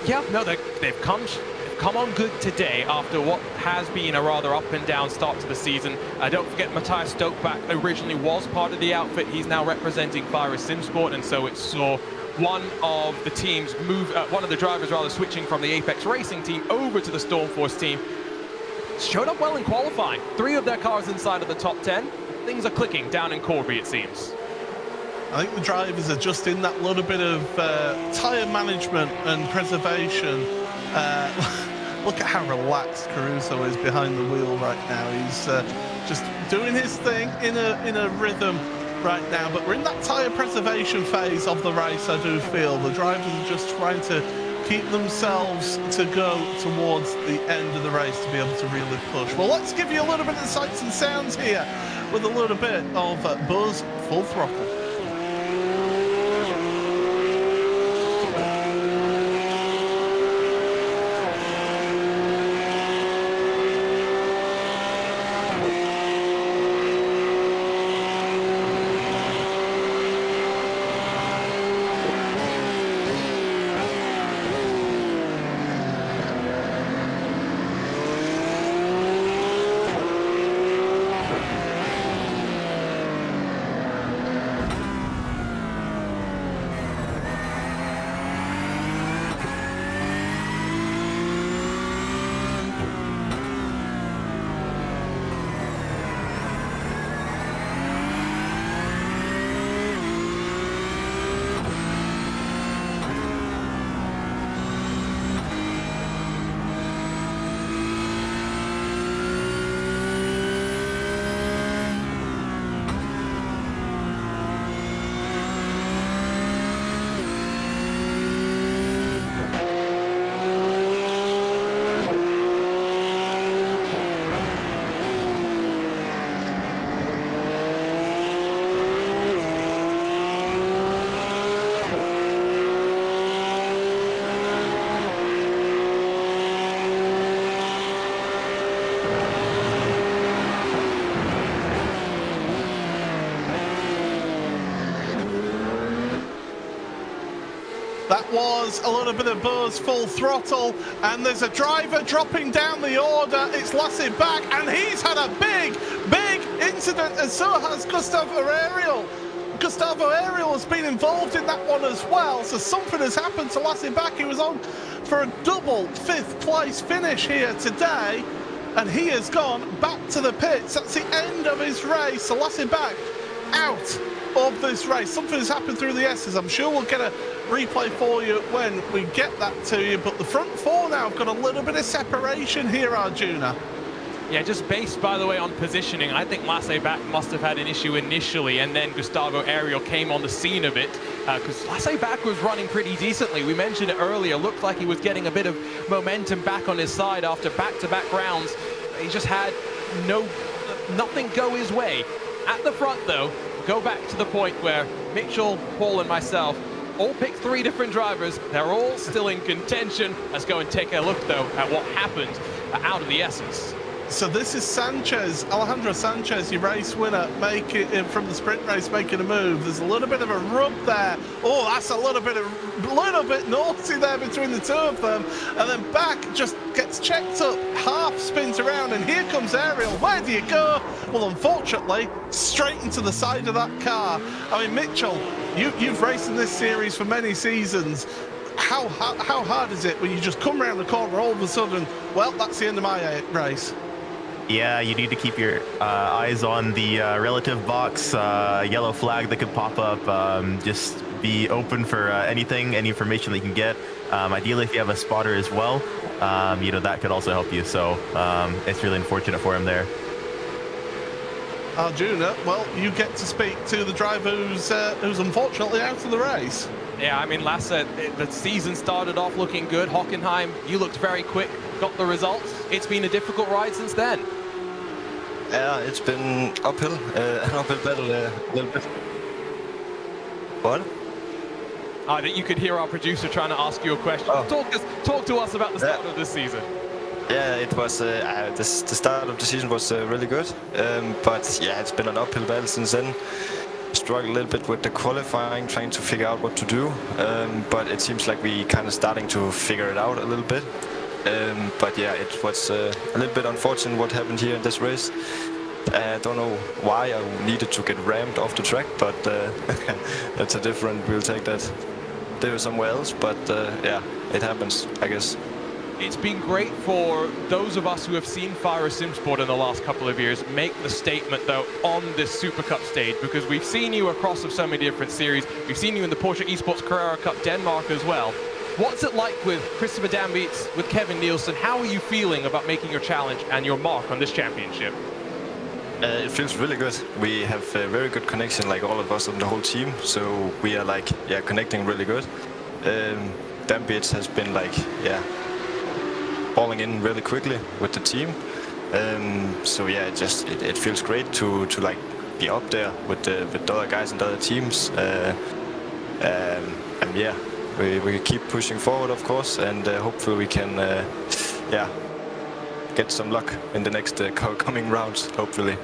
Yeah, no, they've come on good today after what has been a rather up and down start to the season. Don't forget Matthias Stokeback originally was part of the outfit. He's now representing Fire Simsport, and so it saw one of the drivers rather switching from the Apex Racing team over to the Stormforce team. Showed up well in qualifying. 3 of their cars inside of the top 10. Things are clicking down in Corby, it seems. I think the drivers are just in that little bit of tyre management and preservation. Look at how relaxed Caruso is behind the wheel right now. He's just doing his thing in a rhythm right now. But we're in that tyre preservation phase of the race, I do feel. The drivers are just trying to keep themselves to go towards the end of the race to be able to really push. Well, let's give you a little bit of sights and sounds here with a little bit of Buzz Full Throttle. That was a little bit of Buzz Full Throttle, and there's a driver dropping down the order. It's Lasseback, and he's had a big incident, and so has Gustavo Ariel. Gustavo Ariel has been involved in that one as well, so something has happened to Lasseback. He was on for a double 5th place finish here today, and he has gone back to the pits. That's the end of his race, so Lasseback out of this race. Something has happened through the S's. I'm sure we'll get a replay for you when we get that to you, but the front 4 now have got a little bit of separation here, Arjuna. Yeah, just based, by the way, on positioning, I think Lasse Back must have had an issue initially, and then Gustavo Ariel came on the scene of it, because Lasse Back was running pretty decently. We mentioned it earlier, looked like he was getting a bit of momentum back on his side after back-to-back rounds. He just had nothing go his way. At the front, though, go back to the point where Mitchell, Paul, and myself all picked 3 different drivers. They're all still in contention. Let's go and take a look, though, at what happened out of the essence. So this is Sanchez, Alejandro Sanchez, your race winner, from the sprint race, making a move. There's a little bit of a rub there. Oh, that's a little bit naughty there between the two of them. And then Back just gets checked up, half spins around, and here comes Ariel. Where do you go? Well, unfortunately, straight into the side of that car. I mean, Mitchell, you've raced in this series for many seasons. How hard is it when you just come around the corner all of a sudden, well, that's the end of my race? Yeah, you need to keep your eyes on the relative box, yellow flag that could pop up. Just be open for any information that you can get. Ideally, if you have a spotter as well, that could also help you. So it's really unfortunate for him there. Arjuna, well, you get to speak to the driver who's unfortunately out of the race. Yeah, I mean, Lasse, the season started off looking good. Hockenheim, you looked very quick, got the results. It's been a difficult ride since then. Yeah, it's been uphill, an uphill battle a little bit. What? I think you could hear our producer trying to ask you a question. Oh. Talk to us about the start of this season. Yeah, it was the start of the season was really good, but yeah, it's been an uphill battle since then. Struggled a little bit with the qualifying, trying to figure out what to do, but it seems like we kind of starting to figure it out a little bit. But yeah, it was a little bit unfortunate what happened here in this race. I don't know why I needed to get rammed off the track, but that's a different, we'll take that there somewhere else, but yeah, it happens, I guess. It's been great for those of us who have seen Fire Simsport in the last couple of years make the statement, though, on this Super Cup stage, because we've seen you across of so many different series. We've seen you in the Porsche eSports Carrera Cup Denmark as well. What's it like with Christopher Dambeats, with Kevin Nielsen? How are you feeling about making your challenge and your mark on this championship? It feels really good. We have a very good connection, like all of us on the whole team. So we are like, yeah, connecting really good. Dambeats has been like, yeah, falling in really quickly with the team. So yeah, it feels great to like be up there with the other guys and the other teams. And yeah, we keep pushing forward, of course, and hopefully we can yeah, get some luck in the next coming rounds, hopefully.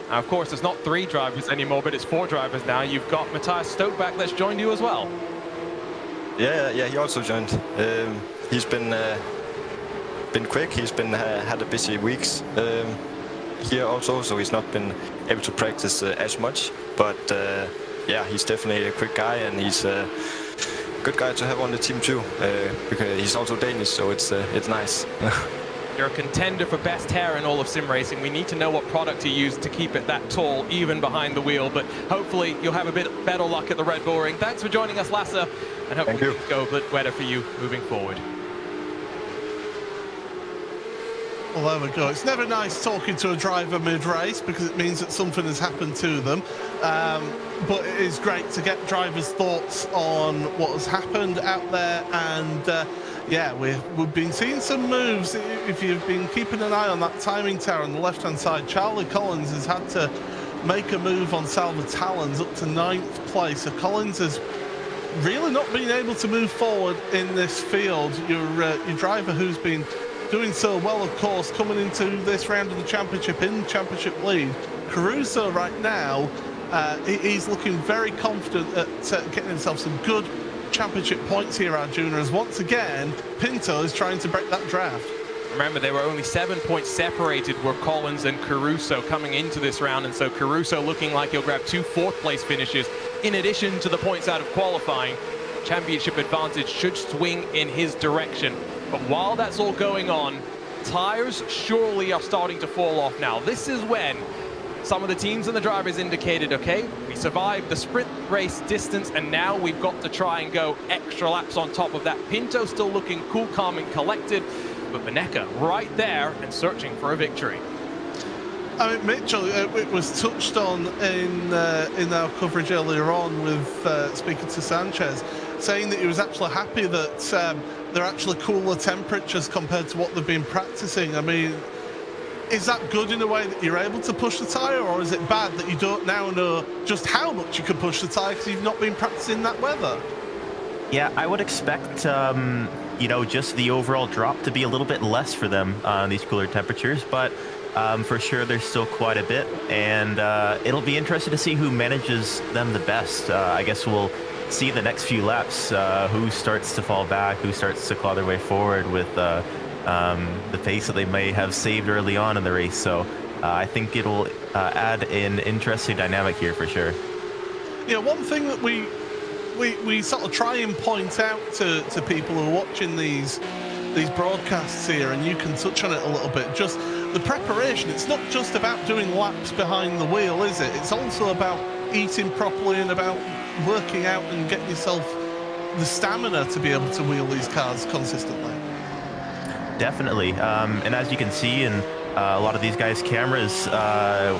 Of course, it's not 3 drivers anymore, but it's 4 drivers now. You've got Matthias Stokeback that's joined you as well. Yeah, he also joined. He's been quick. He's been had a busy weeks here also, so he's not been able to practice as much. But yeah, he's definitely a quick guy, and he's a good guy to have on the team too, because he's also Danish, so it's nice. You're a contender for best hair in all of sim racing. We need to know what product you use to keep it that tall, even behind the wheel. But hopefully you'll have a bit better luck at the Red Bull Ring. Thanks for joining us, Lasse, and hopefully things go a bit better for you moving forward. Well, there we go. It's never nice talking to a driver mid-race because it means that something has happened to them. But it is great to get drivers' thoughts on what has happened out there. And yeah, we've been seeing some moves. If you've been keeping an eye on that timing tower on the left-hand side, Charlie Collins has had to make a move on Salva Talons up to 9th place. So Collins has really not been able to move forward in this field. Your driver who's been doing so well, of course, coming into this round of the championship in championship lead. Caruso right now, he's looking very confident at getting himself some good championship points here, Arjuna, as once again Pinto is trying to break that draft. Remember, they were only 7 points separated were Collins and Caruso coming into this round, and so Caruso looking like he'll grab 2 4th-place finishes in addition to the points out of qualifying. Championship advantage should swing in his direction. But while that's all going on, tires surely are starting to fall off now. This is when some of the teams and the drivers indicated, okay, we survived the sprint race distance, and now we've got to try and go extra laps on top of that. Pinto still looking cool, calm, and collected, but Benecca right there and searching for a victory. I mean, Mitchell, it was touched on in our coverage earlier on with speaking to Sanchez, saying that he was actually happy that they're actually cooler temperatures compared to what they've been practicing. I mean, is that good in a way that you're able to push the tyre, or is it bad that you don't now know just how much you can push the tyre because you've not been practicing that weather? Yeah, I would expect, you know, just the overall drop to be a little bit less for them on these cooler temperatures, but for sure there's still quite a bit, and it'll be interesting to see who manages them the best. I guess we'll see the next few laps who starts to fall back, who starts to claw their way forward with the pace that they may have saved early on in the race. So I think it'll add an interesting dynamic here for sure. Yeah, one thing that we sort of try and point out to people who are watching these broadcasts here, and you can touch on it a little bit, just the preparation. It's not just about doing laps behind the wheel, is it? It's also about eating properly and about working out and getting yourself the stamina to be able to wheel these cars consistently. Definitely, and as you can see in a lot of these guys' cameras,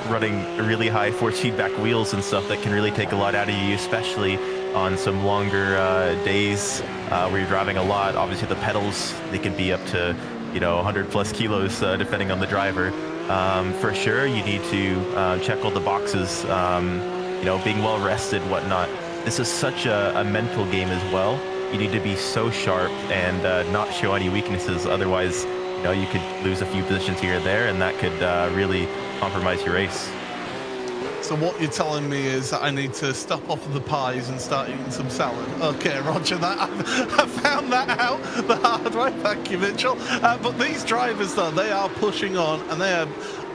running really high force feedback wheels and stuff that can really take a lot out of you, especially on some longer days where you're driving a lot. Obviously the pedals, they can be up to, you know, 100 plus kilos depending on the driver. For sure you need to check all the boxes, you know, being well rested, whatnot. This is such a mental game as well. You need to be so sharp and not show any weaknesses, otherwise, you know, you could lose a few positions here or there, and that could really compromise your race. So what you're telling me is that I need to stop off of the pies and start eating some salad. Okay, Roger, that I've found that out the hard way. Thank you, Mitchell. But these drivers, though, they are pushing on, and they are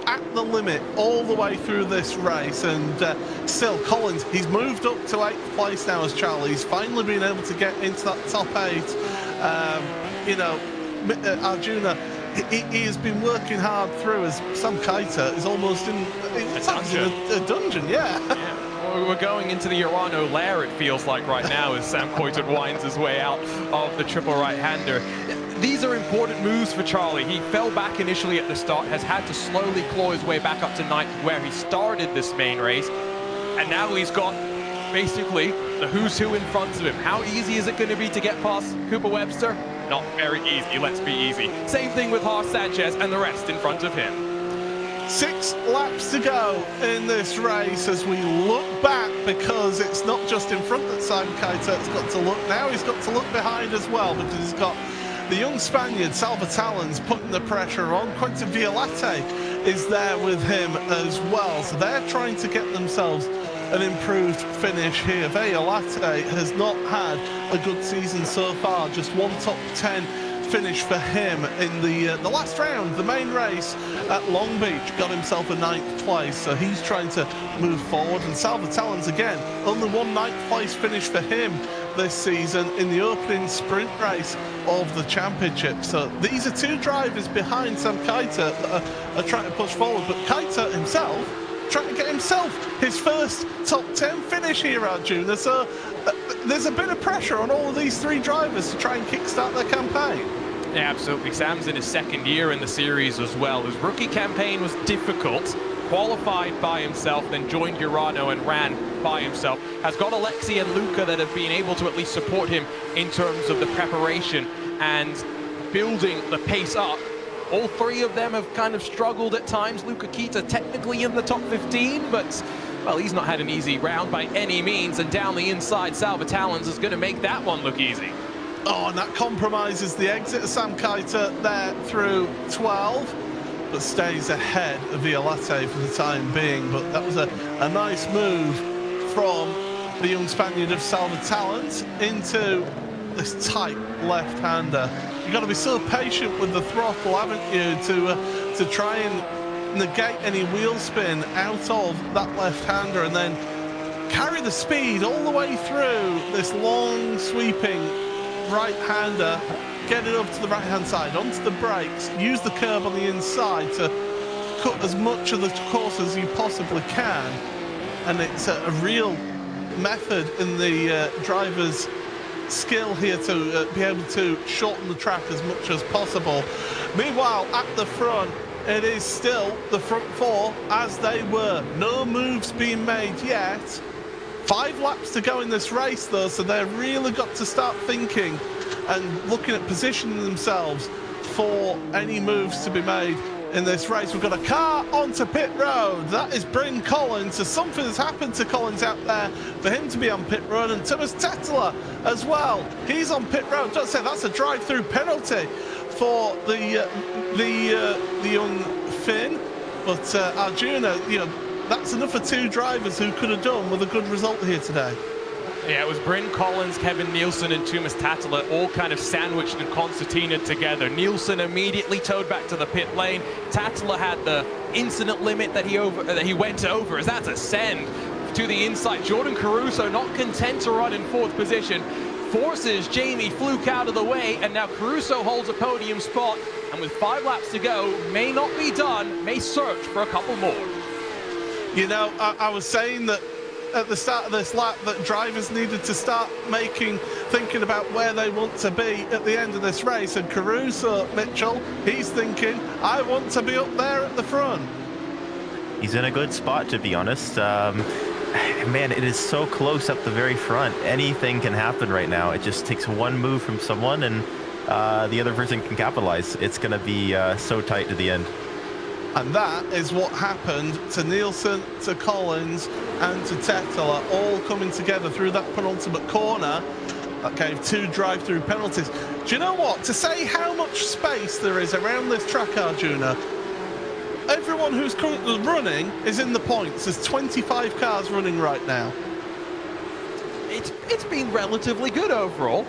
at the limit all the way through this race. And still, Collins, he's moved up to 8th place now as Charlie. He's finally been able to get into that top 8. You know, Arjuna, he has been working hard through, as Sam Kaita is almost in a dungeon, yeah. Well, we're going into the Urano lair, it feels like right now, as Sam Kaita winds his way out of the triple right-hander. These are important moves for Charlie. He fell back initially at the start, has had to slowly claw his way back up to 9th where he started this main race, and now he's got basically the who's who in front of him. How easy is it going to be to get past Cooper Webster? Not very easy, let's be easy. Same thing with Haas Sanchez and the rest in front of him. 6 laps to go in this race as we look back, because it's not just in front that Sam Kaita's got to look now, he's got to look behind as well, because he's got the young Spaniard, Salva Talons, putting the pressure on. Quentin Violette is there with him as well, so they're trying to get themselves an improved finish here. Violette has not had a good season so far, just one top 10 finish for him in the last round, the main race at Long Beach, got himself a 9th place, so he's trying to move forward. And Salva Talons again, only one 9th place finish for him this season in the opening sprint race of the championship. So these are 2 drivers behind Sam Kaita that are trying to push forward, but Kaita himself trying to get himself his first top 10 finish here, Arjuna. So there's a bit of pressure on all of these 3 drivers to try and kickstart their campaign. Yeah, absolutely. Sam's in his 2nd year in the series as well. His rookie campaign was difficult. Qualified by himself, then joined Urano and ran by himself. Has got Alexi and Luca that have been able to at least support him in terms of the preparation and building the pace up. All 3 of them have kind of struggled at times. Luca Kita technically in the top 15, but, well, he's not had an easy round by any means. And down the inside, Salva Talons is going to make that one look easy. Oh, and that compromises the exit of Sam Kaita there through 12, but stays ahead of Violette for the time being. But that was a nice move from the young Spaniard of Salva Talons into this tight left-hander. You've got to be so patient with the throttle, haven't you, to try and negate any wheel spin out of that left-hander, and then carry the speed all the way through this long sweeping right-hander, get it up to the right-hand side, onto the brakes, use the curb on the inside to cut as much of the course as you possibly can. And it's a real method in the driver's skill here to be able to shorten the track as much as possible. Meanwhile, at the front, it is still the front four as they were. No moves being made yet. 5 laps to go in this race though, so they've really got to start thinking and looking at positioning themselves for any moves to be made in this race. We've got a car onto pit road. That is Bryn Collins. So something has happened to Collins out there for him to be on pit road, and Thomas Tetteler as well. He's on pit road. Don't say that's a drive-through penalty for the young Finn, but Arjuna, you know, that's enough for 2 drivers who could have done with a good result here today. Yeah, it was Bryn Collins, Kevin Nielsen, and Thomas Tatteler all kind of sandwiched and concertinaed together. Nielsen immediately towed back to the pit lane. Tatteler had the incident limit that he went over, as that's a send to the inside. Jordan Caruso, not content to run in 4th position, forces Jamie Fluke out of the way, and now Caruso holds a podium spot, and with 5 laps to go, may not be done, may search for a couple more. You know, I was saying that at the start of this lap that drivers needed to start thinking about where they want to be at the end of this race, and Caruso, Mitchell, he's thinking, I want to be up there at the front. He's in a good spot, to be honest. Man, it is so close up the very front. Anything can happen right now. It just takes one move from someone and the other person can capitalize. It's going to be so tight to the end. And that is what happened to Nielsen, to Collins, and to Tetteler, all coming together through that penultimate corner. That gave 2 drive-through penalties. Do you know what? To say how much space there is around this track, Arjuna, everyone who's currently running is in the points. There's 25 cars running right now. It's been relatively good overall.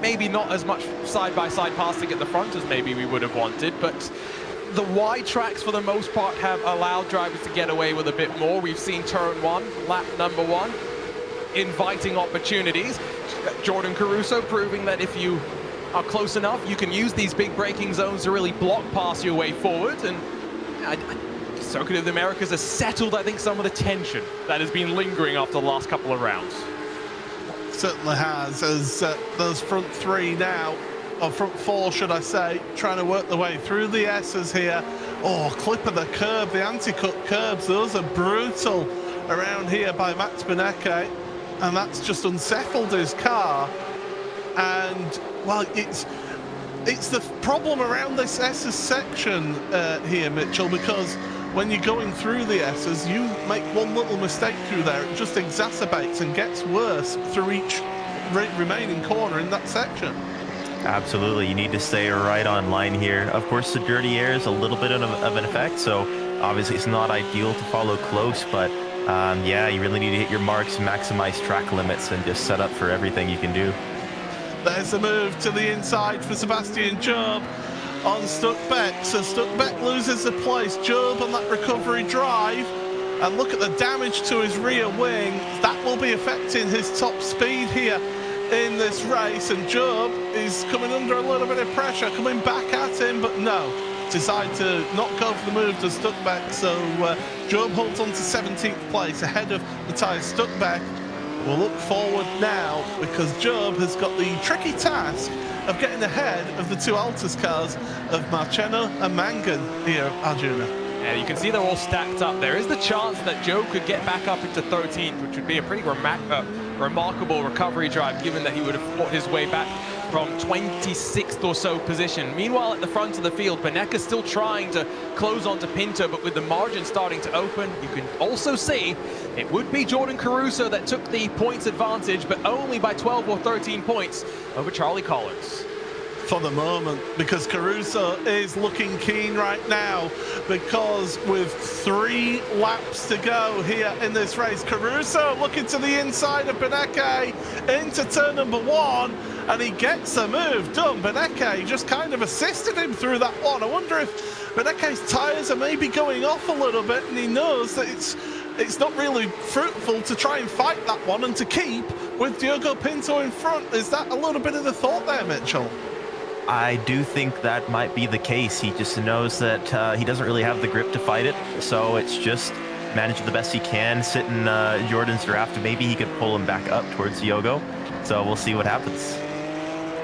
Maybe not as much side-by-side passing at the front as maybe we would have wanted, but the wide tracks for the most part have allowed drivers to get away with a bit more. We've seen turn 1, lap number 1, inviting opportunities. Jordan Caruso proving that if you are close enough, you can use these big braking zones to really block past your way forward. And Circuit of the Americas has settled, I think, some of the tension that has been lingering after the last couple of rounds. Certainly has, as those front 3 now, or front 4 should I say, trying to work their way through the S's here. Oh, clip of the curb, the anti-cut curbs, those are brutal around here by Max Benecke, and that's just unsettled his car. And well, it's the problem around this S's section here, Mitchell, because when you're going through the S's, you make one little mistake through there, it just exacerbates and gets worse through each remaining corner in that section. Absolutely, you need to stay right on line here. Of course, the dirty air is a little bit of an effect, so obviously it's not ideal to follow close, but yeah, you really need to hit your marks, maximize track limits, and just set up for everything you can do. There's a move to the inside for Sebastian Job on Stuckbeck. So Stuckbeck loses the place. Job on that recovery drive. And look at the damage to his rear wing. That will be affecting his top speed here in this race. And Job is coming under a little bit of pressure, coming back at him, but no. Decide to not go for the move to Stuckbeck. So Job holds on to 17th place ahead of Matthias Stuckbeck. We'll look forward now because Job has got the tricky task of getting ahead of the 2 Altus cars of Marchena and Mangan here, Arjuna. Yeah, you can see they're all stacked up. There is the chance that Job could get back up into 13th, which would be a pretty remarkable recovery drive, given that he would have fought his way back from 26th or so position. Meanwhile, at the front of the field, Benecke still trying to close onto Pinto, but with the margin starting to open, you can also see it would be Jordan Caruso that took the points advantage, but only by 12 or 13 points over Charlie Collins. For the moment, because Caruso is looking keen right now, because with 3 laps to go here in this race, Caruso looking to the inside of Benecke into turn number 1, and he gets the move done. Benecke just kind of assisted him through that one. I wonder if Benecke's tyres are maybe going off a little bit, and he knows that it's not really fruitful to try and fight that one and to keep with Diogo Pinto in front. Is that a little bit of the thought there, Mitchell? I do think that might be the case. He just knows that he doesn't really have the grip to fight it, so it's just manage the best he can, sit in Jordan's draft. Maybe he could pull him back up towards Diogo, so we'll see what happens.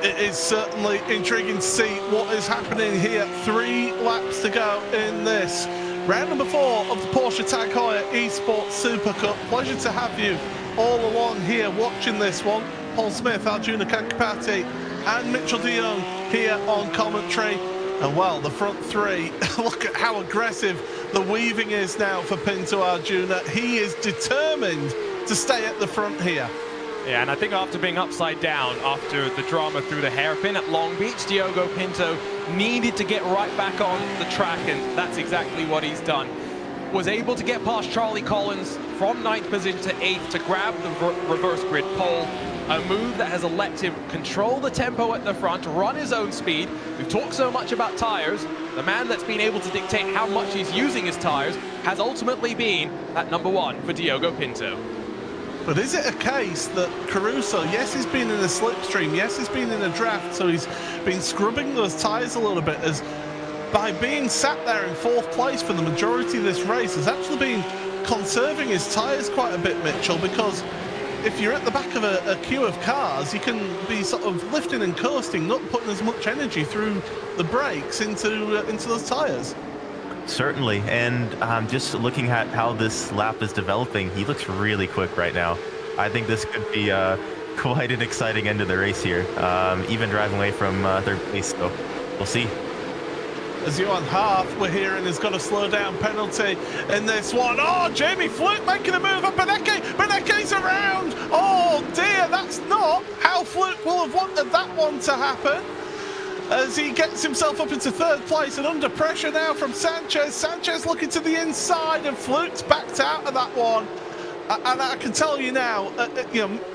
It is certainly intriguing to see what is happening here. 3 laps to go in this round number 4 of the Porsche Tag Heuer eSports Super Cup. Pleasure to have you all along here watching this one. Paul Smith, Arjuna Kankapati and Mitchell de Jong here on commentary. And well, the front 3, look at how aggressive the weaving is now for Pinto Arjuna. He is determined to stay at the front here. Yeah, and I think after being upside down after the drama through the hairpin at Long Beach, Diogo Pinto needed to get right back on the track, and that's exactly what he's done. Was able to get past Charlie Collins from 9th position to 8th to grab the reverse grid pole. A move that has let him control the tempo at the front, run his own speed. We've talked so much about tires. The man that's been able to dictate how much he's using his tires has ultimately been that number 1 for Diogo Pinto. But is it a case that Caruso, yes, he's been in a slipstream, yes, he's been in a draft, so he's been scrubbing those tyres a little bit, as by being sat there in 4th place for the majority of this race, has actually been conserving his tyres quite a bit, Mitchell, because if you're at the back of a queue of cars, you can be sort of lifting and coasting, not putting as much energy through the brakes into those tyres. Certainly, and just looking at how this lap is developing, he looks really quick right now. I think this could be quite an exciting end of the race here, even driving away from 3rd place, so we'll see. As Johan Harth, we're hearing, has got a slow down penalty in this one. Oh, Jamie Fluke making a move up. Beneke's around. Oh dear, that's not how Fluke will have wanted that one to happen. As he gets himself up into 3rd place and under pressure now from Sanchez. Sanchez looking to the inside, and Fluke's backed out of that one. And I can tell you now,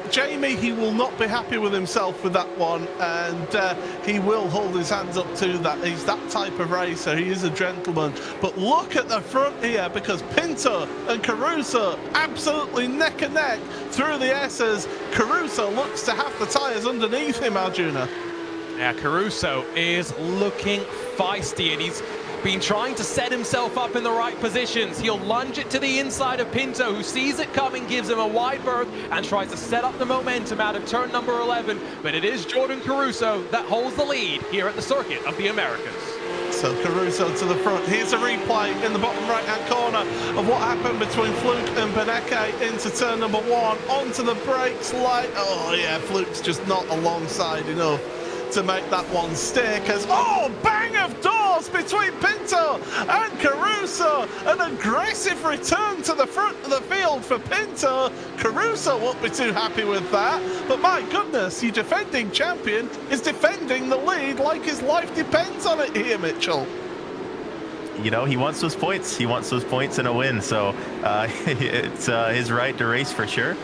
Jamie, he will not be happy with himself with that one, and he will hold his hands up to that. He's that type of racer. He is a gentleman. But look at the front here, because Pinto and Caruso absolutely neck and neck through the S's. Caruso looks to have the tyres underneath him, Arjuna. Yeah, Caruso is looking feisty, and he's been trying to set himself up in the right positions. He'll lunge it to the inside of Pinto, who sees it coming, gives him a wide berth, and tries to set up the momentum out of turn number 11. But it is Jordan Caruso that holds the lead here at the Circuit of the Americas. So Caruso to the front. Here's a replay in the bottom right-hand corner of what happened between Fluke and Beneke into turn number 1, onto the brakes light. Oh yeah, Fluke's just not alongside enough to make that one stick, as bang of doors between Pinto and Caruso. An aggressive return to the front of the field for Pinto. Caruso won't be too happy with that, but my goodness, your defending champion is defending the lead like his life depends on it here, Mitchell. You know, he wants those points. He wants those points and a win, so it's his right to race for sure.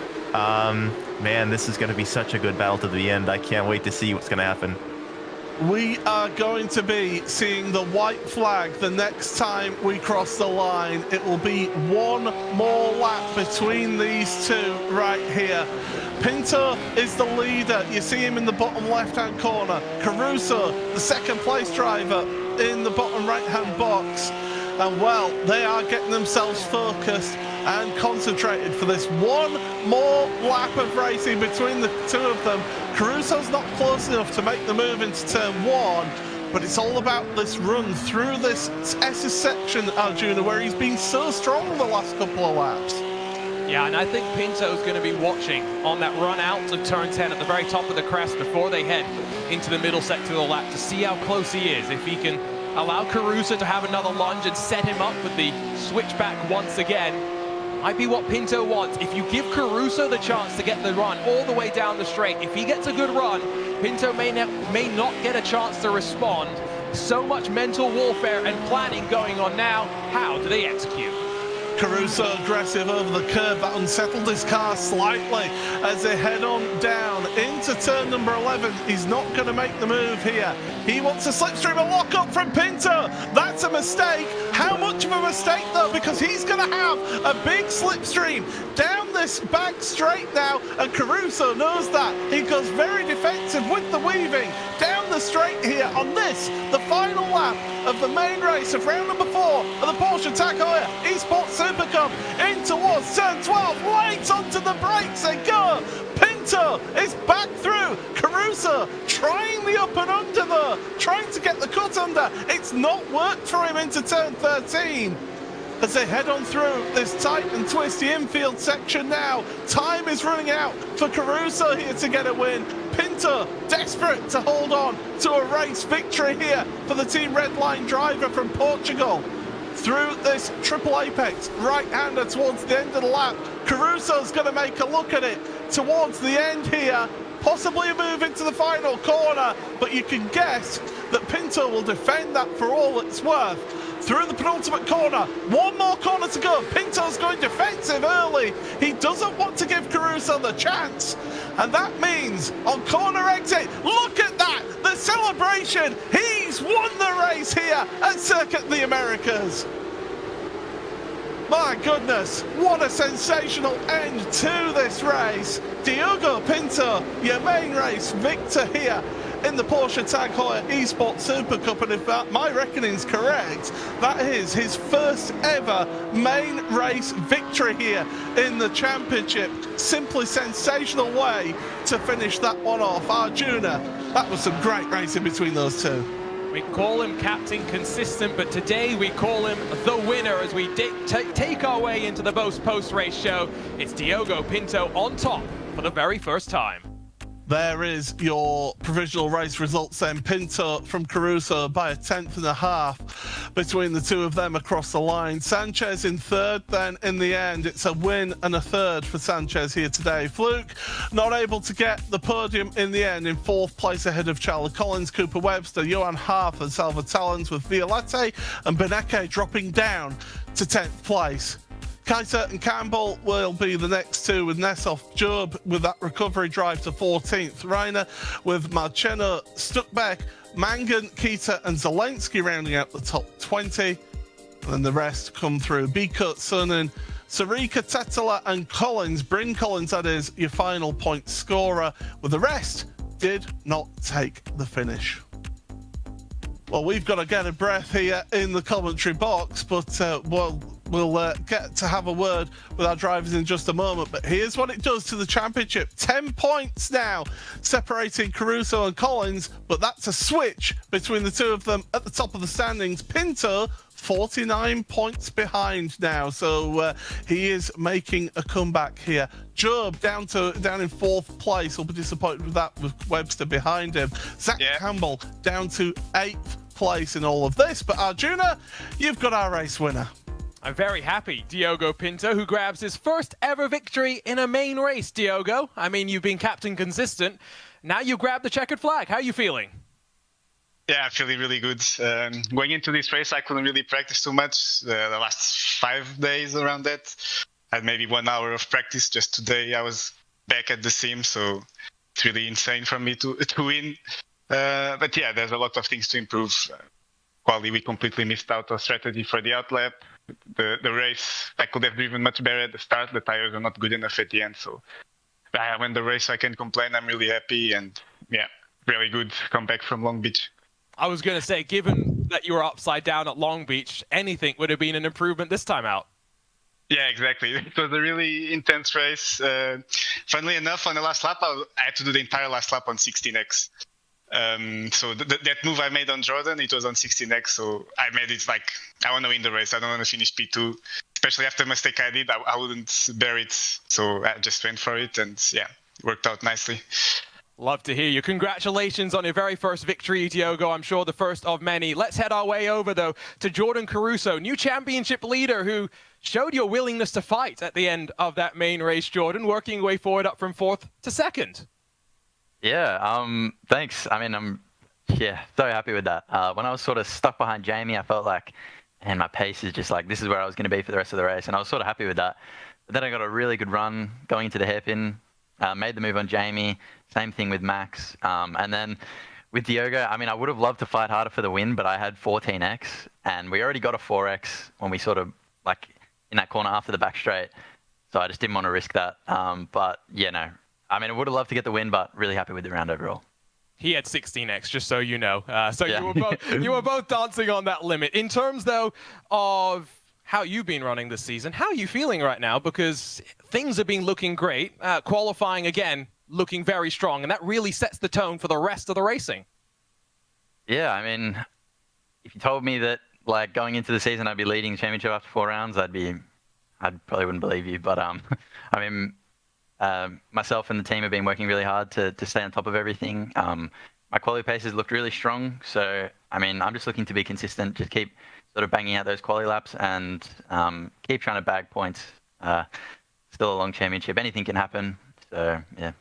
Man, this is going to be such a good battle to the end. I can't wait to see what's going to happen. We are going to be seeing the white flag the next time we cross the line. It will be one more lap between these two right here. Pinto is the leader. You see him in the bottom left-hand corner. Caruso, the 2nd place driver, in the bottom right-hand box. And well, they are getting themselves focused and concentrated for this one more lap of racing between the two of them. Caruso's not close enough to make the move into turn 1, but it's all about this run through this SS section, Arjuna, where he's been so strong in the last couple of laps. Yeah, and I think Pinto's going to be watching on that run out of turn 10 at the very top of the crest before they head into the middle sector of the lap to see how close he is. If he can allow Caruso to have another lunge and set him up with the switchback once again, might be what Pinto wants. If you give Caruso the chance to get the run all the way down the straight, if he gets a good run, Pinto may not get a chance to respond. So much mental warfare and planning going on now. How do they execute? Caruso aggressive over the curve. That unsettled his car slightly as they head on down into turn number 11. He's not going to make the move here. He wants a slipstream, a lock up from Pinto. That's a mistake. How much of a mistake though? Because he's going to have a big slipstream down this back straight now, and Caruso knows that. He goes very defensive with the weaving down the straight here on this, the final lap of the main race of round number 4 of the Porsche Tag Heuer eSports Supercup in towards turn 12. Right onto the brakes they go. Pinto is back through. Caruso Caruso trying the up and under there, trying to get the cut under. It's not worked for him into turn 13. As they head on through this tight and twisty infield section now. Time is running out for Caruso here to get a win. Pinto desperate to hold on to a race victory here for the Team Redline driver from Portugal. Through this triple apex, right-hander towards the end of the lap. Caruso's going to make a look at it towards the end here. Possibly a move into the final corner, but you can guess that Pinto will defend that for all it's worth. Through the penultimate corner, one more corner to go. Pinto's going defensive early. He doesn't want to give Caruso the chance. And that means on corner exit, look at that, the celebration. He's won the race here at Circuit of the Americas. My goodness, what a sensational end to this race. Diogo Pinto, your main race victor here in the Porsche Tag Heuer eSports Super Cup, and if that, my reckoning's correct, that is his first ever main race victory here in the championship. Simply sensational way to finish that one off. Arjuna, that was some great racing between those two. We call him Captain Consistent, but today we call him the winner as we take our way into the post-race show. It's Diogo Pinto on top for the very first time. There is your provisional race results then. Pinto from Caruso by a 10.5 between the two of them across the line. Sanchez in third, then in the end it's a win and a third for Sanchez here today. Fluke not able to get the podium in the end, in fourth place ahead of Charlie Collins, Cooper Webster, Johan Harf and Salva Talons, with Violette and Beneke dropping down to 10th place. Kaiser and Campbell will be the next two, with Nessoff, Job with that recovery drive to 14th. Reiner with Marceno, Stuckbeck, Mangan, Kita and Zelensky rounding out the top 20. And then the rest come through. Bikut, Sunin, Sarika, Tetela and Collins. Bryn Collins, that is your final point scorer, with the rest did not take the finish. Well, we've got to get a breath here in the commentary box, but we'll get to have a word with our drivers in just a moment. But here's what it does to the championship. 10 points now separating Caruso and Collins, but that's a switch between the two of them at the top of the standings. Pinto 49 points behind now, so he is making a comeback here. Job down in fourth place. Will be disappointed with that, with Webster behind him. Zach Campbell down to 8th place in all of this. But Arjuna, you've got our race winner. I'm very happy. Diogo Pinto, who grabs his first ever victory in a main race. Diogo, I mean, you've been captain consistent. Now you grab the checkered flag. How are you feeling? Yeah, I'm feeling really good. Going into this race, I couldn't really practice too much the last 5 days around that. I had maybe 1 hour of practice. Just today I was back at the sim, so it's really insane for me to win. But yeah, there's a lot of things to improve. Quali, we completely missed out on strategy for the outlap. The race, I could have driven much better at the start. The tires are not good enough at the end. So when the race, I can't complain. I'm really happy, and yeah, really good comeback from Long Beach. I was going to say, given that you were upside down at Long Beach, anything would have been an improvement this time out. Yeah, exactly. It was a really intense race. Funnily enough, on the last lap, I had to do the entire last lap on 16X. So that move I made on Jordan, it was on 16X. So I made it like, I want to win the race. I don't want to finish P2. Especially after the mistake I did, I wouldn't bear it. So I just went for it, and yeah, it worked out nicely. Love to hear you. Congratulations on your very first victory, Diogo. I'm sure the first of many. Let's head our way over, though, to Jordan Caruso, new championship leader who showed your willingness to fight at the end of that main race, Jordan, working your way forward up from 4th to 2nd. Yeah, thanks. I mean, I'm so happy with that. When I was sort of stuck behind Jamie, I felt like, man, my pace is just like, this is where I was going to be for the rest of the race. And I was sort of happy with that. But then I got a really good run going into the hairpin. Made the move on Jamie, same thing with Max. And then with Diogo, I mean, I would have loved to fight harder for the win, but I had 14X, and we already got a 4X when we sort of, like, in that corner after the back straight. So I just didn't want to risk that. But, yeah, no. I mean, I would have loved to get the win, but really happy with the round overall. He had 16X, just so you know. You were both dancing on that limit. In terms, though, of how you've been running this season, how are you feeling right now? Because things have been looking great. Qualifying again looking very strong, and that really sets the tone for the rest of the racing. Yeah, I mean, if you told me that like going into the season I'd be leading the championship after 4 rounds, I probably wouldn't believe you. But I mean, myself and the team have been working really hard to stay on top of everything. My quali paces looked really strong, so I mean, I'm just looking to be consistent, just keep sort of banging out those quali laps and keep trying to bag points. Still a long championship, anything can happen. So yeah.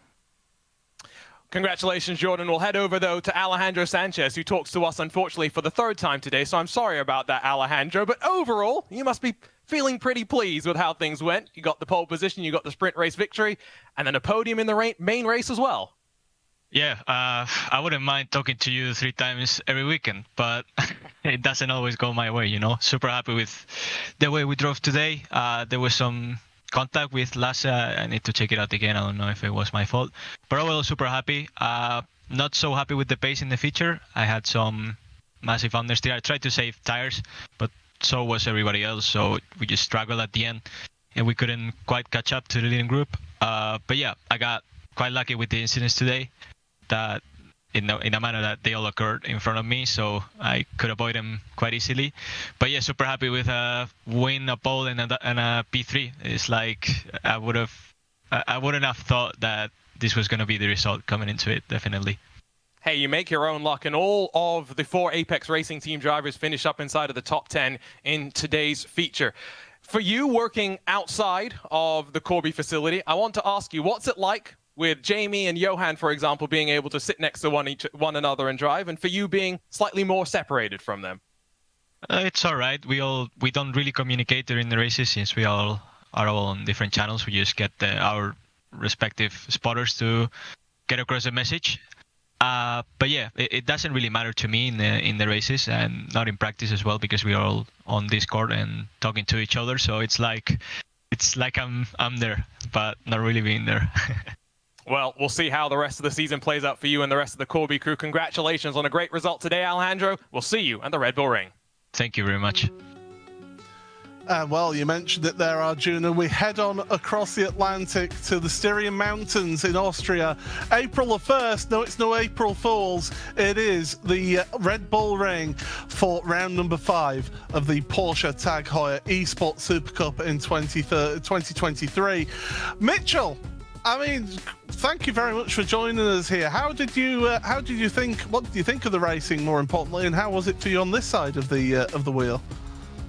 Congratulations, Jordan. We'll head over, though, to Alejandro Sanchez, who talks to us, unfortunately, for the 3rd time today. So I'm sorry about that, Alejandro. But overall, you must be feeling pretty pleased with how things went. You got the pole position, you got the sprint race victory, and then a podium in the main race as well. Yeah, I wouldn't mind talking to you 3 times every weekend, but it doesn't always go my way, you know. Super happy with the way we drove today. There was some contact with Lasse. I need to check it out again. I don't know if it was my fault, but overall super happy. Not so happy with the pace in the feature. I had some massive understeer. I tried to save tires, but so was everybody else. So we just struggled at the end, and we couldn't quite catch up to the leading group. But yeah, I got quite lucky with the incidents today, that in a manner that they all occurred in front of me, so I could avoid them quite easily. But yeah, super happy with a win, a pole, and a P3. It's like I wouldn't have thought that this was going to be the result coming into it, definitely. Hey, you make your own luck, and all of the 4 Apex Racing Team drivers finish up inside of the top 10 in today's feature. For you working outside of the Corby facility, I want to ask you, what's it like with Jamie and Johan, for example, being able to sit next to one another and drive, and for you being slightly more separated from them? It's all right. We don't really communicate during the races, since we all are all on different channels. We just get our respective spotters to get across the message. But yeah, it doesn't really matter to me in the races, and not in practice as well, because we are all on Discord and talking to each other. So it's like I'm there, but not really being there. Well, we'll see how the rest of the season plays out for you and the rest of the Corby crew. Congratulations on a great result today, Alejandro. We'll see you at the Red Bull Ring. Thank you very much. Well, you mentioned it there, Arjuna. We head on across the Atlantic to the Styrian Mountains in Austria. April the 1st, no, it's no April Fools. It is the Red Bull Ring for round number 5 of the Porsche Tag Heuer eSports Supercup in 2023. Mitchell, I mean, thank you very much for joining us here. What did you think of the racing, more importantly, and how was it for you on this side of the wheel?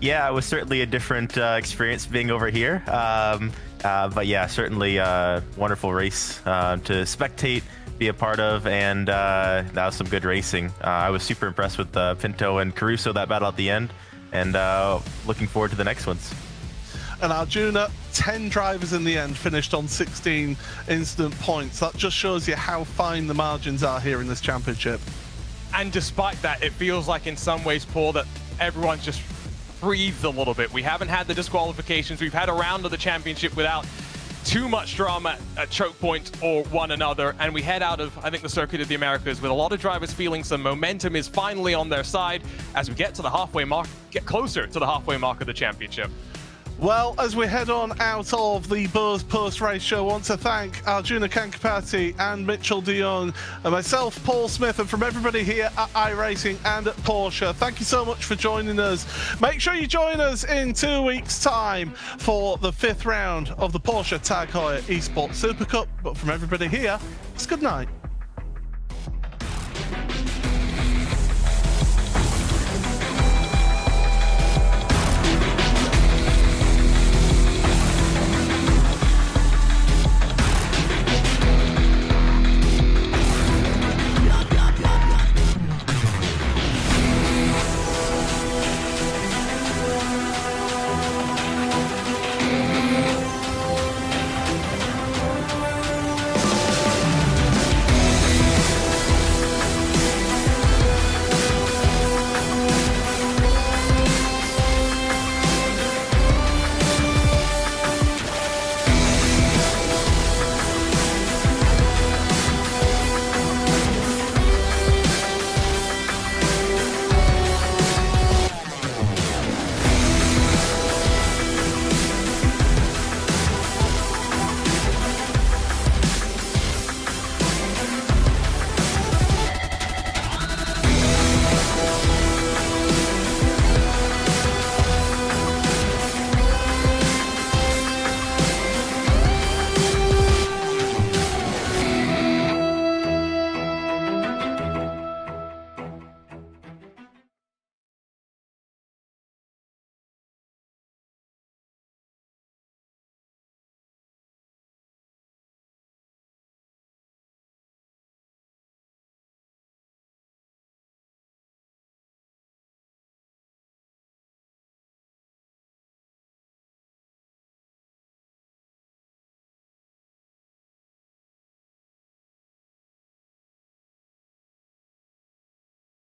Yeah, it was certainly a different experience being over here. But yeah, certainly a wonderful race to spectate, be a part of, and that was some good racing. I was super impressed with Pinto and Caruso, that battle at the end, and looking forward to the next ones. And Arjuna, 10 drivers in the end, finished on 16 instant points. That just shows you how fine the margins are here in this championship. And despite that, it feels like in some ways, Paul, that everyone's just breathed a little bit. We haven't had the disqualifications. We've had a round of the championship without too much drama at choke point or one another. And we head out of, I think, the Circuit of the Americas with a lot of drivers feeling some momentum is finally on their side as we get to the halfway mark, get closer to the halfway mark of the championship. Well, as we head on out of the Buzz post-race show, I want to thank Arjuna Kankapati and Mitchell de Jong, and myself, Paul Smith, and from everybody here at iRacing and at Porsche. Thank you so much for joining us. Make sure you join us in 2 weeks' time for the 5th round of the Porsche Tag Heuer eSports Supercup. But from everybody here, it's good night.